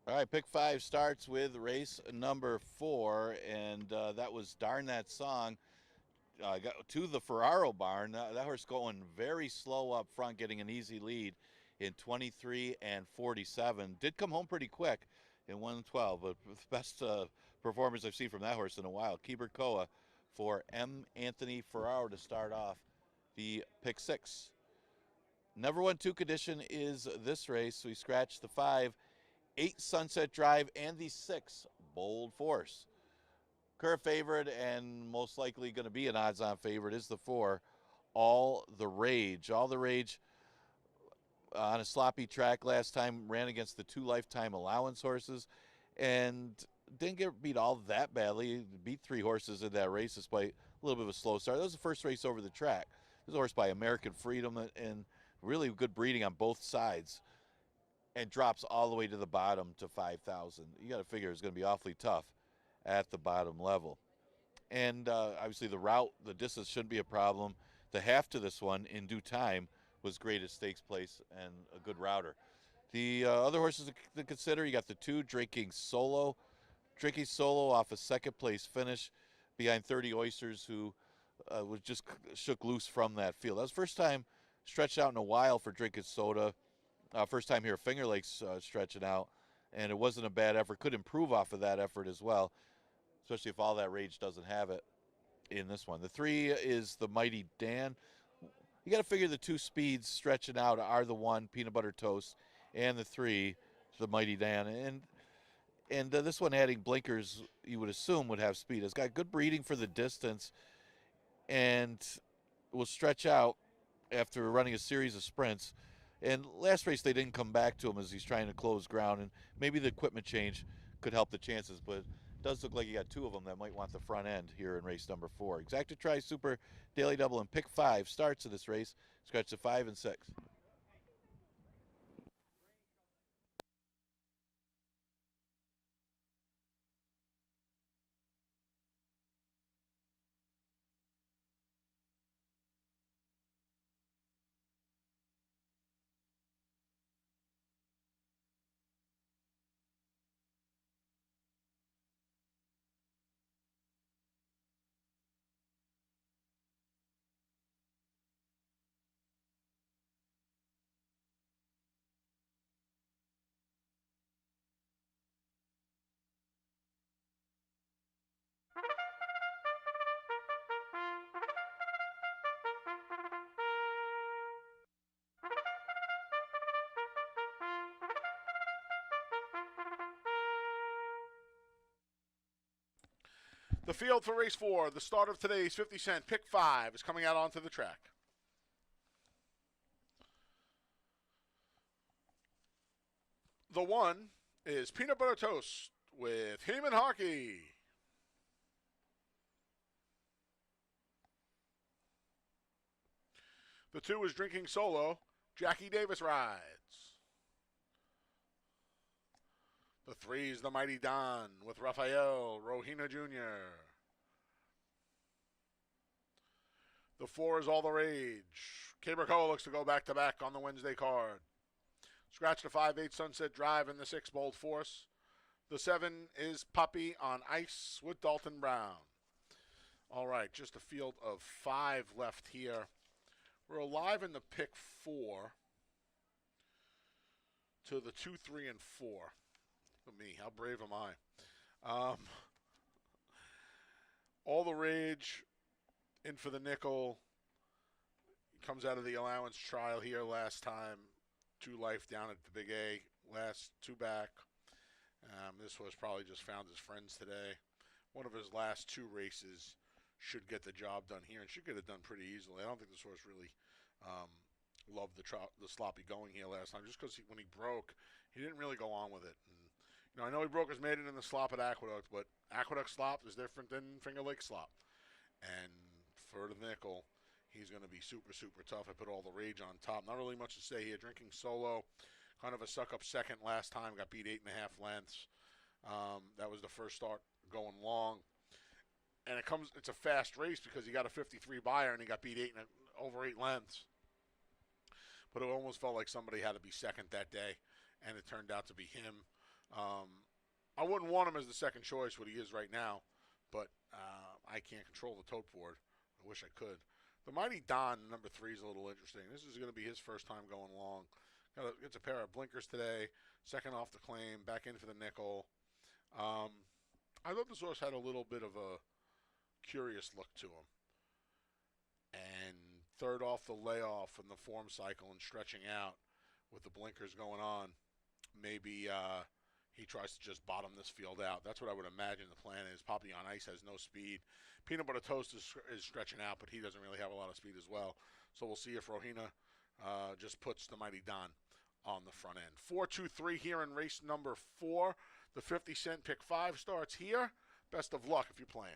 All right, pick 5 starts with race number 4, and that was Darn That Song. Got to the Ferraro barn. That horse going very slow up front, getting an easy lead in 23 and 47. Did come home pretty quick in 112, but the best performance I've seen from that horse in a while. Keeper Koa for M. Anthony Ferraro to start off the pick 6. Never won 2 condition is this race. We scratched the 5, 8 Sunset Drive, and the 6 Bold Force. Current favorite and most likely going to be an odds-on favorite is the 4, All the Rage. All the Rage on a sloppy track last time, ran against the 2 lifetime allowance horses and didn't get beat all that badly. He beat 3 horses in that race despite a little bit of a slow start. That was the first race over the track. This was a horse by American Freedom and really good breeding on both sides, and drops all the way to the bottom to 5,000. You got to figure it's going to be awfully tough at the bottom level. And obviously the route, the distance shouldn't be a problem. The half to this one in due time was great at stakes place and a good router. The other horses to consider, you got the 2 Drinking Solo. Drinking Solo off a second place finish behind 30 Oysters, who was just shook loose from that field. That was first time stretched out in a while for Drinking Soda. First time here, Finger Lakes stretching out, and it wasn't a bad effort. Could improve off of that effort as well, especially if All That Rage doesn't have it in this one. The 3 is the Mighty Dan. You got to figure the 2 speeds stretching out are the 1, Peanut Butter Toast, and the 3, the Mighty Dan. And this one adding blinkers, you would assume would have speed. It's got good breeding for the distance, and will stretch out after running a series of sprints. And last race they didn't come back to him as he's trying to close ground, and maybe the equipment change could help the chances, but it does look like you got 2 of them that might want the front end here in race number 4. Exacta Tri Super Daily Double and pick 5 starts in this race. Scratch the 5 and 6. The field for race 4, the start of today's 50-cent pick 5, is coming out onto the track. The 1 is Peanut Butter Toast with Heeman Harkey. The 2 is Drinking Solo. Jackie Davis rides. The 3 is the Mighty Don with Rafael Rohina Jr. The 4 is All the Rage. Cabercoa looks to go back-to-back on the Wednesday card. Scratch the 5, 8 Sunset Drive and the 6 Bold Force. The 7 is Puppy on Ice with Dalton Brown. All right, just a field of 5 left here. We're alive in the pick 4 to the 2, 3, and 4. Look at me, how brave am I? All the Rage in for the nickel. Comes out of the allowance trial here last time. 2 life down at the Big A. Last 2 back. This horse probably just found his friends today. One of his last 2 races should get the job done here and should get it done pretty easily. I don't think this horse really loved the sloppy going here last time, just because when he broke, he didn't really go on with it. And, I know he broke his maiden in the slop at Aqueduct, but Aqueduct slop is different than Finger Lakes slop. And for the nickel, he's going to be super, super tough. I put All the Rage on top. Not really much to say here. Drinking Solo, kind of a suck-up second last time. Got beat 8.5 lengths. That was the first start going long. And it's a fast race because he got a 53 buyer and he got beat over 8 lengths. But it almost felt like somebody had to be second that day, and it turned out to be him. I wouldn't want him as the second choice, what he is right now, but I can't control the tote board. I wish I could. The Mighty Don, number 3, is a little interesting. This is going to be his first time going long. Gets a pair of blinkers today. Second off the claim, back in for the nickel. I thought this horse had a little bit of a curious look to him. And third off the layoff in the form cycle and stretching out with the blinkers going on. Maybe he tries to just bottom this field out. That's what I would imagine the plan is. Poppy on Ice has no speed. Peanut Butter Toast is stretching out, but he doesn't really have a lot of speed as well. So we'll see if Rohina just puts the Mighty Don on the front end. 4-2-3 here in race number 4. The 50-cent pick 5 starts here. Best of luck if you're playing.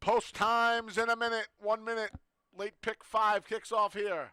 Post times in a minute. 1 minute. Late pick 5 kicks off here.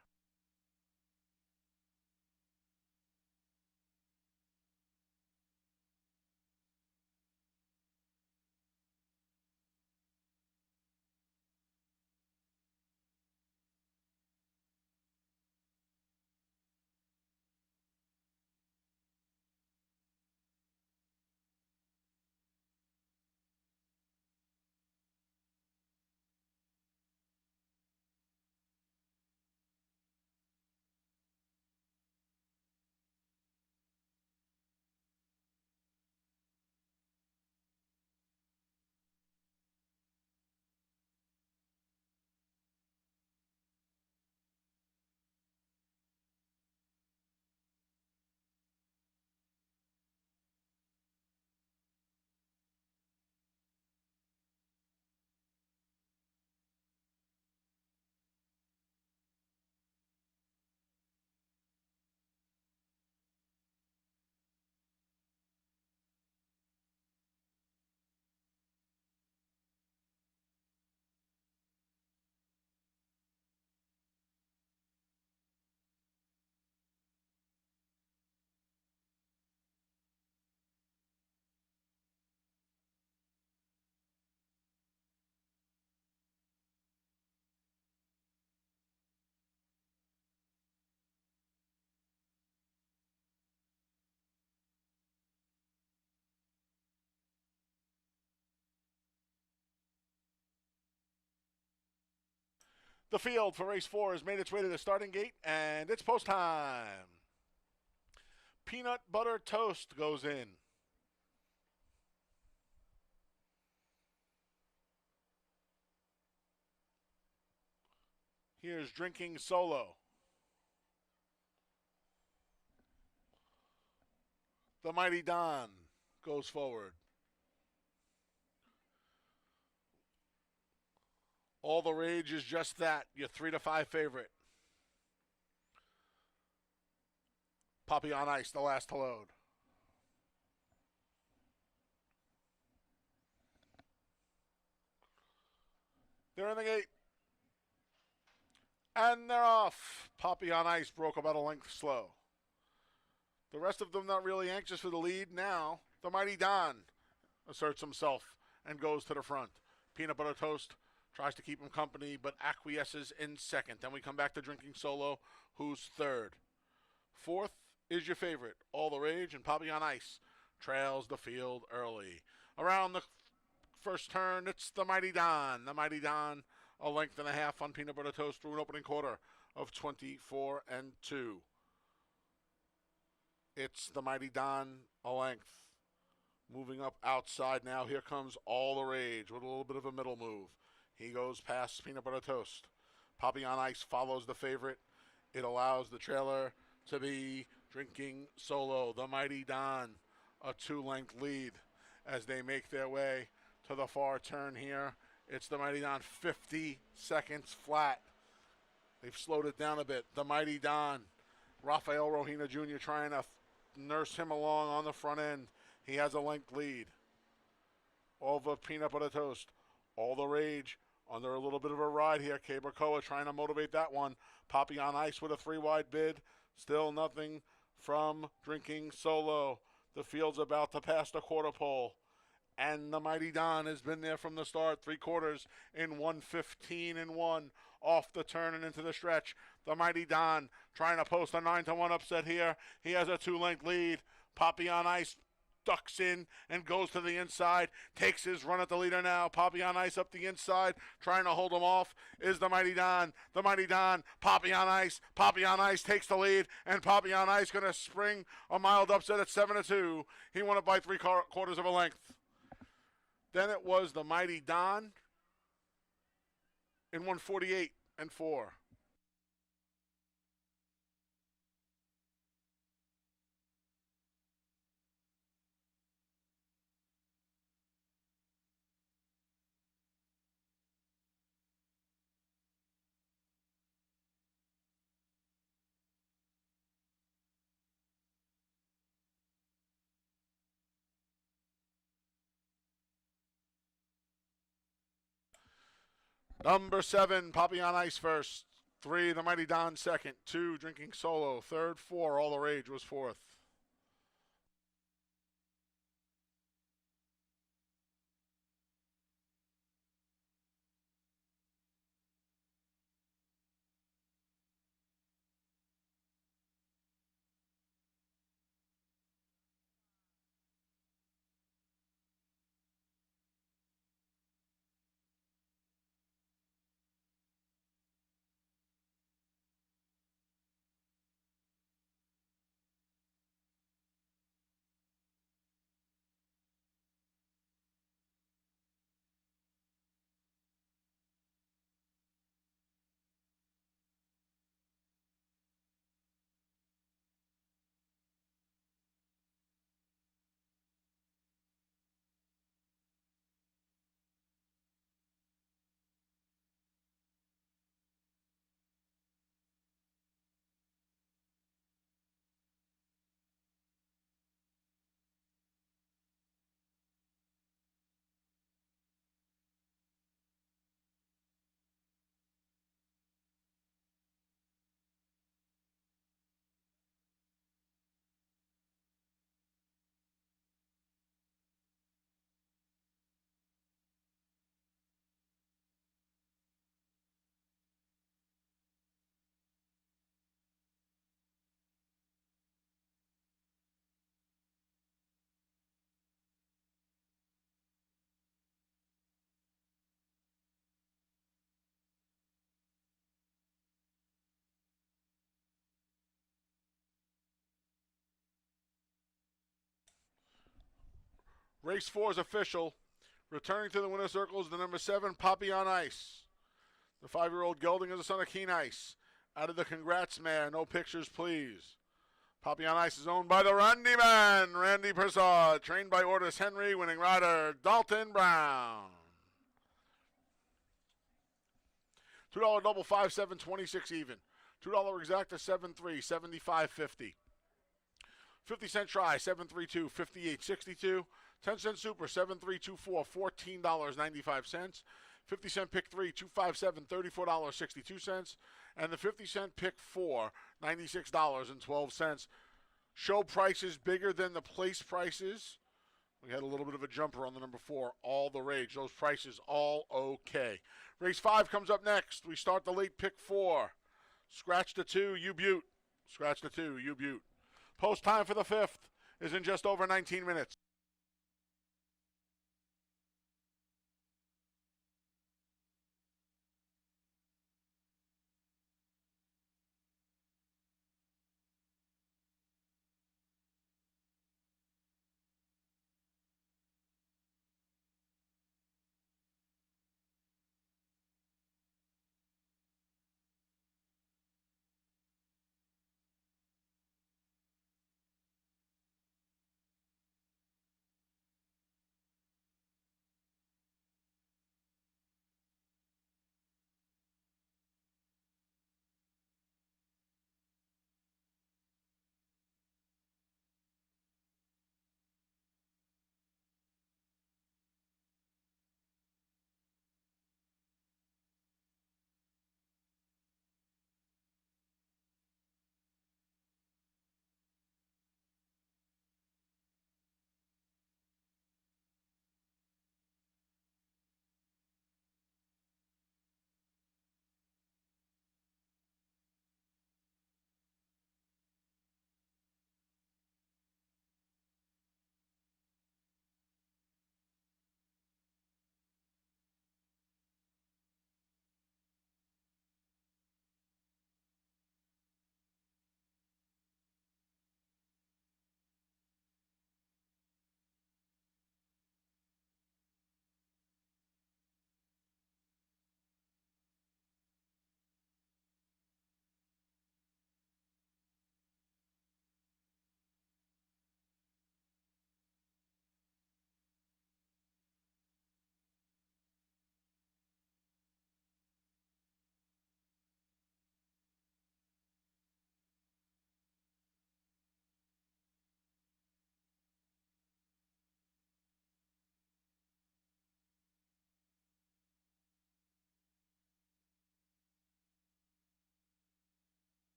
The field for race 4 has made its way to the starting gate, and it's post time. Peanut butter toast goes in. Here's drinking solo. The Mighty Don goes forward. All the Rage is just that, your 3-5 favorite. Poppy on Ice, the last to load. They're in the gate. And they're off. Poppy on Ice broke about a length slow. The rest of them not really anxious for the lead now. The Mighty Don asserts himself and goes to the front. Peanut Butter Toast tries to keep him company, but acquiesces in second. Then we come back to Drinking Solo, who's third. Fourth is your favorite, All the Rage, and Poppy on Ice trails the field early. Around the first turn, it's the Mighty Don. The Mighty Don, a length and a half on Peanut Butter Toast through an opening quarter of 24 and 2. It's the Mighty Don, a length. Moving up outside now, here comes All the Rage with a little bit of a middle move. He goes past Peanut Butter Toast. Poppy on Ice follows the favorite. It allows the trailer to be Drinking Solo. The Mighty Don, a 2-length lead as they make their way to the far turn here. It's the Mighty Don, 50 seconds flat. They've slowed it down a bit. The Mighty Don, Rafael Rohina Jr. trying to nurse him along on the front end. He has a length lead over Peanut Butter Toast. All the Rage under a little bit of a ride here. Cabracoa trying to motivate that one. Poppy on Ice with a 3-wide bid. Still nothing from Drinking Solo. The field's about to pass the quarter pole. And the Mighty Don has been there from the start. 3 quarters in 1:15 and 1. Off the turn and into the stretch. The Mighty Don trying to post a 9-1 upset here. He has a 2-length lead. Poppy on Ice ducks in and goes to the inside, takes his run at the leader now. Poppy on Ice up the inside, trying to hold him off is the Mighty Don. The Mighty Don, Poppy on Ice. Poppy on Ice takes the lead, and Poppy on Ice going to spring a mild upset at 7-2. He won it by 3/4 of a length. Then it was the Mighty Don in 1:48 and 4. Number 7, Poppy on Ice first. 3, The Mighty Don second. 2, Drinking Solo. Third, 4, All the Rage was fourth. Race 4 is official. Returning to the winner's circle is the number 7, Poppy on Ice. The 5-year-old gelding is the son of Keen Ice. Out of the Congrats mare, no pictures please. Poppy on Ice is owned by the Randy Man, Randy Persad. Trained by Ordis Henry, winning rider Dalton Brown. $2 double 5-7, 26 even. $2 exacta 7-3, 75.50. 50-cent try 732, 58.62. 10-cent super 7324, $14.95. 50-cent pick 3, 257, $34.62. And the 50-cent pick 4, $96.12. Show prices bigger than the place prices. We had a little bit of a jumper on the number 4, All the Rage. Those prices all okay. Race 5 comes up next. We start the late pick 4. Scratch the 2, U-Butte. Scratch the 2, U-Butte. Post time for the 5th is in just over 19 minutes.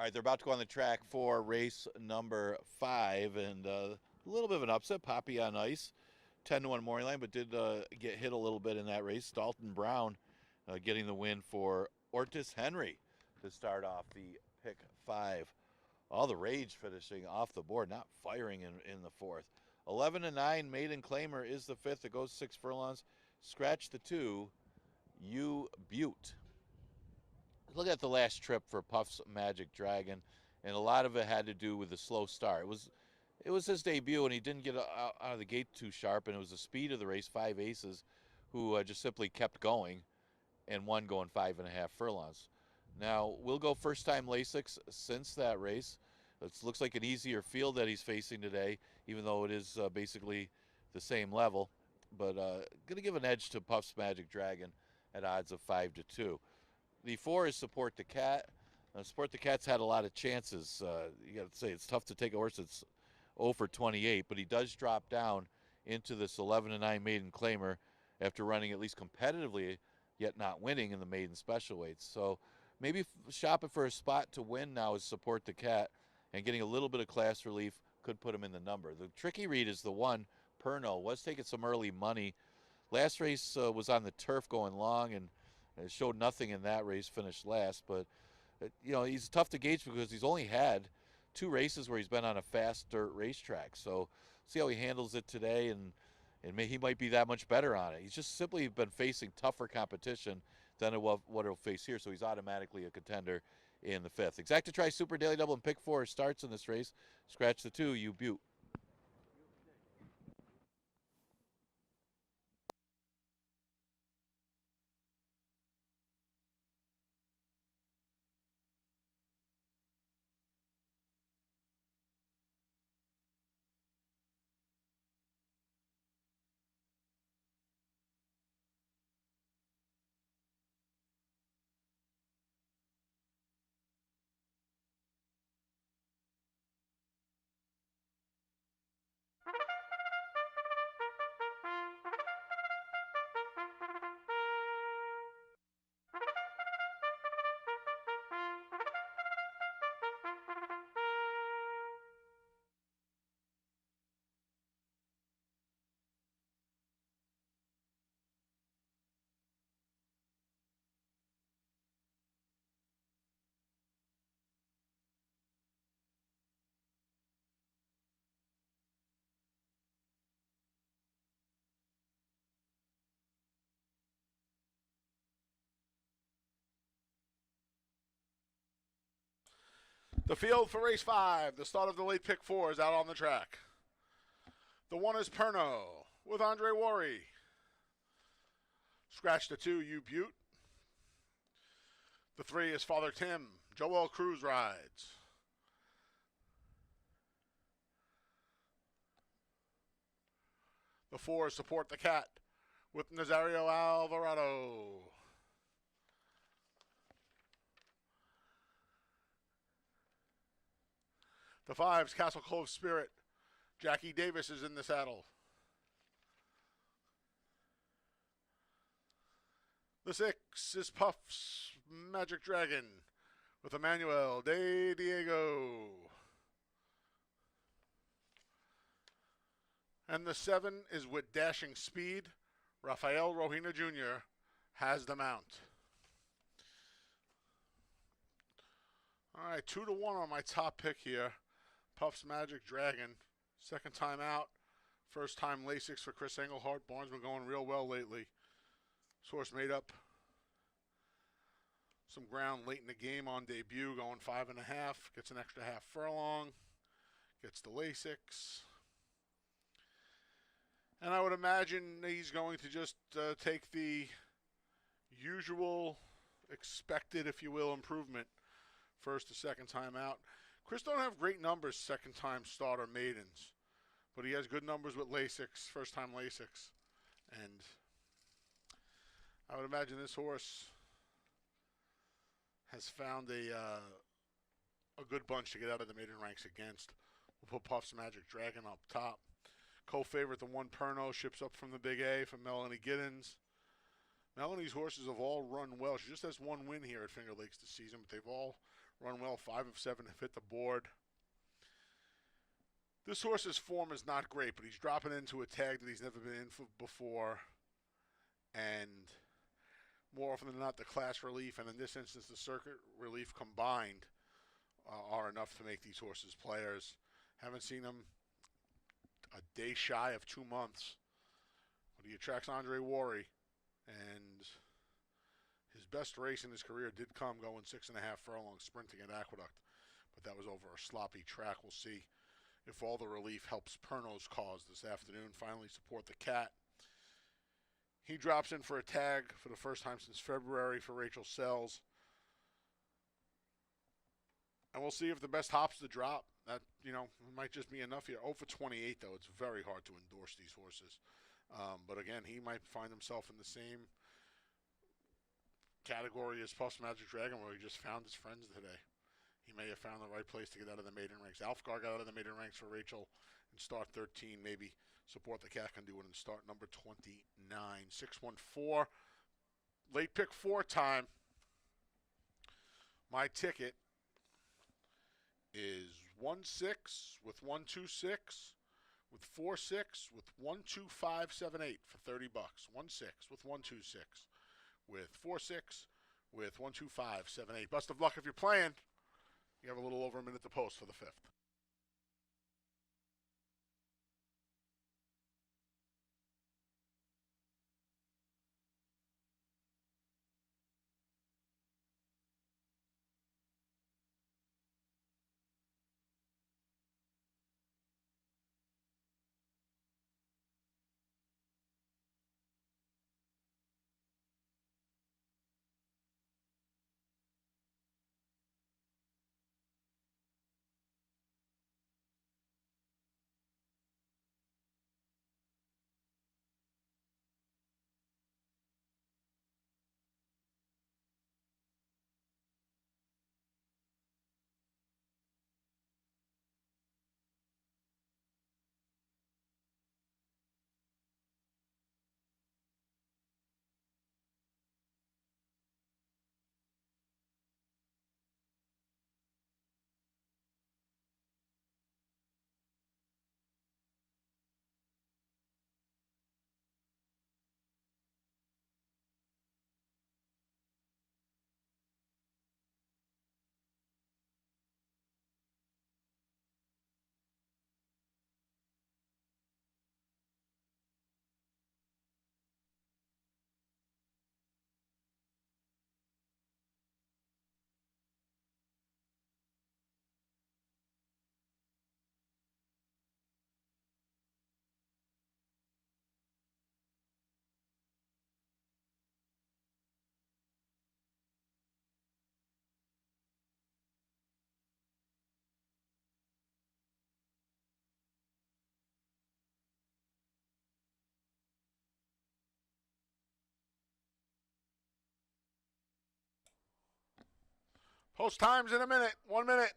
right, they're about to go on the track for race number 5, and a little bit of an upset. Poppy on ice, 10-1 morning line, but did get hit a little bit in that race. Dalton Brown getting the win for Ortis Henry to start off the pick 5. All the rage finishing off the board, not firing in the 4th. 11-9, Maiden Claimer is the 5th. It goes 6 furlongs. Scratch the 2, U Butte. Look at the last trip for Puff's Magic Dragon, and a lot of it had to do with the slow start. It was his debut, and he didn't get out of the gate too sharp, and it was the speed of the race, 5 aces, who just simply kept going, and one going 5.5 furlongs. Now, we'll go first-time Lasix since that race. It looks like an easier field that he's facing today, even though it is basically the same level. But going to give an edge to Puff's Magic Dragon at odds of 5-2. The 4 is Support the Cat. Support the Cat's had a lot of chances. You got to say, it's tough to take a horse that's 0 for 28, but he does drop down into this 11-9 maiden claimer after running at least competitively, yet not winning in the maiden special weights. So maybe shopping for a spot to win now is Support the Cat, and getting a little bit of class relief could put him in the number. The tricky read is the 1, Perno, was taking some early money. Last race was on the turf going long, and it showed nothing in that race, finished last. But, he's tough to gauge because he's only had 2 races where he's been on a fast dirt racetrack. So see how he handles it today, and he might be that much better on it. He's just simply been facing tougher competition than what he'll face here, so he's automatically a contender in the 5th. Exacta Tri Super Daily Double and Pick 4 starts in this race. Scratch the 2, U Butte. The field for race 5, the start of the late pick 4, is out on the track. The 1 is Perno with Andre Worry. Scratch the 2, U Butte. The 3 is Father Tim. Joel Cruz rides. The 4 is Support the Cat with Nazario Alvarado. The 5's Castle Cove Spirit. Jackie Davis is in the saddle. The 6 is Puff's Magic Dragon with Emmanuel De Diego. And the 7 is with Dashing Speed. Rafael Rojina Jr. has the mount. All right, 2-1 on my top pick here. Puff's Magic Dragon, second time out. First time Lasix for Chris Englehart. Barnes been going real well lately. Source made up some ground late in the game on debut, going 5.5. Gets an extra half furlong. Gets the Lasix. And I would imagine he's going to just take the usual expected, if you will, improvement first to second time out. Chris don't have great numbers second time starter maidens, but he has good numbers with Lasix, first time Lasix. And I would imagine this horse has found a good bunch to get out of the maiden ranks against. We'll put Puff's Magic Dragon up top. Co-favorite, the 1 Perno, ships up from the Big A from Melanie Giddens. Melanie's horses have all run well. She just has 1 win here at Finger Lakes this season, but they've all Run well, 5 of 7 have hit the board. This horse's form is not great, but he's dropping into a tag that he's never been in before. And more often than not, the class relief and in this instance the circuit relief combined are enough to make these horses players. Haven't seen them a day shy of 2 months. But he attracts Andre Worry, and his best race in his career did come going 6.5 furlongs sprinting at Aqueduct, but that was over a sloppy track. We'll see if all the relief helps Perno's cause this afternoon. Finally support the Cat. He drops in for a tag for the first time since February for Rachel Sells. And we'll see if the best hops the drop. That, might just be enough here. 0 for 28, though. It's very hard to endorse these horses. But again, he might find himself in the same category as Puff's Magic Dragon, where he just found his friends today. He may have found the right place to get out of the maiden ranks. Alfgar got out of the maiden ranks for Rachel in start 13. Maybe Support the Cat can do it in start number 29. 614. Late pick 4 time. My ticket is 1-6 with 1-2-6 with 4-6 with 1-2-5-7-8 for $30. 1-6 with 1-2-6 with 4-6 with 1-2-5-7-8. Best of luck if you're playing. You have a little over a minute to post for the 5th. Post times in a minute. 1 minute.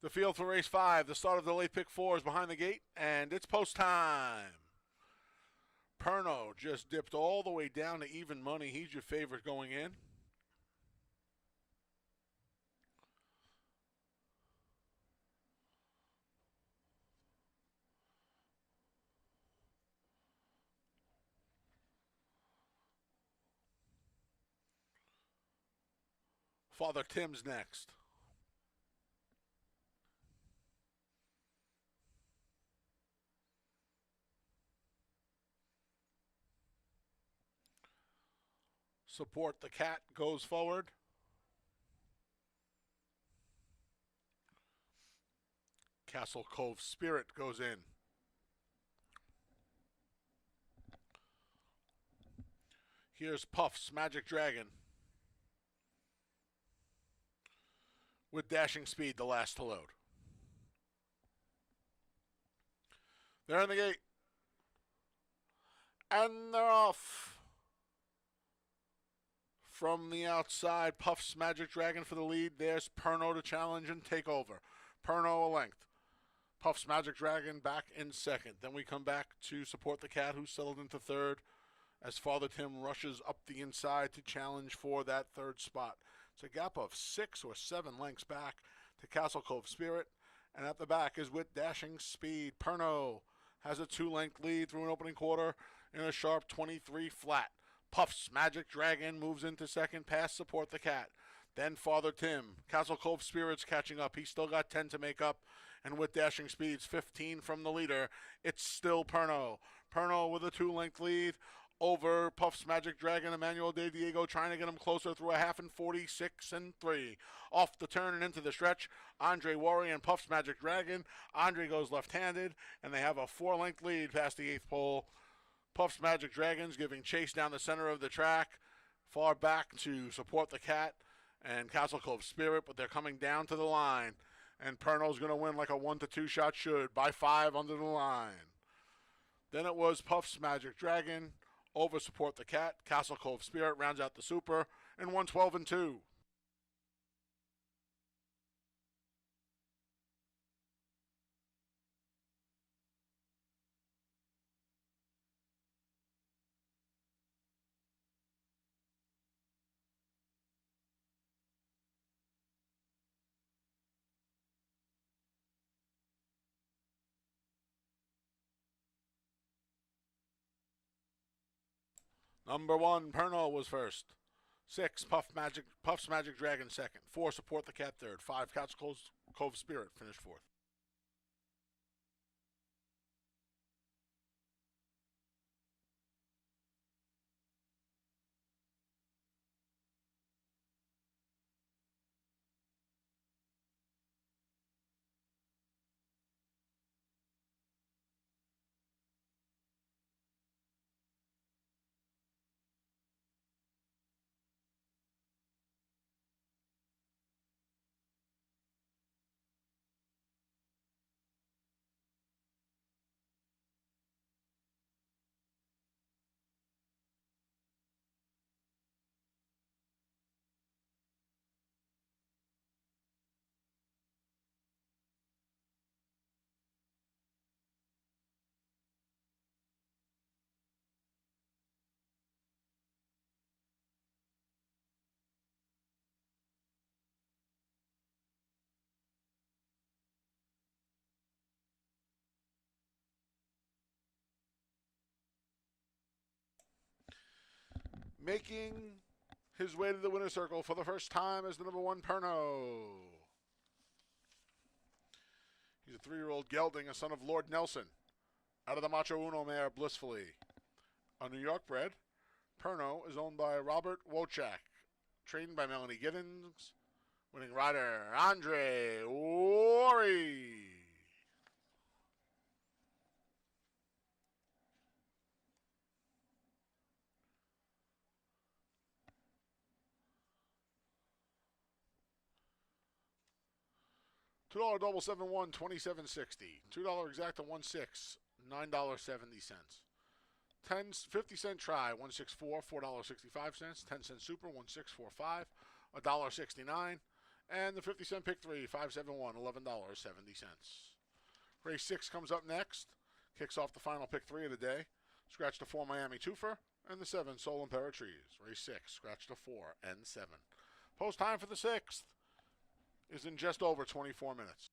The field for race 5, the start of the late pick 4 is behind the gate, and it's post time. Perno just dipped all the way down to even money. He's your favorite going in. Father Tim's next. Support the Cat goes forward. Castle Cove Spirit goes in. Here's Puff's Magic Dragon. With dashing speed, the last to load. They're in the gate. And they're off. From the outside, Puff's Magic Dragon for the lead. There's Perno to challenge and take over. Perno a length. Puff's Magic Dragon back in second. Then we come back to Support the Cat, who's settled into third, as Father Tim rushes up the inside to challenge for that third spot. It's a gap of 6 or 7 lengths back to Castle Cove Spirit. And at the back is with dashing speed. Perno has a 2-length lead through an opening quarter in a sharp 23 flat. Puff's Magic Dragon moves into second past Support the Cat. Then Father Tim. Castle Cove Spirit's catching up. He's still got 10 to make up. And with dashing speeds, 15 from the leader, it's still Perno. Perno with a 2-length lead over Puff's Magic Dragon. Emmanuel De Diego trying to get him closer through a half and 46 and 3. Off the turn and into the stretch, Andre Warrior and Puff's Magic Dragon. Andre goes left-handed, and they have a 4-length lead past the 8th pole. Puff's Magic Dragons giving chase down the center of the track, far back to Support the Cat and Castle Cove Spirit, but they're coming down to the line. And Perno's going to win like a 1-2 shot should, by 5 under the line. Then it was Puff's Magic Dragon over Support the Cat. Castle Cove Spirit rounds out the super in 112 and 2. Number 1, Perno was first. 6, Puff's Magic Dragon second. 4, Support the Cat third. 5, Castle Cove Spirit finished fourth. Making his way to the winner's circle for the first time is the number 1, Perno. He's a 3-year-old gelding, a son of Lord Nelson, out of the Macho Uno mare Blissfully. A New York bred, Perno is owned by Robert Wojcik, trained by Melanie Giddens, winning rider Andre Warrior. $2 double 7-1, 27.60. $2 exacta 1-6, $9.70. 50-cent try 164, $4.65. 10-cent super 1645, $1.69, And the 50-cent pick 3, 571, $11.70. Race 6 comes up next. Kicks off the final pick 3 of the day. Scratch the 4 Miami Twofer and the 7 Sol Imperatriz. Race 6, scratch the 4 and 7. Post time for the 6th is in just over 24 minutes.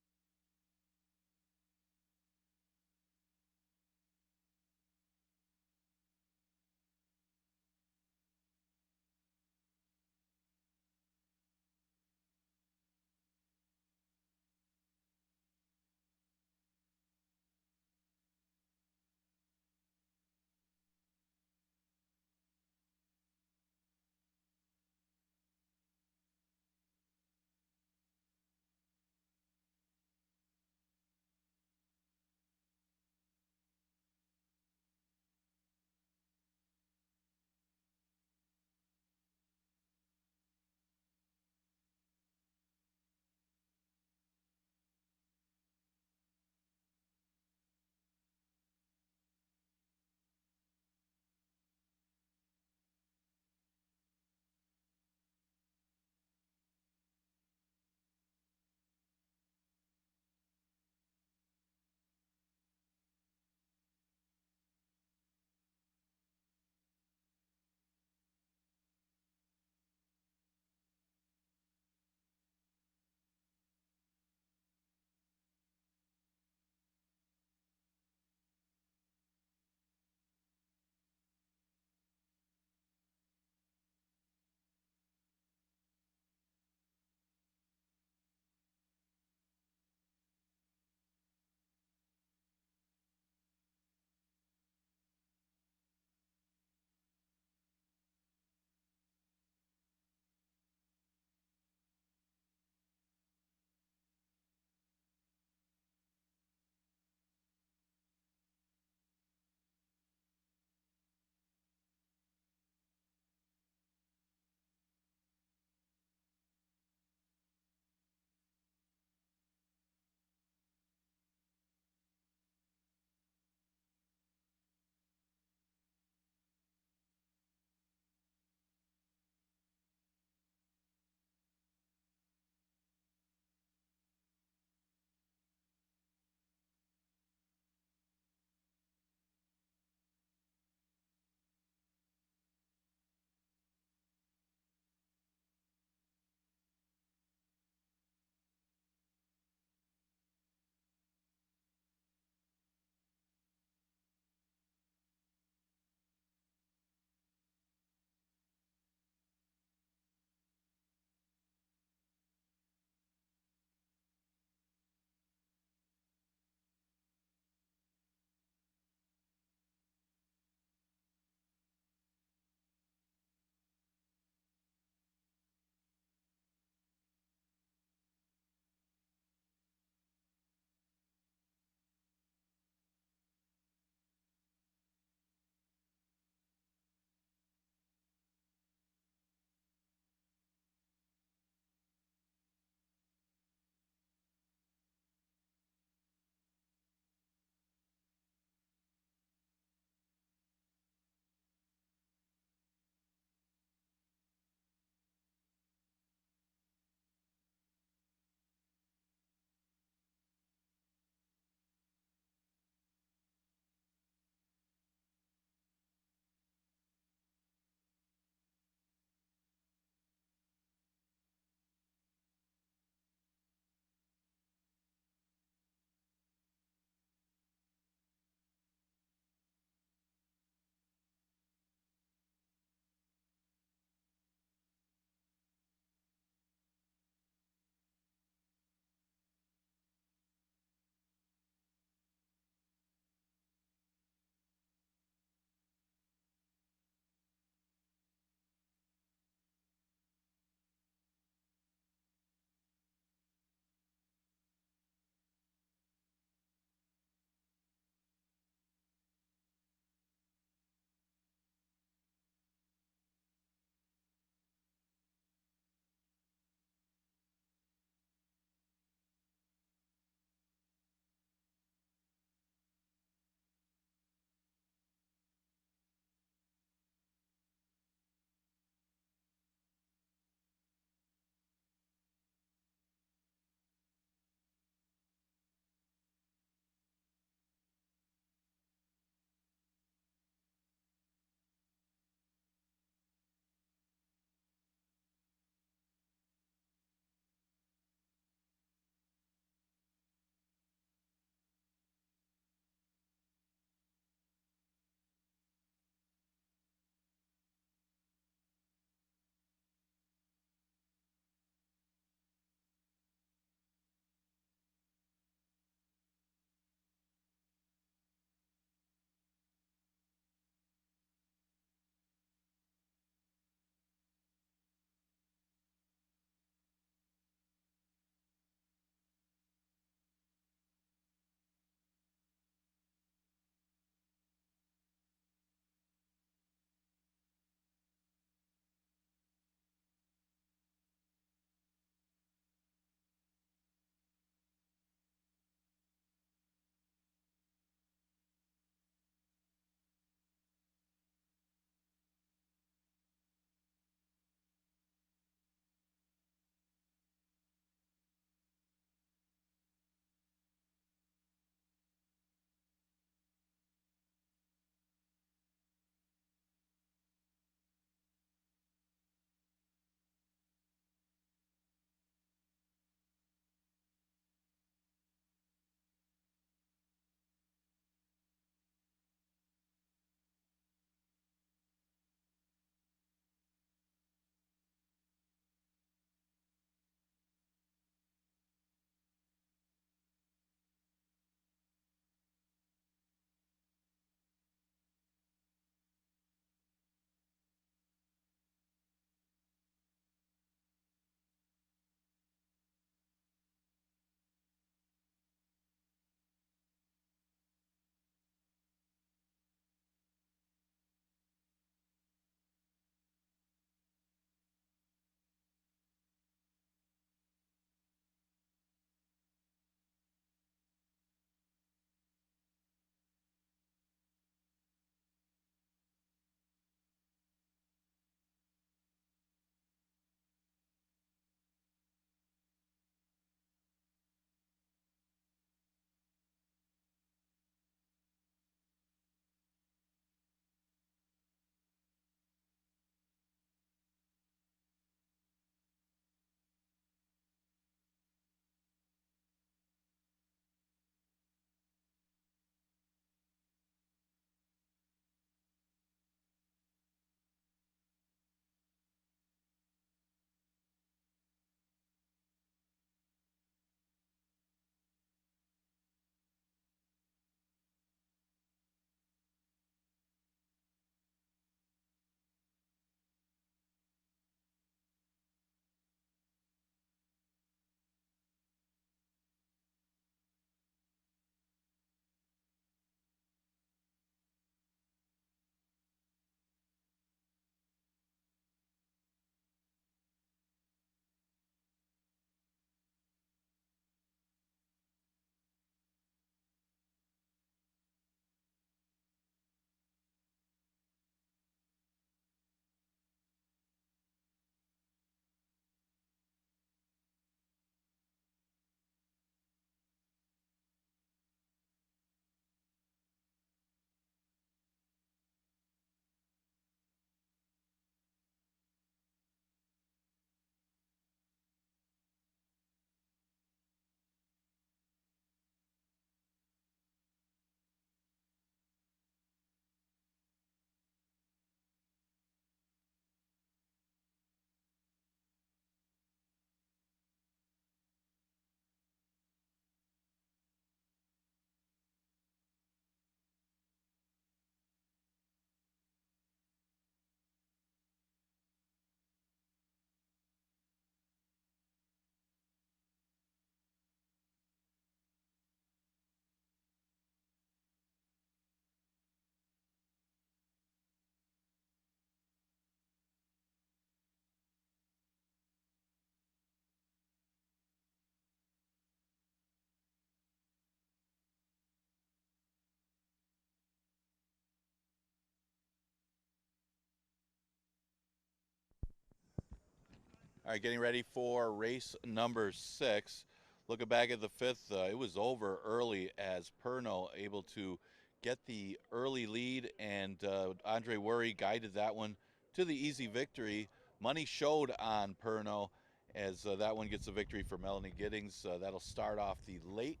All right, getting ready for race number 6. Looking back at the 5th, it was over early as Perno able to get the early lead, and Andre Worry guided that one to the easy victory. Money showed on Perno as that one gets a victory for Melanie Giddings. That'll start off the late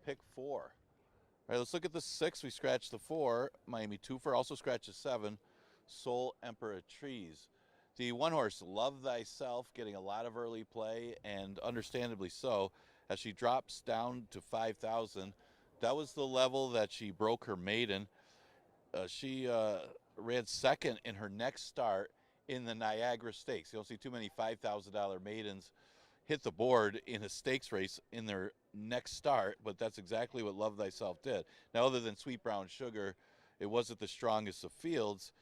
pick 4. All right, let's look at the 6. We scratched the 4. Miami Twofer also scratched the 7. Soul Emperatrice. The one horse, Love Thyself, getting a lot of early play, and understandably so, as she drops down to 5,000. That was the level that she broke her maiden. She ran second in her next start in the Niagara Stakes. You don't see too many $5,000 maidens hit the board in a stakes race in their next start, but that's exactly what Love Thyself did. Now, other than Sweet Brown Sugar, it wasn't the strongest of fields,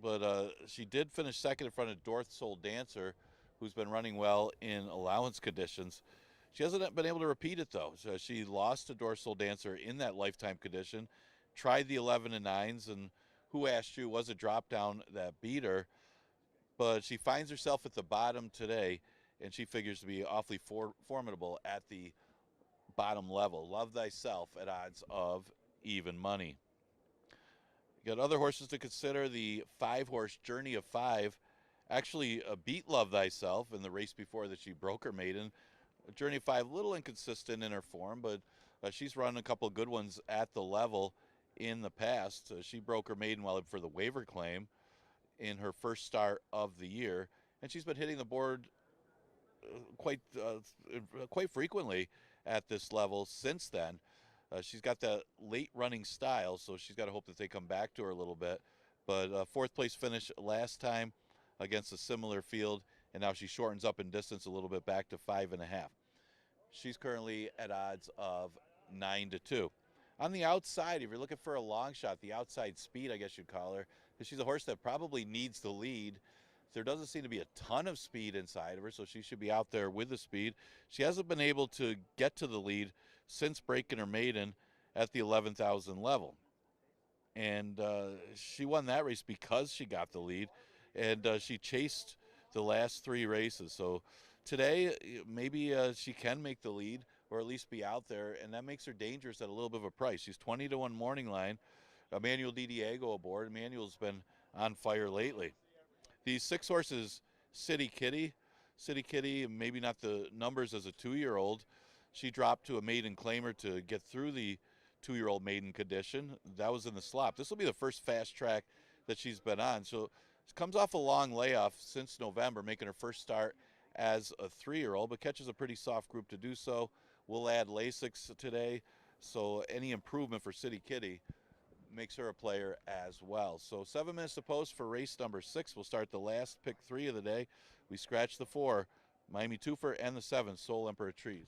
but she did finish second in front of Dorth Soul Dancer, who's been running well in allowance conditions. She hasn't been able to repeat it, though. So she lost to Dorth Soul Dancer in that lifetime condition, tried the 11 and 9s, and Who Asked You was a drop down that beat her, but she finds herself at the bottom today, and she figures to be awfully formidable at the bottom level. Love Thyself at odds of even money. You got other horses to consider. The 5-horse Journey of 5 actually beat Love Thyself in the race before that she broke her maiden. Journey of 5, a little inconsistent in her form, but she's run a couple of good ones at the level in the past. She broke her maiden while for the waiver claim in her first start of the year, and she's been hitting the board quite frequently at this level since then. She's got that late running style, so she's got to hope that they come back to her a little bit. But 4th place finish last time against a similar field, and now she shortens up in distance a little bit back to 5.5. She's currently at odds of 9-2. On the outside, if you're looking for a long shot, the outside speed, I guess you'd call her, because she's a horse that probably needs the lead. There doesn't seem to be a ton of speed inside of her, so she should be out there with the speed. She hasn't been able to get to the lead since breaking her maiden at the 11,000 level. And she won that race because she got the lead, and she chased the last 3 races. So today, maybe she can make the lead or at least be out there, and that makes her dangerous at a little bit of a price. She's 20-1 morning line. Emmanuel Di Diego aboard. Emmanuel's been on fire lately. These 6 horses, City Kitty, maybe not the numbers as a 2-year-old. She dropped to a maiden claimer to get through the 2-year-old maiden condition. That was in the slop. This will be the first fast track that she's been on. So she comes off a long layoff since November, making her first start as a 3-year-old, but catches a pretty soft group to do so. We'll add Lasix today, so any improvement for City Kitty makes her a player as well. So 7 minutes to post for race number 6. We'll start the last pick 3 of the day. We scratched the 4, Miami Twofer, and the 7, Soul Emperatrice.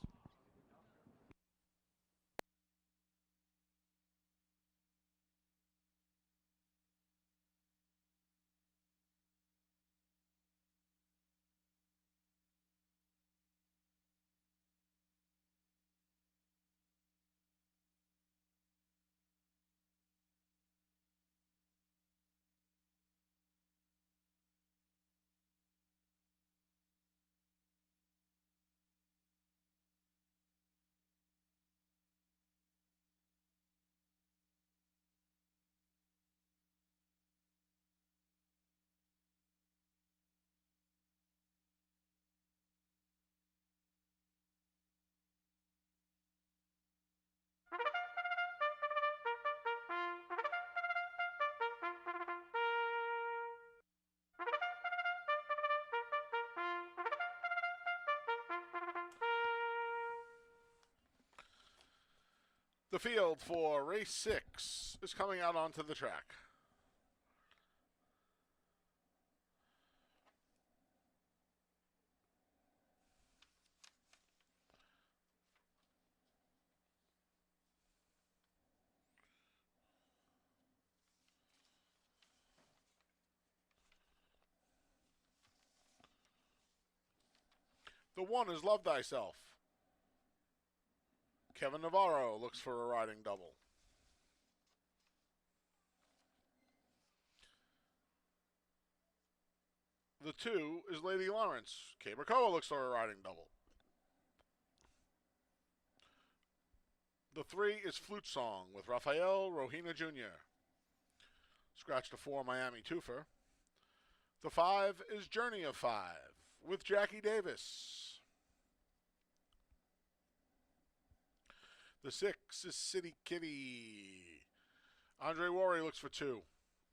The field for race 6 is coming out onto the track. The 1 is Love Thyself. Kevin Navarro looks for a riding double. The 2 is Lady Lawrence. Cabercoa looks like a riding double. The 3 is Flute Song with Rafael Rohina Jr. Scratch the 4, Miami Twofer. The 5 is Journey of 5 with Jackie Davis. The 6 is City Kitty. Andre Worry looks for 2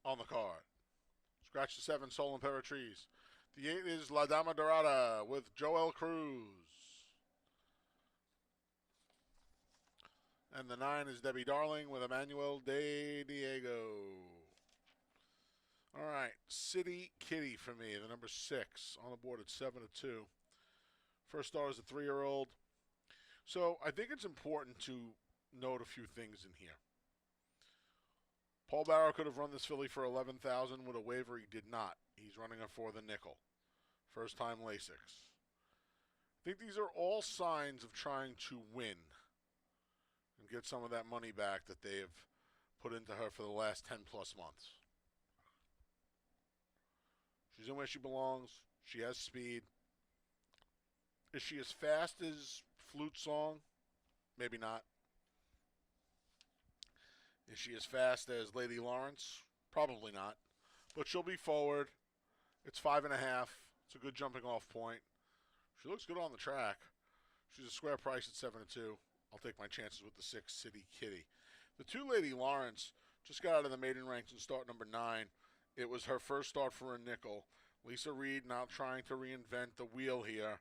on the card. Scratch the 7, Sol Imperatrice. The 8 is La Dama Dorada with Joel Cruz. And the 9 is Debbie Darling with Emmanuel De Diego. All right, City Kitty for me, the number 6 on the board at 7-2. First star is a 3-year-old. So I think it's important to note a few things in here. Paul Barrow could have run this filly for $11,000 with a waiver. He did not. He's running her for the nickel. First time Lasix. I think these are all signs of trying to win and get some of that money back that they have put into her for the last 10 plus months. She's in where she belongs. She has speed. Is she as fast as Flute Song? Maybe not. Is she as fast as Lady Lawrence? Probably not. But she'll be forward. It's 5.5. It's a good jumping off point. She looks good on the track. She's a square price at 7-2. I'll take my chances with the 6 City Kitty. The 2 Lady Lawrence just got out of the maiden ranks and start number 9. It was her first start for a nickel. Lisa Reed now trying to reinvent the wheel here.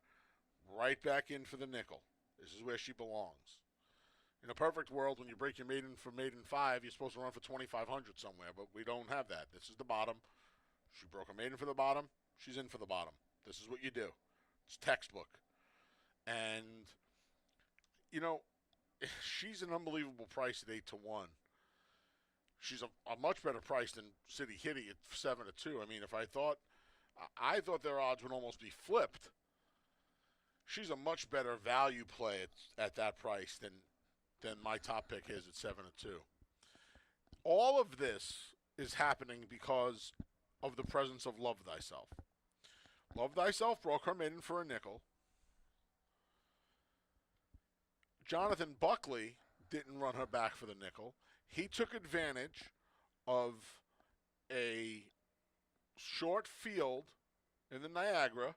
Right back in for the nickel. This is where she belongs. In a perfect world, when you break your maiden for maiden 5, you're supposed to run for 2,500 somewhere, but we don't have that. This is the bottom. She broke a maiden for the bottom. She's in for the bottom. This is what you do. It's textbook. And, you know, she's an unbelievable price at 8-1. She's a much better price than City Kitty at 7-2. I mean, I thought their odds would almost be flipped. She's a much better value play at that price than my top pick is at 7-2. All of this is happening because of the presence of Love Thyself. Love Thyself broke her maiden for a nickel. Jonathan Buckley didn't run her back for the nickel. He took advantage of a short field in the Niagara.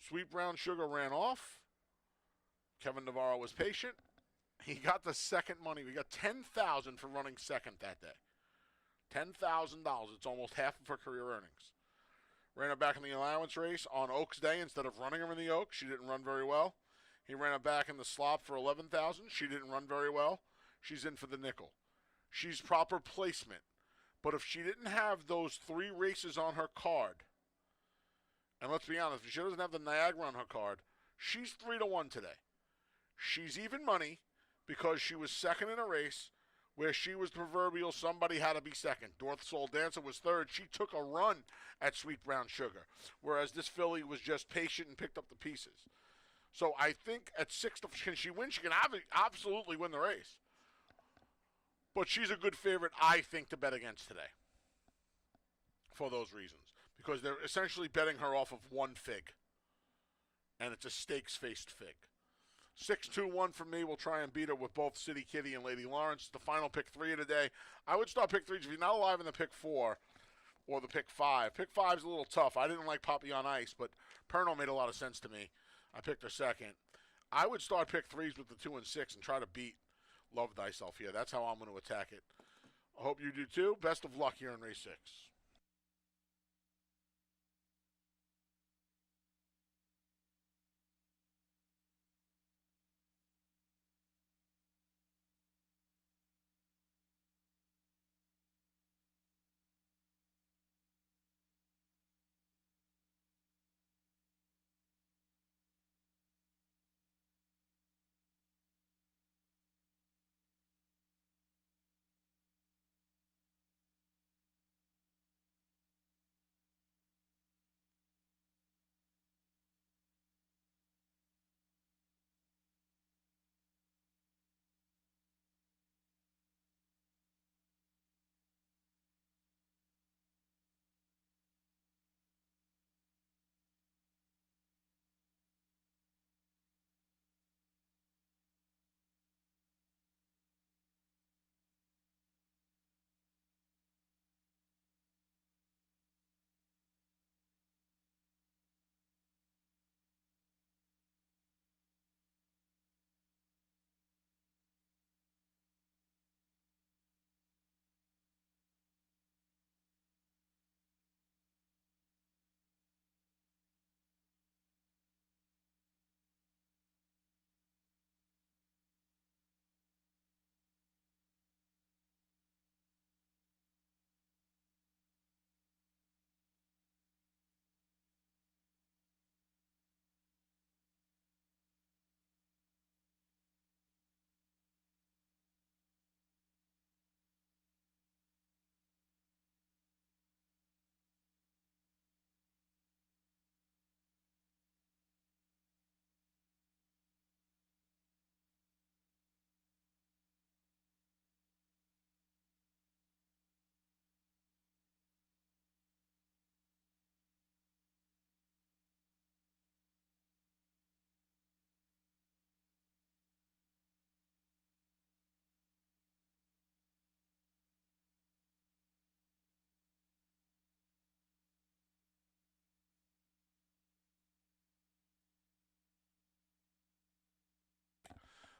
Sweet Brown Sugar ran off. Kevin Navarro was patient. He got the second money. We got $10,000 for running second that day. $10,000. It's almost half of her career earnings. Ran her back in the allowance race on Oaks Day instead of running her in the Oaks. She didn't run very well. He ran her back in the slop for $11,000. She didn't run very well. She's in for the nickel. She's proper placement. But if she didn't have those 3 races on her card, and let's be honest, if she doesn't have the Niagara on her card, she's 3-1 today. She's even money because she was second in a race where she was the proverbial somebody had to be second. Dorth Soul Dancer was third. She took a run at Sweet Brown Sugar, whereas this filly was just patient and picked up the pieces. So I think at 6, can she win? She can absolutely win the race. But she's a good favorite, I think, to bet against today for those reasons. Because they're essentially betting her off of one fig. And it's a stakes-faced fig. 6-2-1 for me. We'll try and beat her with both City Kitty and Lady Lawrence. The final pick 3 of the day. I would start pick 3 if you're not alive in the pick 4 or the pick 5. Pick 5 is a little tough. I didn't like Poppy on Ice, but Perno made a lot of sense to me. I picked her second. I would start pick 3s with the 2 and 6 and try to beat Love Thyself here. That's how I'm going to attack it. I hope you do too. Best of luck here in race 6.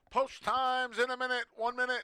Post times in a minute. 1 minute.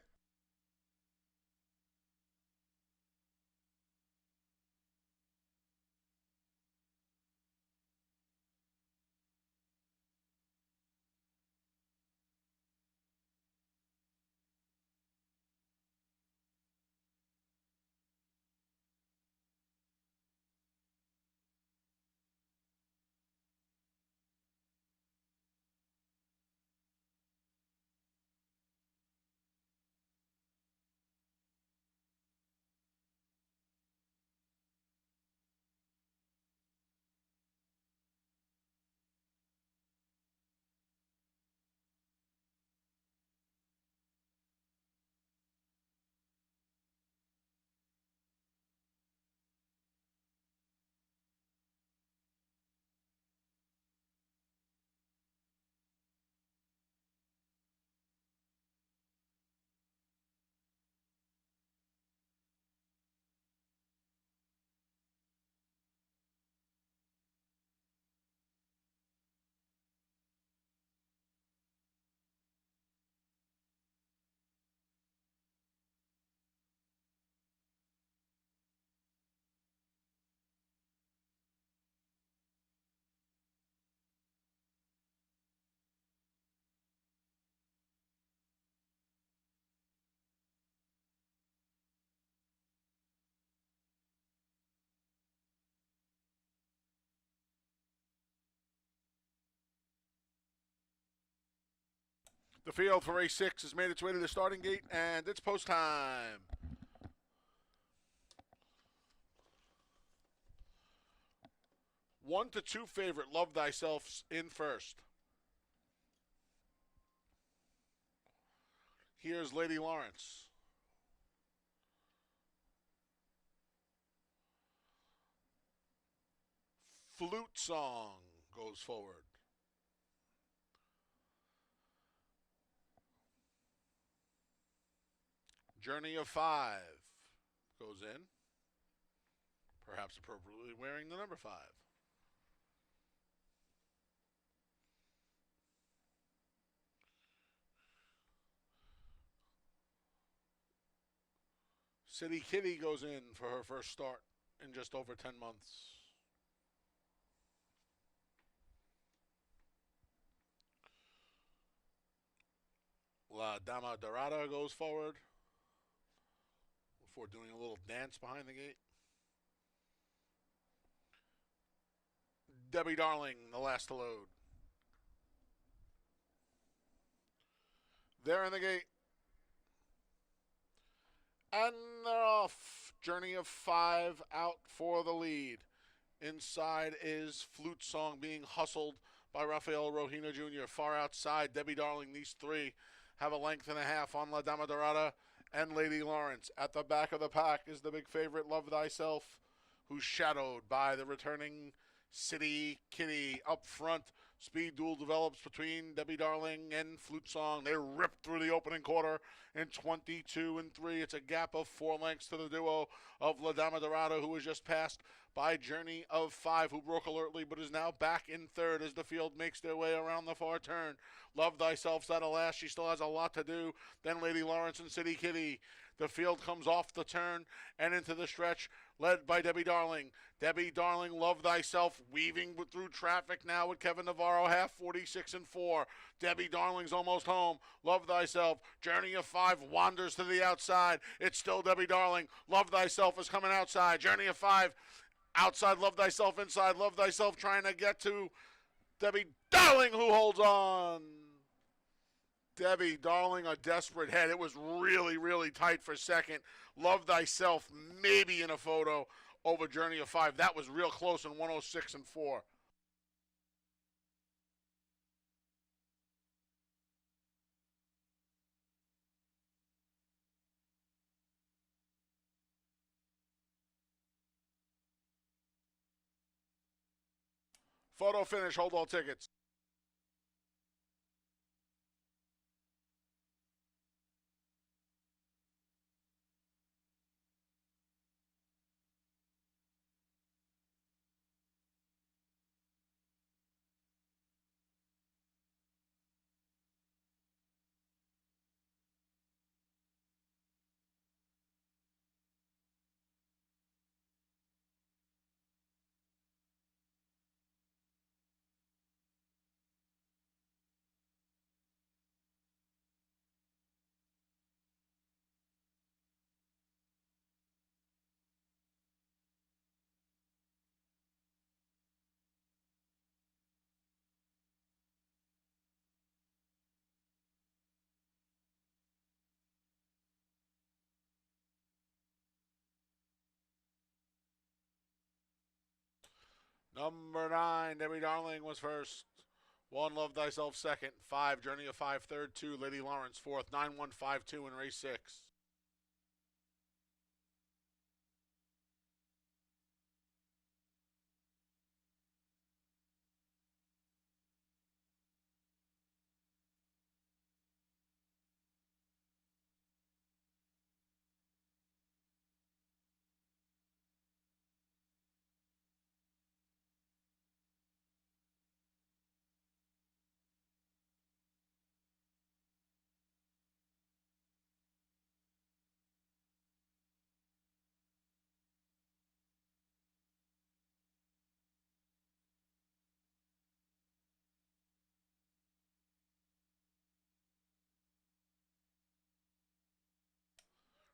The field for race 6 has made its way to the starting gate, and it's post time. One to two favorite, Love Thyself, in first. Here's Lady Lawrence. Flute Song goes forward. Journey of 5 goes in, perhaps appropriately wearing the number 5. City Kitty goes in for her first start in just over 10 months. La Dama Dorada goes forward before doing a little dance behind the gate. Debbie Darling, the last to load. They're in the gate. And they're off. Journey of 5 out for the lead. Inside is Flute Song being hustled by Rafael Rohina Jr. Far outside, Debbie Darling. These three have a length and a half on La Dama Dorada and Lady Lawrence. At the back of the pack is the big favorite, Love Thyself, who's shadowed by the returning City Kitty. Up front, speed duel develops between Debbie Darling and Flute Song. They rip through the opening quarter in 22 and 3. It's a gap of 4 lengths to the duo of La Dama Dorada, who was just passed by Journey of 5, who broke alertly but is now back in third as the field makes their way around the far turn. Love Thyself's out of last. She still has a lot to do. Then Lady Lawrence and City Kitty. The field comes off the turn and into the stretch, led by Debbie Darling. Debbie Darling, Love Thyself, weaving through traffic now with Kevin Navarro, half 46 and 4. Debbie Darling's almost home. Love Thyself, Journey of 5 wanders to the outside. It's still Debbie Darling. Love Thyself is coming outside. Journey of 5 outside, Love Thyself inside. Love Thyself trying to get to Debbie Darling, who holds on. Debbie Darling, a desperate head. It was really, really tight for second. Love Thyself, maybe in a photo over Journey of 5. That was real close in 106 and 4. Photo finish, hold all tickets. Number 9, Debbie Darling was first. 1, Love Thyself second. 5, Journey of 5 third. 2, Lady Lawrence fourth. 9152 in race 6.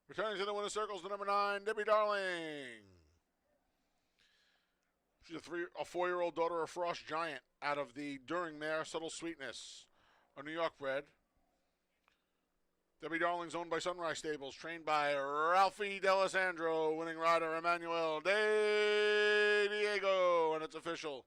Returning to the winner's circles, the number 9, Debbie Darling. She's a 4-year-old daughter of Frost Giant out of the During Mare Subtle Sweetness, a New York bred. Debbie Darling's owned by Sunrise Stables, trained by Ralphie D'Alessandro, winning rider Emmanuel De Diego, and it's official.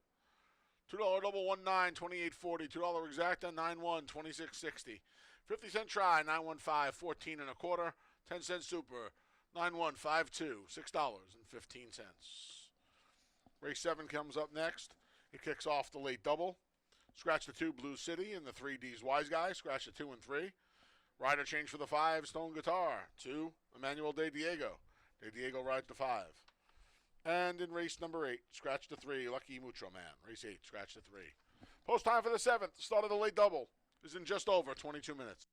$2 double 19, 28.40. $2 exacta 91, 26.60. 50-cent try 915, 14 and a quarter. 10-cent super 9152, $6.15. Race 7 comes up next. It kicks off the late double. Scratch the 2, Blue City, and the 3D's Wise Guy. Scratch the 2 and 3. Rider change for the 5, Stone Guitar. 2, Emmanuel De Diego. De Diego rides the 5. And in race number 8, scratch the 3, Lucky Mucho Man. Race 8, scratch the 3. Post time for the 7th, start of the late double, is in just over 22 minutes.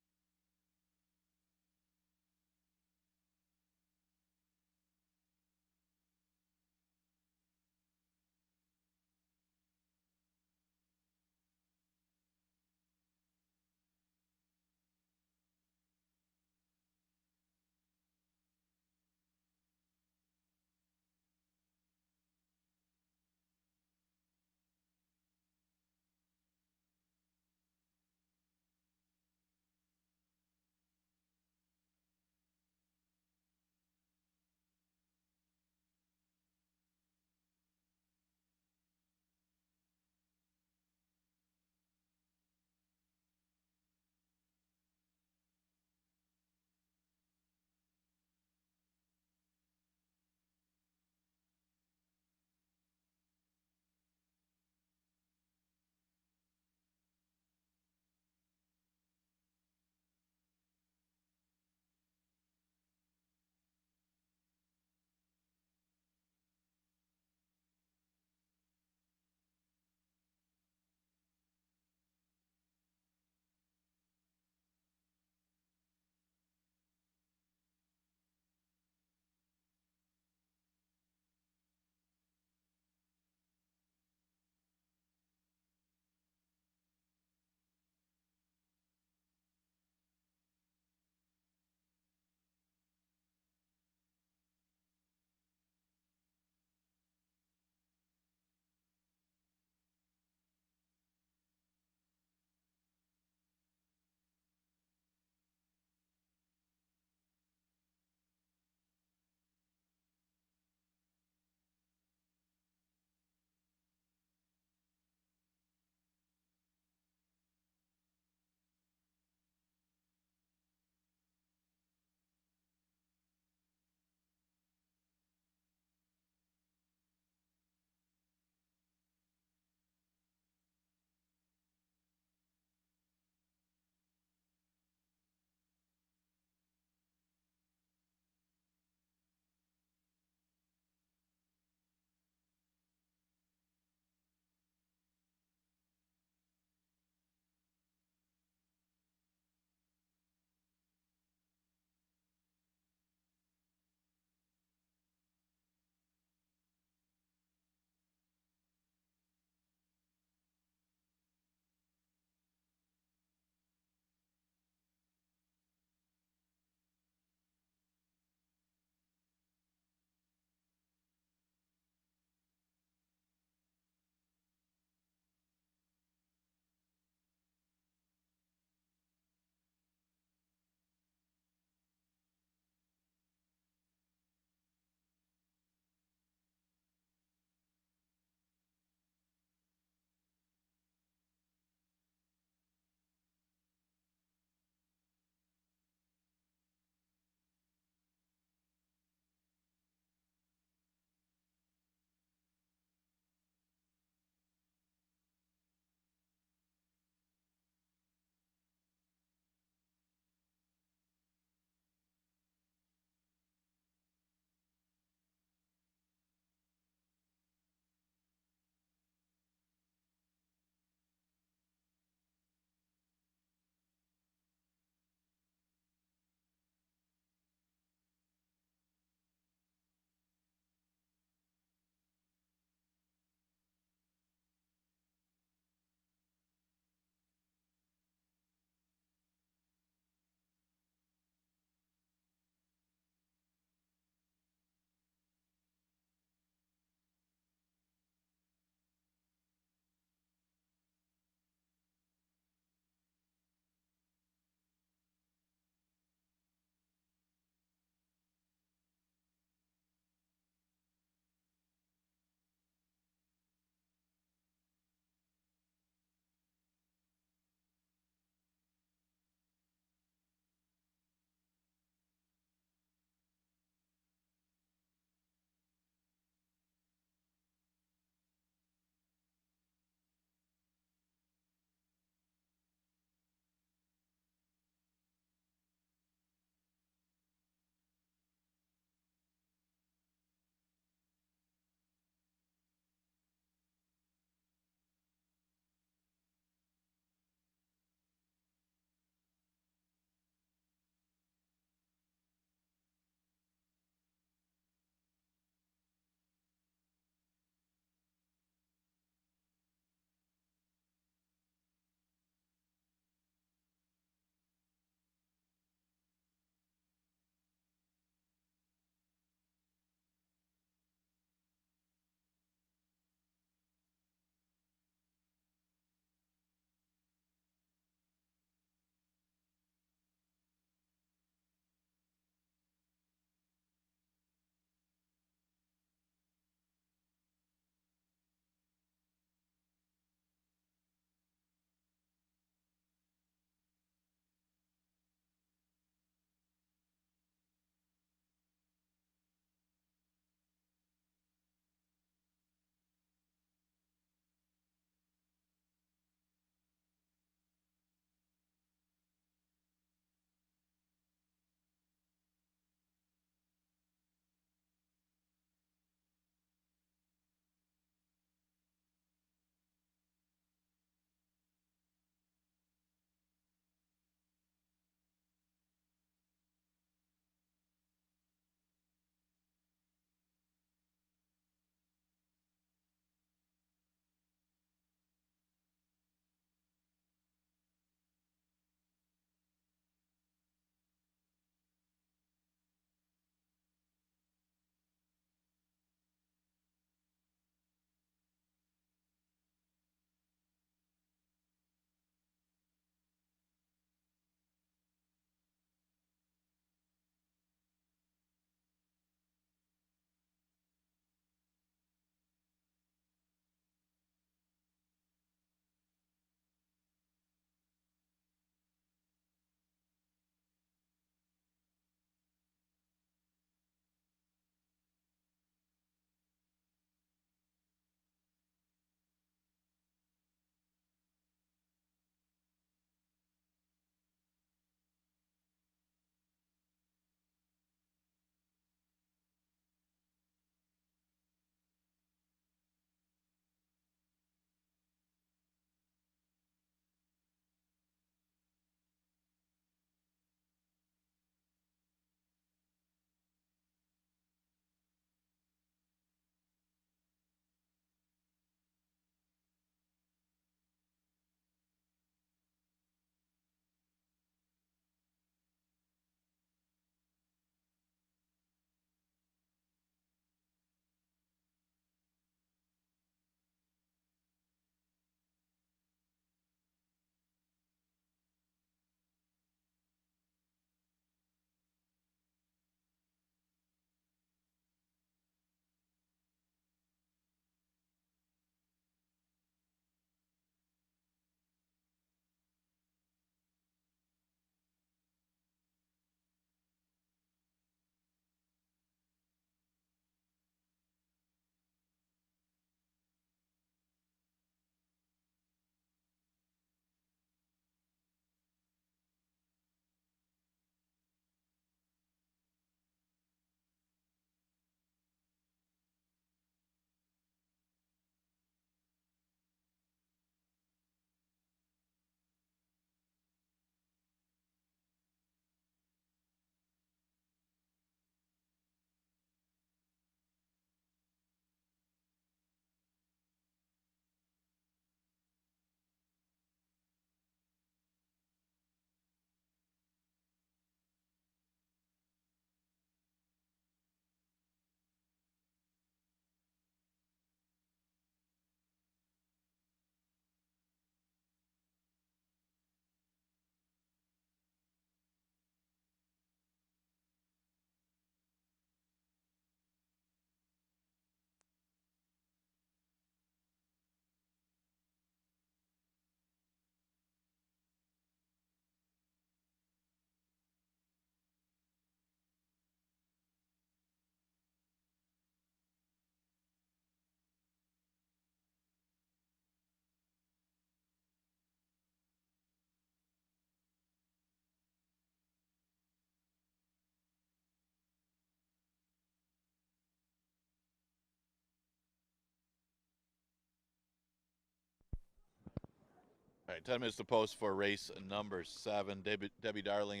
All right, 10 minutes to post for race number 7. Debbie Darling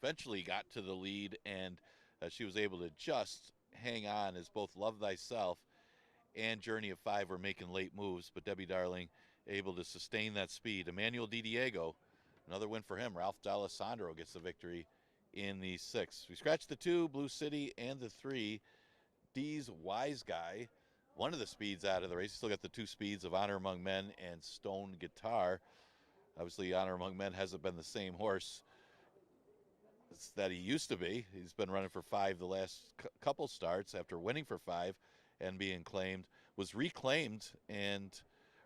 eventually got to the lead, and she was able to just hang on as both Love Thyself and Journey of 5 were making late moves, but Debbie Darling able to sustain that speed. Emmanuel Di Diego, another win for him. Ralph D'Alessandro gets the victory in the 6. We scratched the 2, Blue City, and the 3, D's Wise Guy. One of the speeds out of the race. Still got the 2 speeds of Honor Among Men and Stone Guitar. Obviously, Honor Among Men hasn't been the same horse that he used to be. He's been running for 5 the last couple starts after winning for 5 and being claimed. Was reclaimed and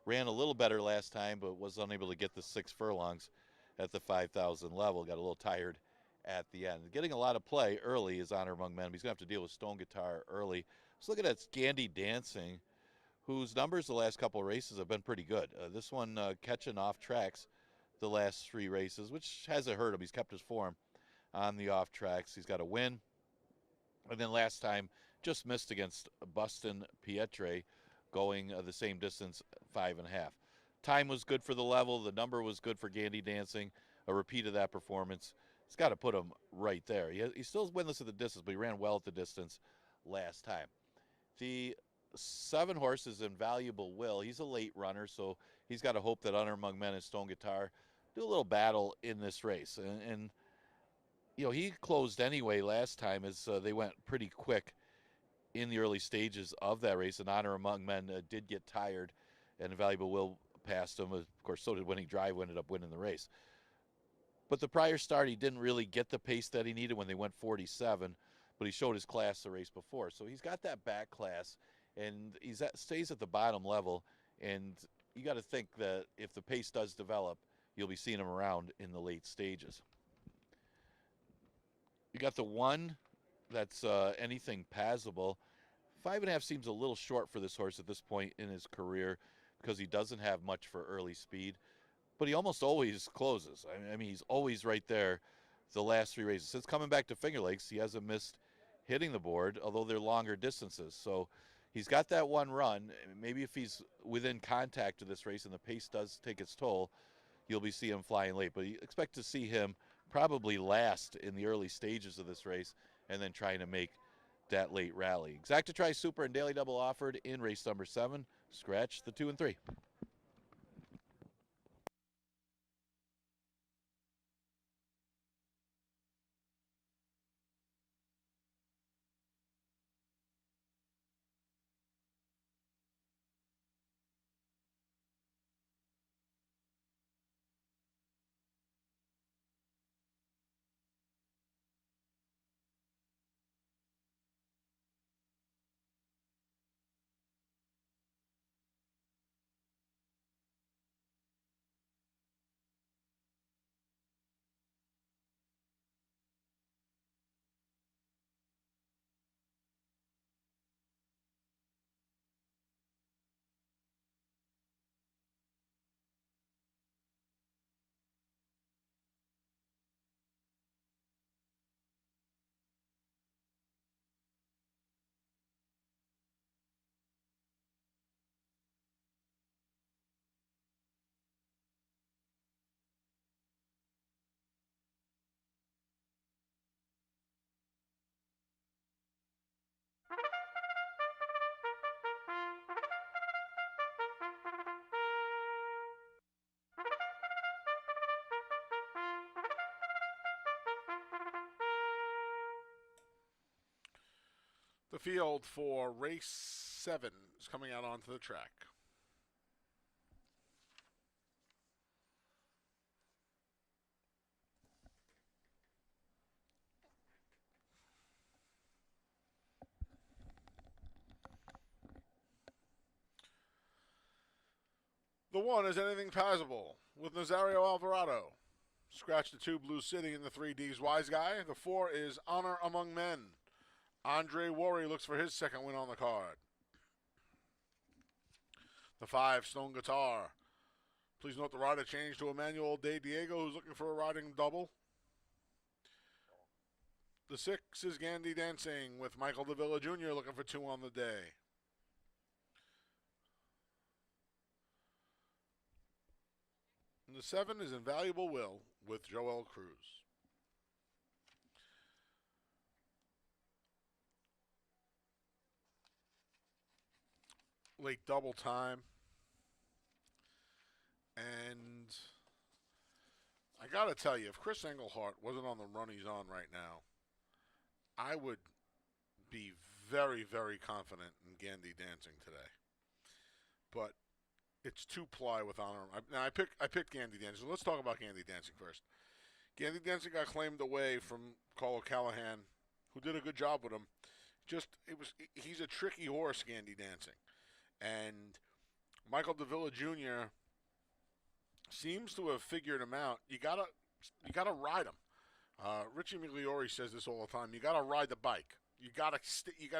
ran a little better last time, but was unable to get the 6 furlongs at the 5,000 level. Got a little tired at the end. Getting a lot of play early is Honor Among Men. But he's going to have to deal with Stone Guitar early. Let's look at that Gandy Dancing, whose numbers the last couple of races have been pretty good. This one catching off tracks the last 3 races, which hasn't hurt him. He's kept his form on the off tracks. He's got a win. And then last time, just missed against Buston Pietre, going the same distance, 5.5. Time was good for the level. The number was good for Gandy Dancing. A repeat of that performance. It's got to put him right there. He's still winless at the distance, but he ran well at the distance last time. The 7 horses, Invaluable Will. He's a late runner, so he's got to hope that Honor Among Men and Stone Guitar do a little battle in this race. And you know, he closed anyway last time as they went pretty quick in the early stages of that race. And Honor Among Men did get tired, and Invaluable Will passed him. Of course, so did Winning Drive, who ended up winning the race. But the prior start, he didn't really get the pace that he needed when they went 47, but he showed his class the race before. So he's got that back class, and stays at the bottom level. And you got to think that if the pace does develop, you'll be seeing him around in the late stages. You got the 1 that's Anything Passable. 5.5 seems a little short for this horse at this point in his career because he doesn't have much for early speed, but he almost always closes. I mean, he's always right there the last 3 races. Since coming back to Finger Lakes, he hasn't missed hitting the board, although they're longer distances. So he's got that 1 run. Maybe if he's within contact of this race and the pace does take its toll, you'll be seeing him flying late. But you expect to see him probably last in the early stages of this race and then trying to make that late rally. Exacta-Tri Super and Daily Double offered in race number 7. Scratch the 2 and 3. The field for race 7 is coming out onto the track. The 1 is Anything Passable with Nazario Alvarado. Scratch the 2, Blue City, and the 3, D's Wise Guy. The 4 is Honor Among Men. Andre Worry looks for his 2nd win on the card. The 5, Stone Guitar. Please note the rider changed to Emmanuel Di Diego, who's looking for a riding double. The 6 is Gandy Dancing with Michael Davila Jr. looking for 2 on the day. the 7 is Invaluable Will with Joel Cruz. Late double time. And I got to tell you, if Chris Englehart wasn't on the run he's on right now, I would be very, very confident in Gandy dancing today. But it's 2-ply with honor. Now I picked Gandy dancing. So let's talk about Gandy dancing first. Gandy dancing got claimed away from Carl Callahan, who did a good job with him. He's a tricky horse, Gandy dancing, and Michael Davila Jr. seems to have figured him out. You gotta ride him. Richie Migliori says this all the time. You gotta ride the bike. You gotta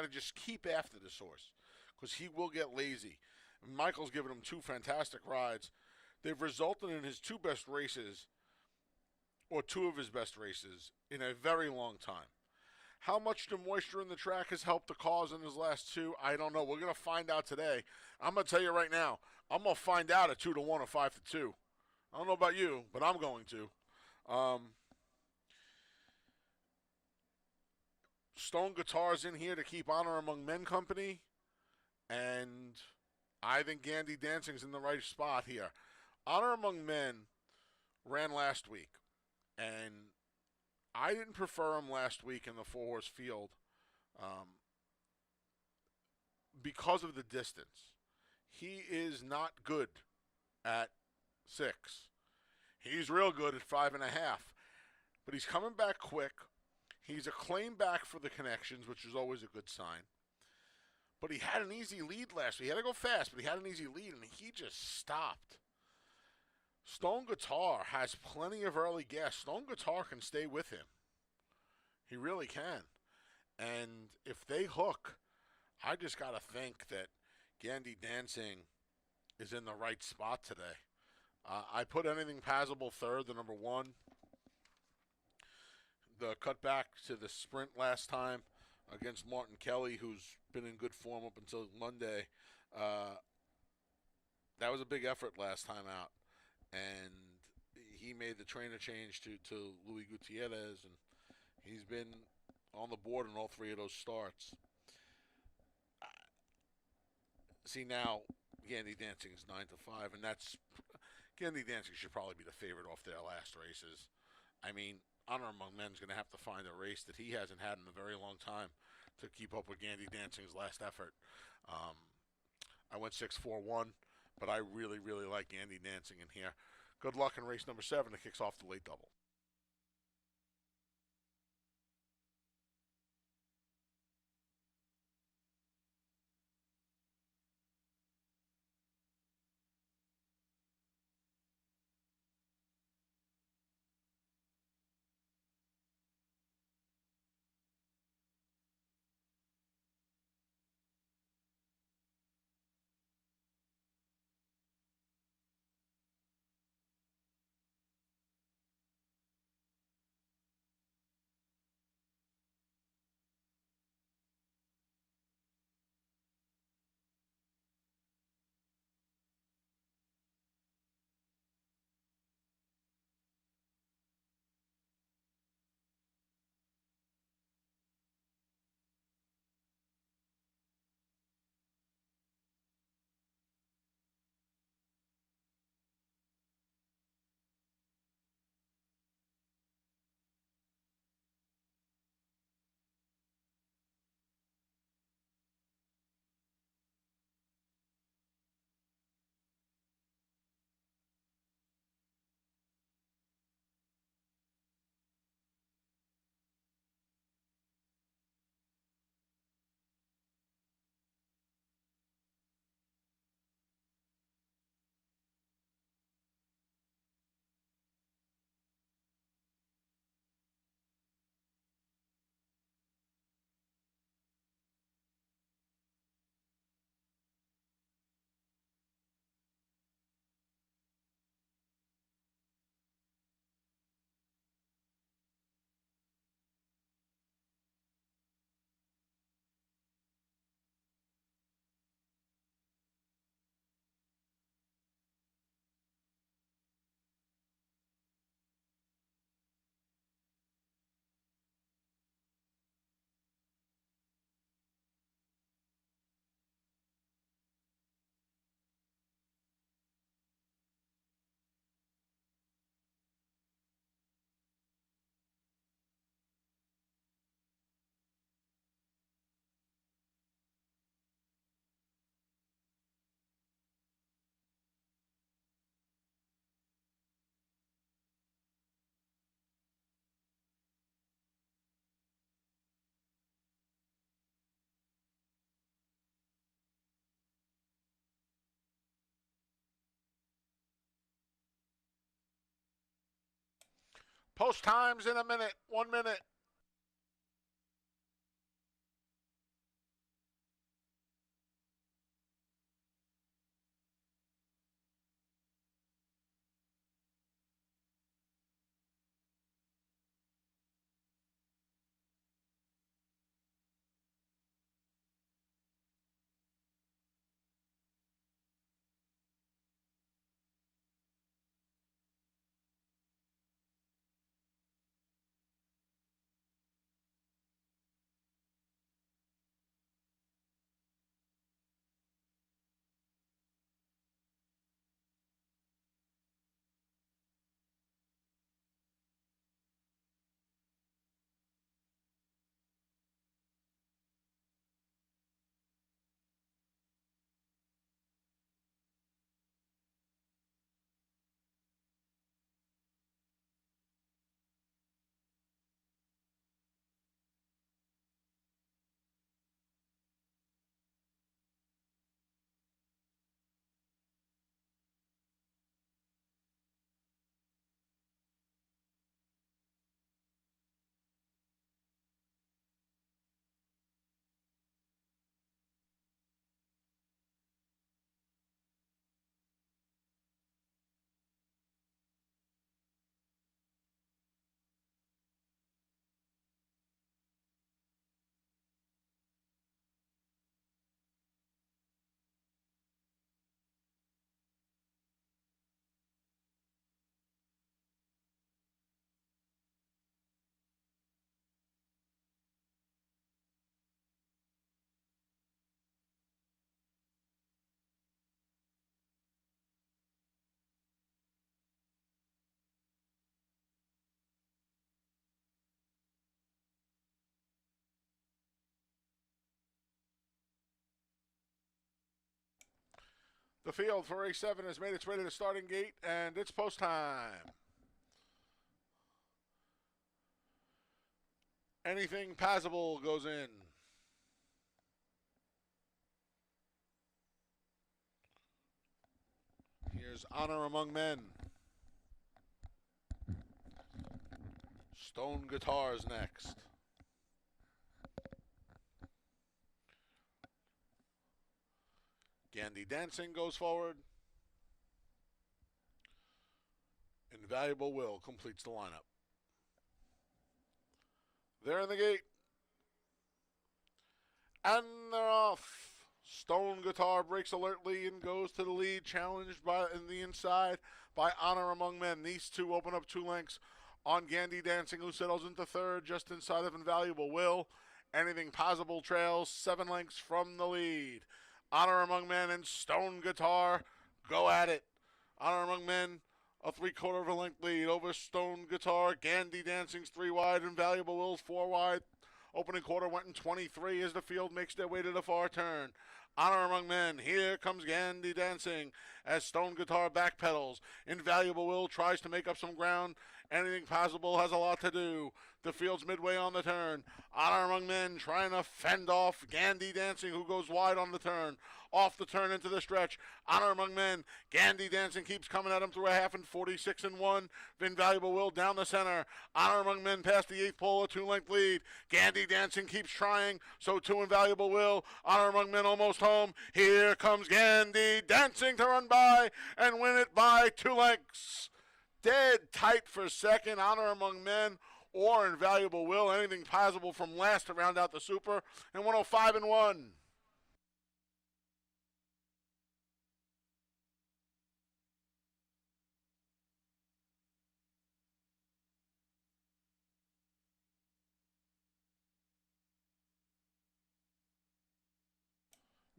just keep after this horse, because he will get lazy. Michael's given him 2 fantastic rides. They've resulted in his 2 best races, or 2 of his best races, in a very long time. How much the moisture in the track has helped the cause in his last 2, I don't know. We're going to find out today. I'm going to tell you right now, I'm going to find out at 2-1 or 5-2. I don't know about you, but I'm going to. Stone Guitar's in here to keep Honor Among Men company, and I think Gandy Dancing's in the right spot here. Honor Among Men ran last week, and I didn't prefer him last week in the 4-horse field because of the distance. He is not good at 6. He's real good at 5.5. But he's coming back quick. He's a claim back for the connections, which is always a good sign. But he had an easy lead last week. He had to go fast, but he had an easy lead, and he just stopped. Stone Guitar has plenty of early gas. Stone Guitar can stay with him. He really can. And if they hook, I just got to think that Gandy Dancing is in the right spot today. I put Anything Passable third, the number 1. The cutback to the sprint last time against Martin Kelly, who's been in good form up until Monday. That was a big effort last time out. And he made the trainer change to Louis Gutierrez, and he's been on the board in all 3 of those starts. See, now Gandy Dancing is 9-5, and Gandy Dancing should probably be the favorite off their last races. I mean, Honor Among Men's going to have to find a race that he hasn't had in a very long time to keep up with Gandy Dancing's last effort. I went 6-4-1, but I really, really like Gandy Dancing in here. Good luck in race number 7 that kicks off the late double. Post times in a minute. 1 minute. The field for race 7 has made its way to the starting gate, and it's post time. Anything passable goes in. Here's Honor Among Men. Stone Guitars next. Gandy Dancing goes forward. Invaluable Will completes the lineup. They're in the gate. And they're off. Stone Guitar breaks alertly and goes to the lead, challenged by in the inside by Honor Among Men. These two open up 2 lengths on Gandy Dancing, who settles into third just inside of Invaluable Will. Anything Possible trails 7 lengths from the lead. Honor Among Men and Stone Guitar go at it. Honor Among Men, a 3/4 of a length lead over Stone Guitar. Gandy Dancing's 3 wide, Invaluable Will's 4 wide. Opening quarter went in 23 as the field makes their way to the far turn. Honor Among Men, here comes Gandy Dancing as Stone Guitar backpedals. Invaluable Will tries to make up some ground. Anything Possible has a lot to do. The field's midway on the turn. Honor Among Men trying to fend off Gandy Dancing, who goes wide on the turn. Off the turn into the stretch. Honor Among Men. Gandy Dancing keeps coming at him through a half and 46-1. Invaluable Will down the center. Honor Among Men past the 8th pole, a 2-length lead. Gandy Dancing keeps trying. So too Invaluable Will. Honor Among Men almost home. Here comes Gandy Dancing to run by and win it by 2 lengths. Dead tight for second. Honor Among Men or Invaluable Will. Anything Possible from last to round out the Super. And 105-1.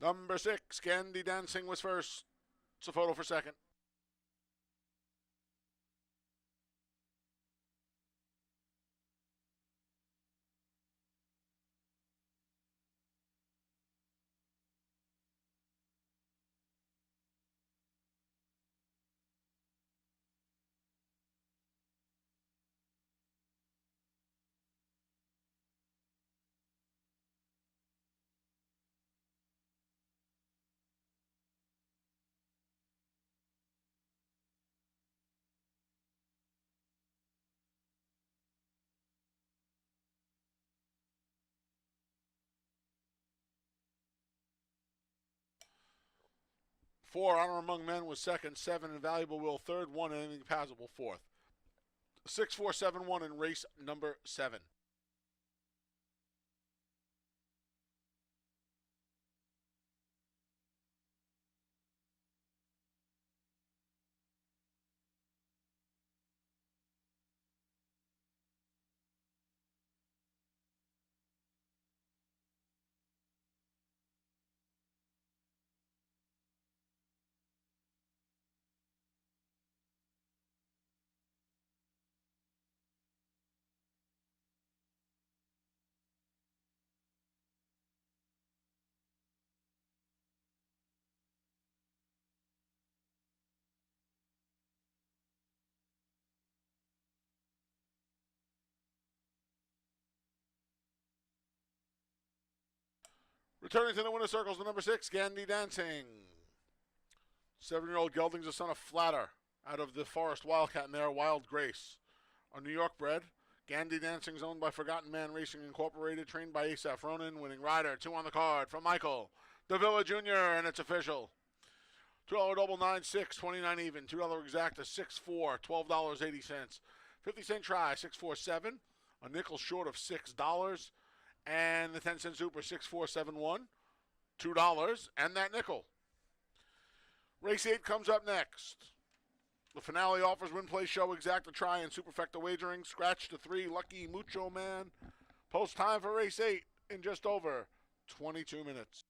Number 6, Gandy Dancing was first. It's a photo for second. 4, Honor Among Men was second. 7, Invaluable Will third. 1, Anything Passable fourth. 6, 4, 7, 1 in race number 7. Returning to the winner's circles, the number 6, Gandy Dancing. 7-year-old gelding's a son of Flatter, out of the Forest Wildcat mare Wild Grace. A New York bred, Gandy Dancing's owned by Forgotten Man Racing Incorporated, trained by Asaph Ronan, winning rider. 2 on the card from Michael Davila Jr., and it's official. $2 double 9-6, 29 even. $2 exacta 6-4, $12.80. 50-cent try 6-4-7, a nickel short of $6. And the 10-cent super 6-4-7-1, $2, and that nickel. Race 8 comes up next. The finale offers win, play, show, exacta try, and superfecta wagering. Scratch to 3, Lucky Mucho Man. Post time for race 8 in just over 22 minutes.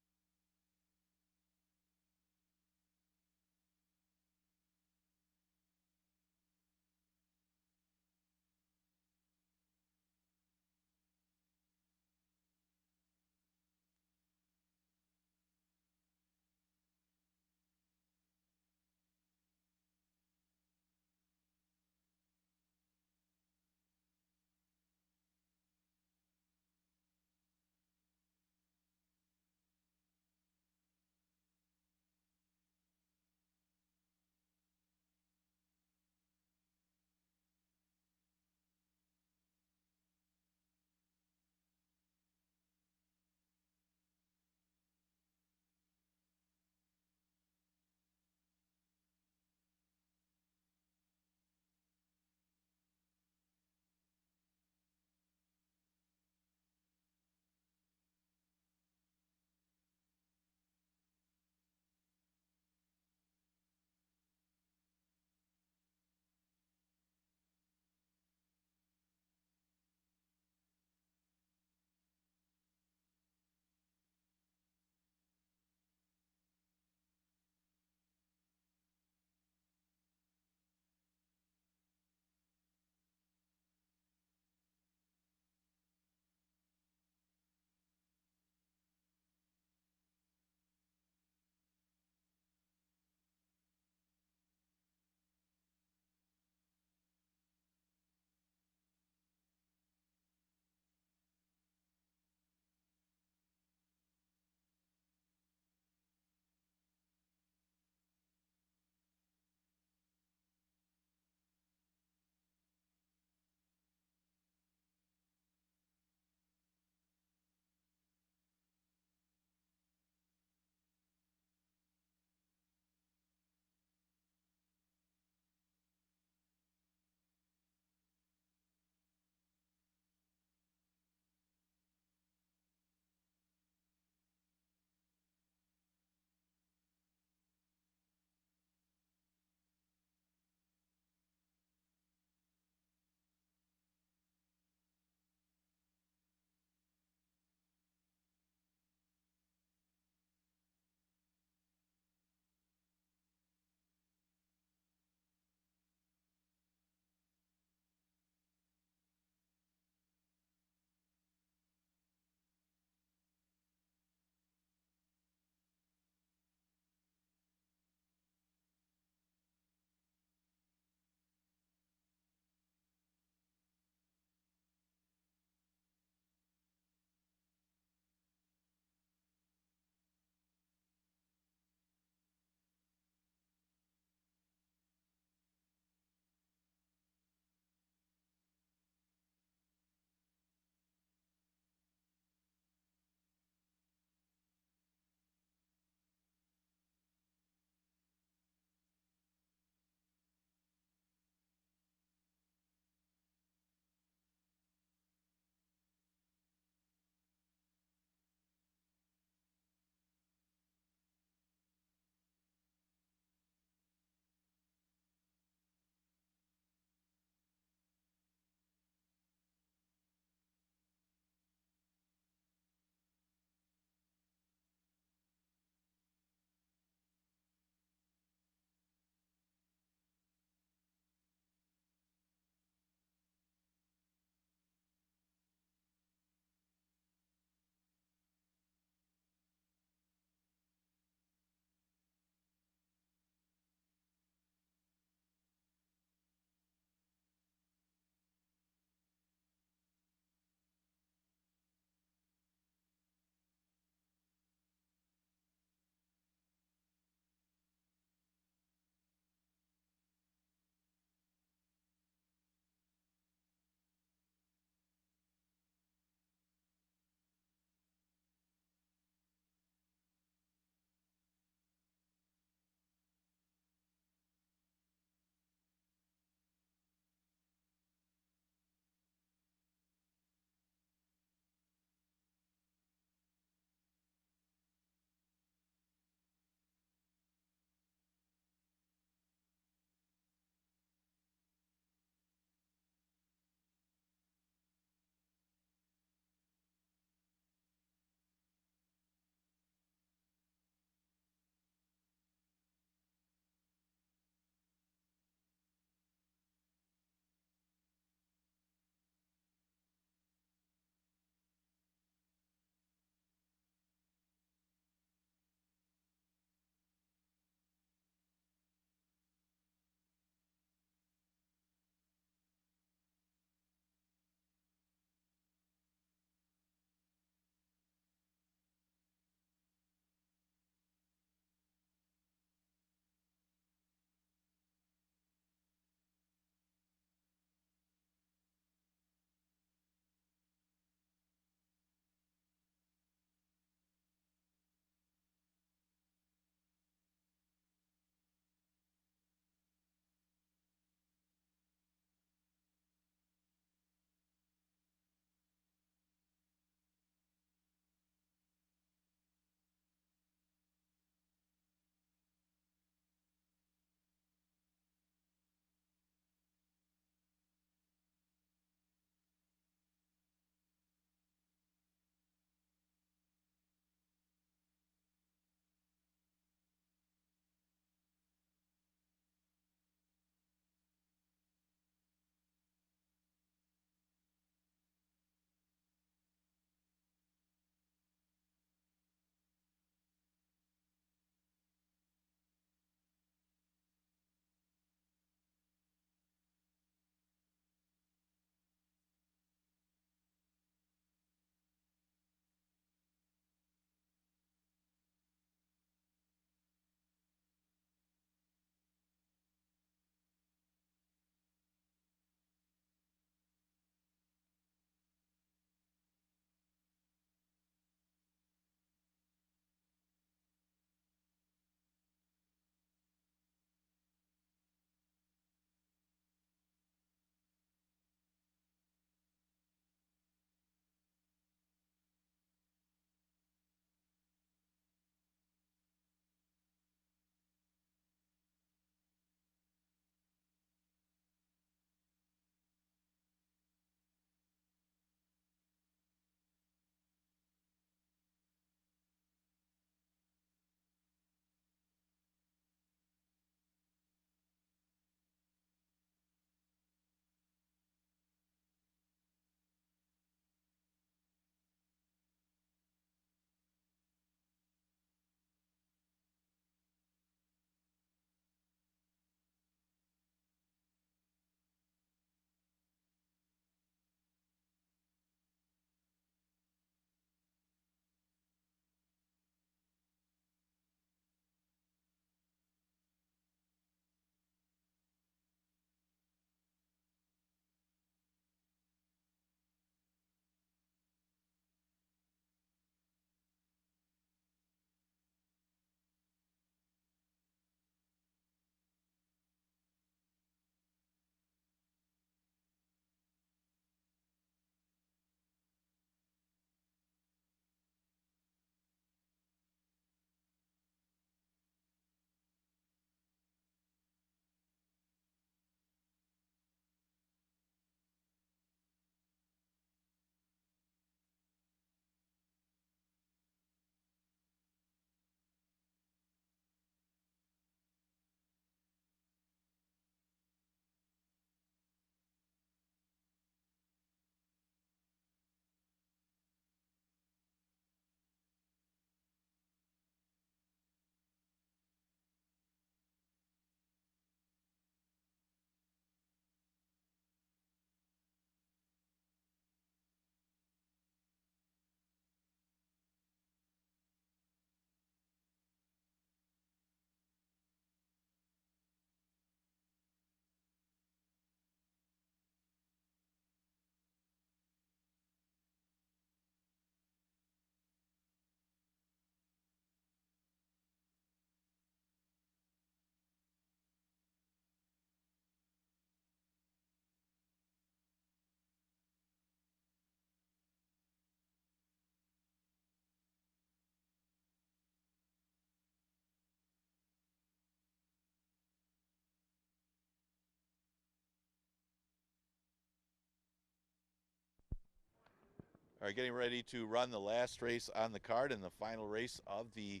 All right, getting ready to run the last race on the card and the final race of the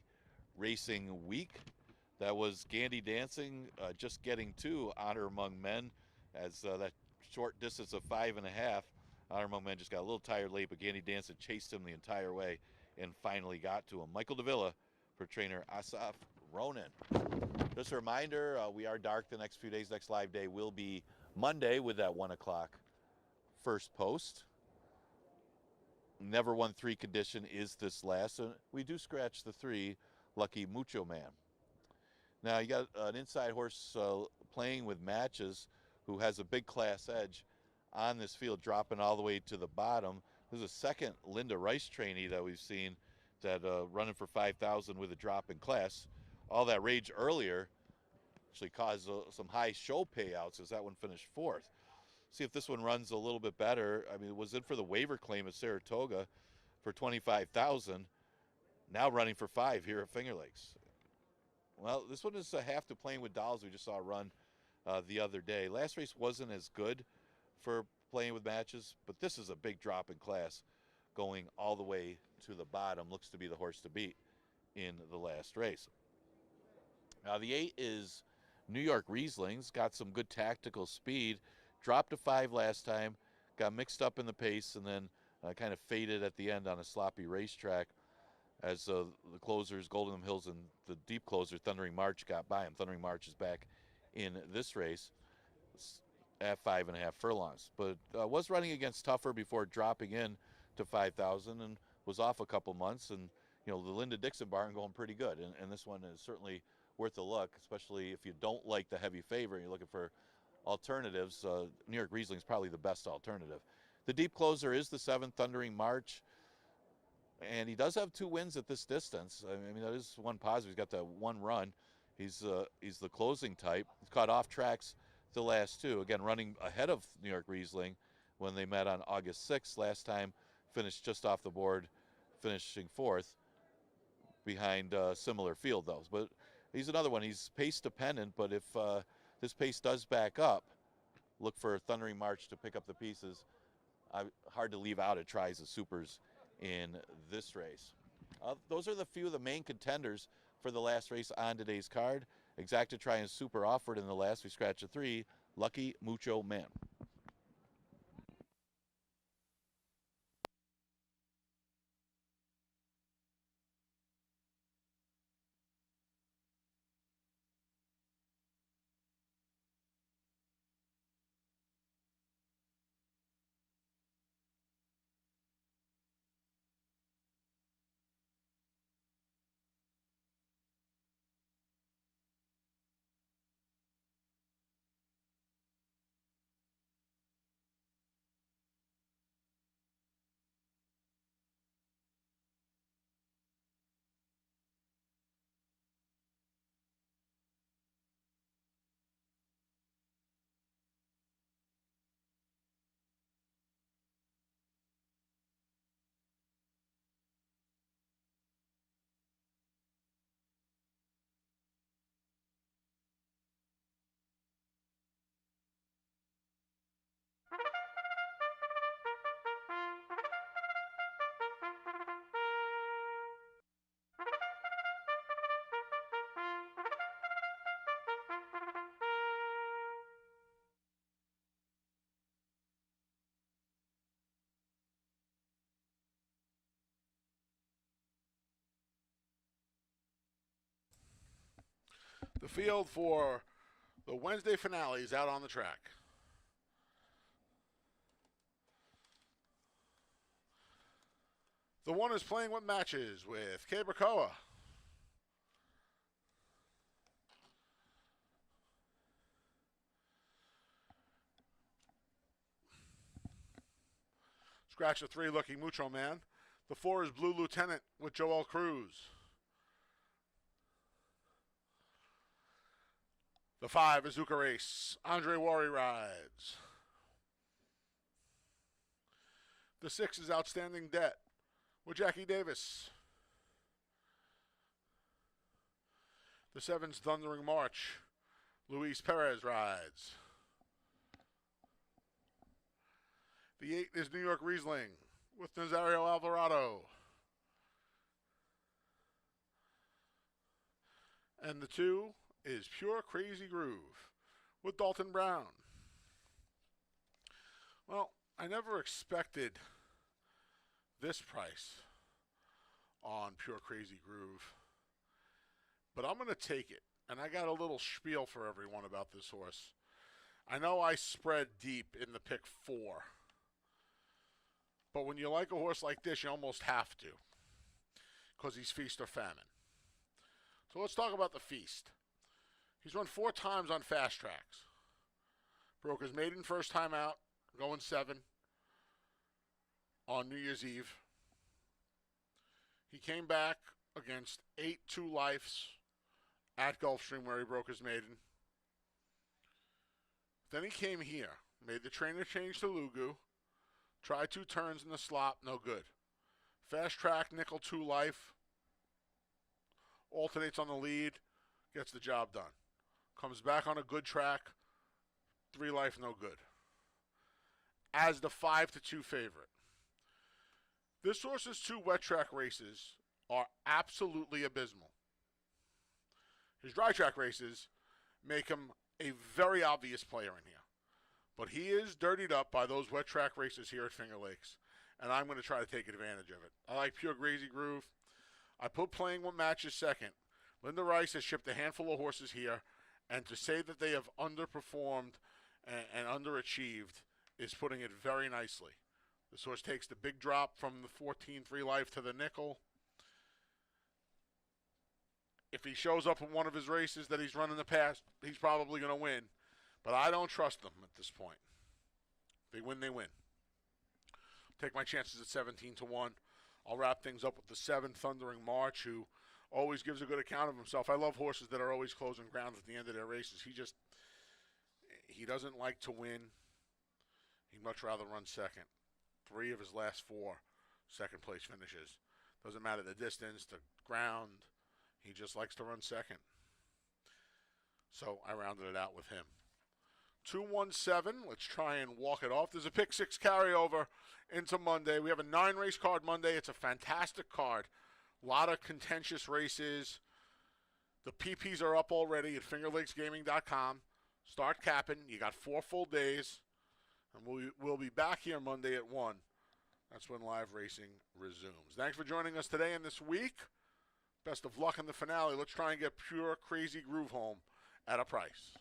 racing week. That was Gandy Dancing, just getting to Honor Among Men, as that short distance of 5.5. Honor Among Men just got a little tired late, but Gandy Dancing chased him the entire way and finally got to him. Michael Davila for trainer Asaf Ronan. Just a reminder, we are dark the next few days. Next live day will be Monday with that 1 o'clock first post. Never won 3 condition is this last. And we do scratch the 3, Lucky Mucho Man. Now you got an inside horse playing with Matches who has a big class edge on this field, dropping all the way to the bottom. There's a second Linda Rice trainee that we've seen that running for 5,000 with a drop in class. All that rage earlier actually caused some high show payouts as that one finished 4th. See if this one runs a little bit better. I mean, it was in for the waiver claim at Saratoga for 25,000. Now running for 5 here at Finger Lakes. Well, this one is half to Playing with Dolls we just saw run the other day. Last race wasn't as good for Playing with Matches, but this is a big drop in class going all the way to the bottom. Looks to be the horse to beat in the last race. Now the 8 is New York Riesling's got some good tactical speed. Dropped to 5 last time, got mixed up in the pace, and then kind of faded at the end on a sloppy racetrack as the closers, Golden Hills, and the deep closer, Thundering March, got by him. Thundering March is back in this race at 5.5 furlongs, but was running against tougher before dropping in to 5,000 and was off a couple months. And you know, the Linda Dixon barn going pretty good, and this one is certainly worth a look, especially if you don't like the heavy favorite and you're looking for alternatives. New York Riesling is probably the best alternative. The deep closer is the 7th Thundering March, and he does have 2 wins at this distance. I mean, that is one positive. He's got that 1 run. He's the closing type. He's caught off tracks the last 2. Again, running ahead of New York Riesling when they met on August 6th. Last time finished just off the board, finishing 4th behind a similar field, though. But he's another one. He's pace dependent, but if this pace does back up, look for Thundering March to pick up the pieces. Hard to leave out at tries of supers in this race. Those are the few of the main contenders for the last race on today's card. Exacta Try and Super offered in the last. We scratch a 3, Lucky Mucho Man. The field for the Wednesday finale is out on the track. The 1 is Playing with Matches with Cabracoa. Scratch a 3, Lucky Mucho Man. The 4 is Blue Lieutenant with Joel Cruz. The 5 is Zuka Race. Andre Wari rides. The 6 is Outstanding Debt with Jackie Davis. The 7's Thundering March. Luis Perez rides. The 8 is New York Riesling with Nazario Alvarado. And the 2 is Pure Crazy Groove with Dalton Brown. Well, I never expected this price on Pure Crazy Groove, but I'm going to take it. And I got a little spiel for everyone about this horse. I know I spread deep in the pick 4, but when you like a horse like this, you almost have to, because he's feast or famine. So let's talk about the feast. He's run 4 times on fast tracks. Broke his maiden first time out, going 7 on New Year's Eve. He came back against 8 2 Lifes at Gulfstream where he broke his maiden. Then he came here, made the trainer change to Lugu, tried 2 turns in the slop, no good. Fast track, nickel 2 Life, alternates on the lead, gets the job done. Comes back on a good track, 3 Life, no good. As the 5 2 favorite. This horse's 2 wet track races are absolutely abysmal. His dry track races make him a very obvious player in here. But he is dirtied up by those wet track races here at Finger Lakes, and I'm going to try to take advantage of it. I like Pure Crazy Groove. I put Playing What Matches second. Linda Rice has shipped a handful of horses here, and to say that they have underperformed and underachieved is putting it very nicely. This horse takes the big drop from the 14 3 Life to the nickel. If he shows up in one of his races that he's run in the past, he's probably going to win. But I don't trust them at this point. If they win, they win. Take my chances at 17 1. I'll wrap things up with the 7 Thundering March, who always gives a good account of himself. I love horses that are always closing ground at the end of their races. He doesn't like to win. He'd much rather run second. 3 of his last 4 second place finishes. Doesn't matter the distance, the ground. He just likes to run second. So I rounded it out with him. 217. Let's try and walk it off. There's a pick 6 carryover into Monday. We have a 9 race card Monday. It's a fantastic card. A lot of contentious races. The PPs are up already at fingerlakesgaming.com. Start capping. You got 4 full days. And we'll be back here Monday at 1. That's when live racing resumes. Thanks for joining us today and this week. Best of luck in the finale. Let's try and get Pure Crazy Groove home at a price.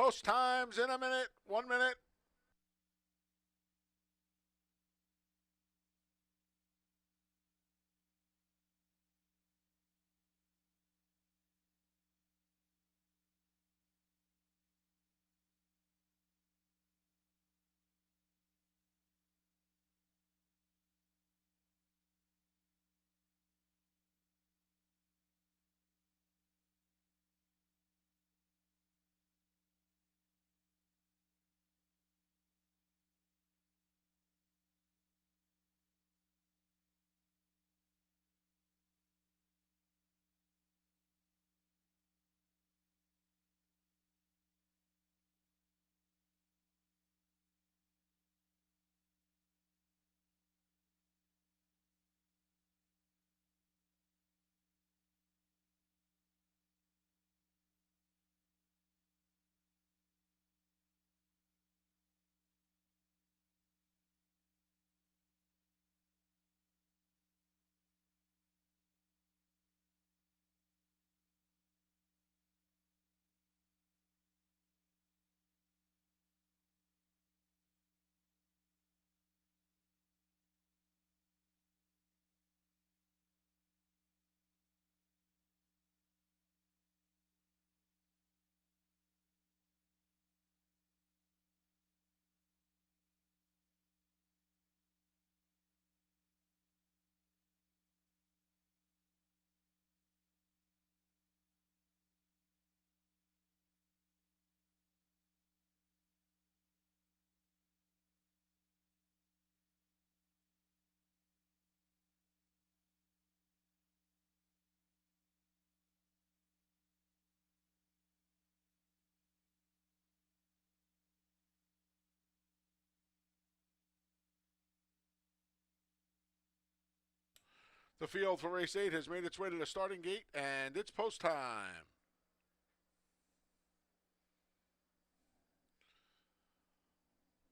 Post times in a minute. 1 minute. The field for race 8 has made its way to the starting gate, and it's post time.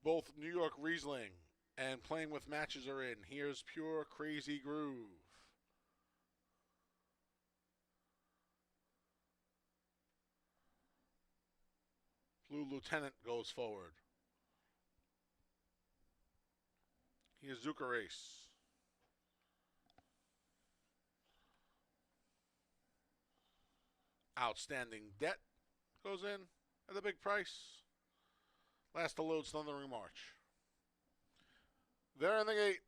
Both New York Riesling and Playing with Matches are in. Here's Pure Crazy Groove. Blue Lieutenant goes forward. Here's Zuka Race. Outstanding Debt goes in at a big price. Last to load's Thundering March. They're in the gate.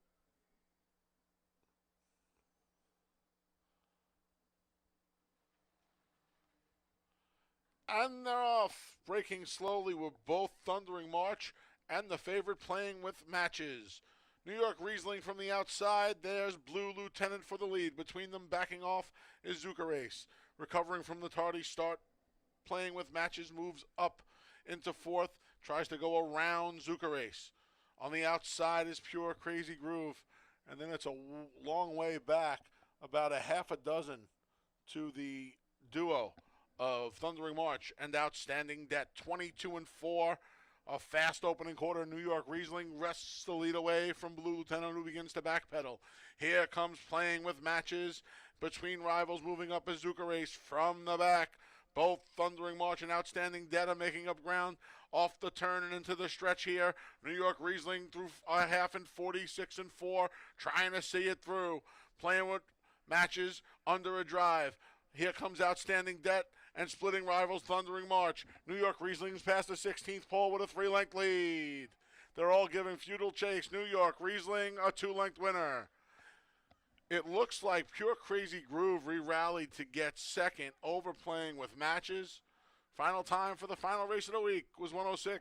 And they're off. Braking slowly with both Thundering March and the favorite Playing with Matches. New York Riesling from the outside. There's Blue Lieutenant for the lead. Between them backing off is Zuka Race. Recovering from the tardy start, Playing with Matches moves up into fourth. Tries to go around Zuka Race. On the outside is Pure Crazy Groove. And then it's a long way back, about a half a dozen to the duo of Thundering March and Outstanding Debt. 22-4. A fast opening quarter. New York Riesling wrests the lead away from Blue Lieutenant, who begins to backpedal. Here comes Playing with Matches. Between rivals, moving up is Zuka Race from the back. Both Thundering March and Outstanding Debt are making up ground off the turn and into the stretch here. New York Riesling through a half in 46-4, trying to see it through. Playing with Matches under a drive. Here comes Outstanding Debt and splitting rivals Thundering March. New York Riesling's past the 16th pole with a 3-length lead. They're all giving futile chase. New York Riesling a 2-length winner. It looks like Pure Crazy Groove re-rallied to get second, overplaying with Matches. Final time for the final race of the week was 106-3.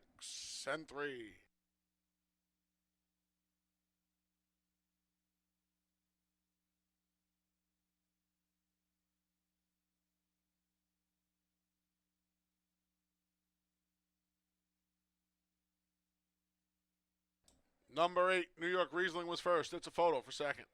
Number 8, New York Riesling was first. It's a photo for second.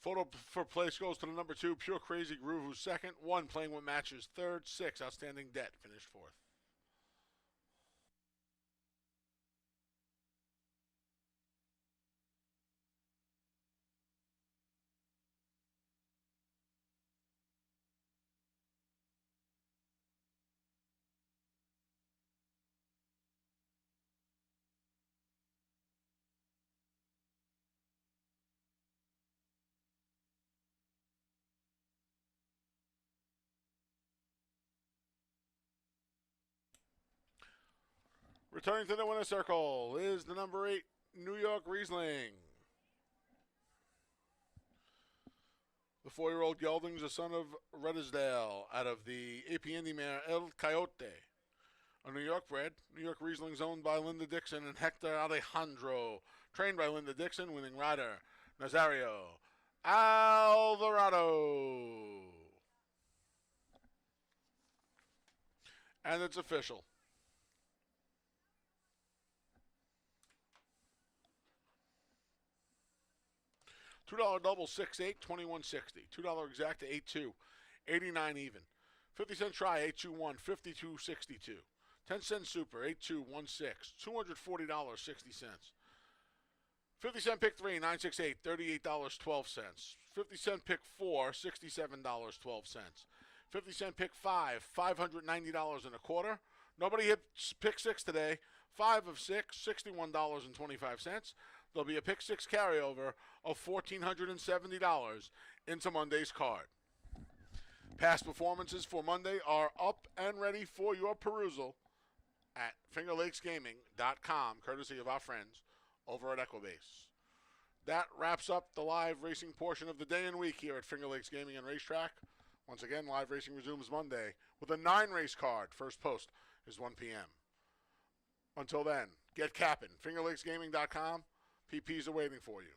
Photo for place goes to the number 2, Pure Crazy Groove, who's second. 1, Playing with Matches, third. 6, Outstanding Debt, finished fourth. Returning to the winner's circle is the number 8, New York Riesling. The 4-year-old gelding is a son of Redesdale out of the AP Indy mare El Coyote. A New York bred, New York Riesling's owned by Linda Dixon and Hector Alejandro. Trained by Linda Dixon, winning rider Nazario Alvarado. And it's official. $2 double 6-8, 21.60. $2 exact to 8-2, 89 even. 50-cent try 821, 52.62. 10-cent super 8216, $240.60. 50-cent pick 3 968, $38.12. 50-cent pick 4 $67.12. 50-cent pick 5 $590 and a quarter. Nobody hit pick 6 today. 5 of 6 $61.25. There'll be a pick 6 carryover of $1,470 into Monday's card. Past performances for Monday are up and ready for your perusal at fingerlakesgaming.com, courtesy of our friends over at Equibase. That wraps up the live racing portion of the day and week here at Finger Lakes Gaming and Racetrack. Once again, live racing resumes Monday with a 9-race card. First post is 1 p.m. Until then, get capping. fingerlakesgaming.com. PPs are waiting for you.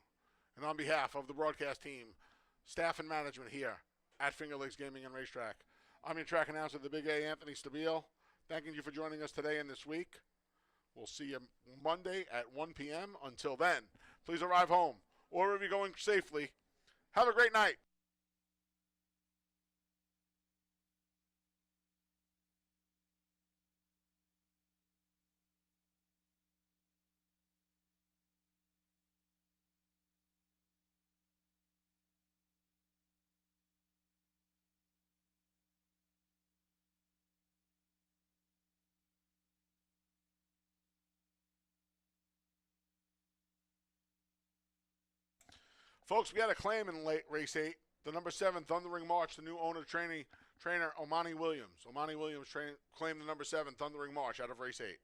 And on behalf of the broadcast team, staff and management here at Finger Lakes Gaming and Racetrack, I'm your track announcer, the Big A, Anthony Stabile. Thanking you for joining us today and this week. We'll see you Monday at 1 p.m. Until then, please arrive home or wherever you're going safely. Have a great night. Folks, we had a claim in late race 8. The number 7, Thundering March, the new trainer, Omani Williams. Omani Williams claimed the number 7, Thundering March, out of race 8.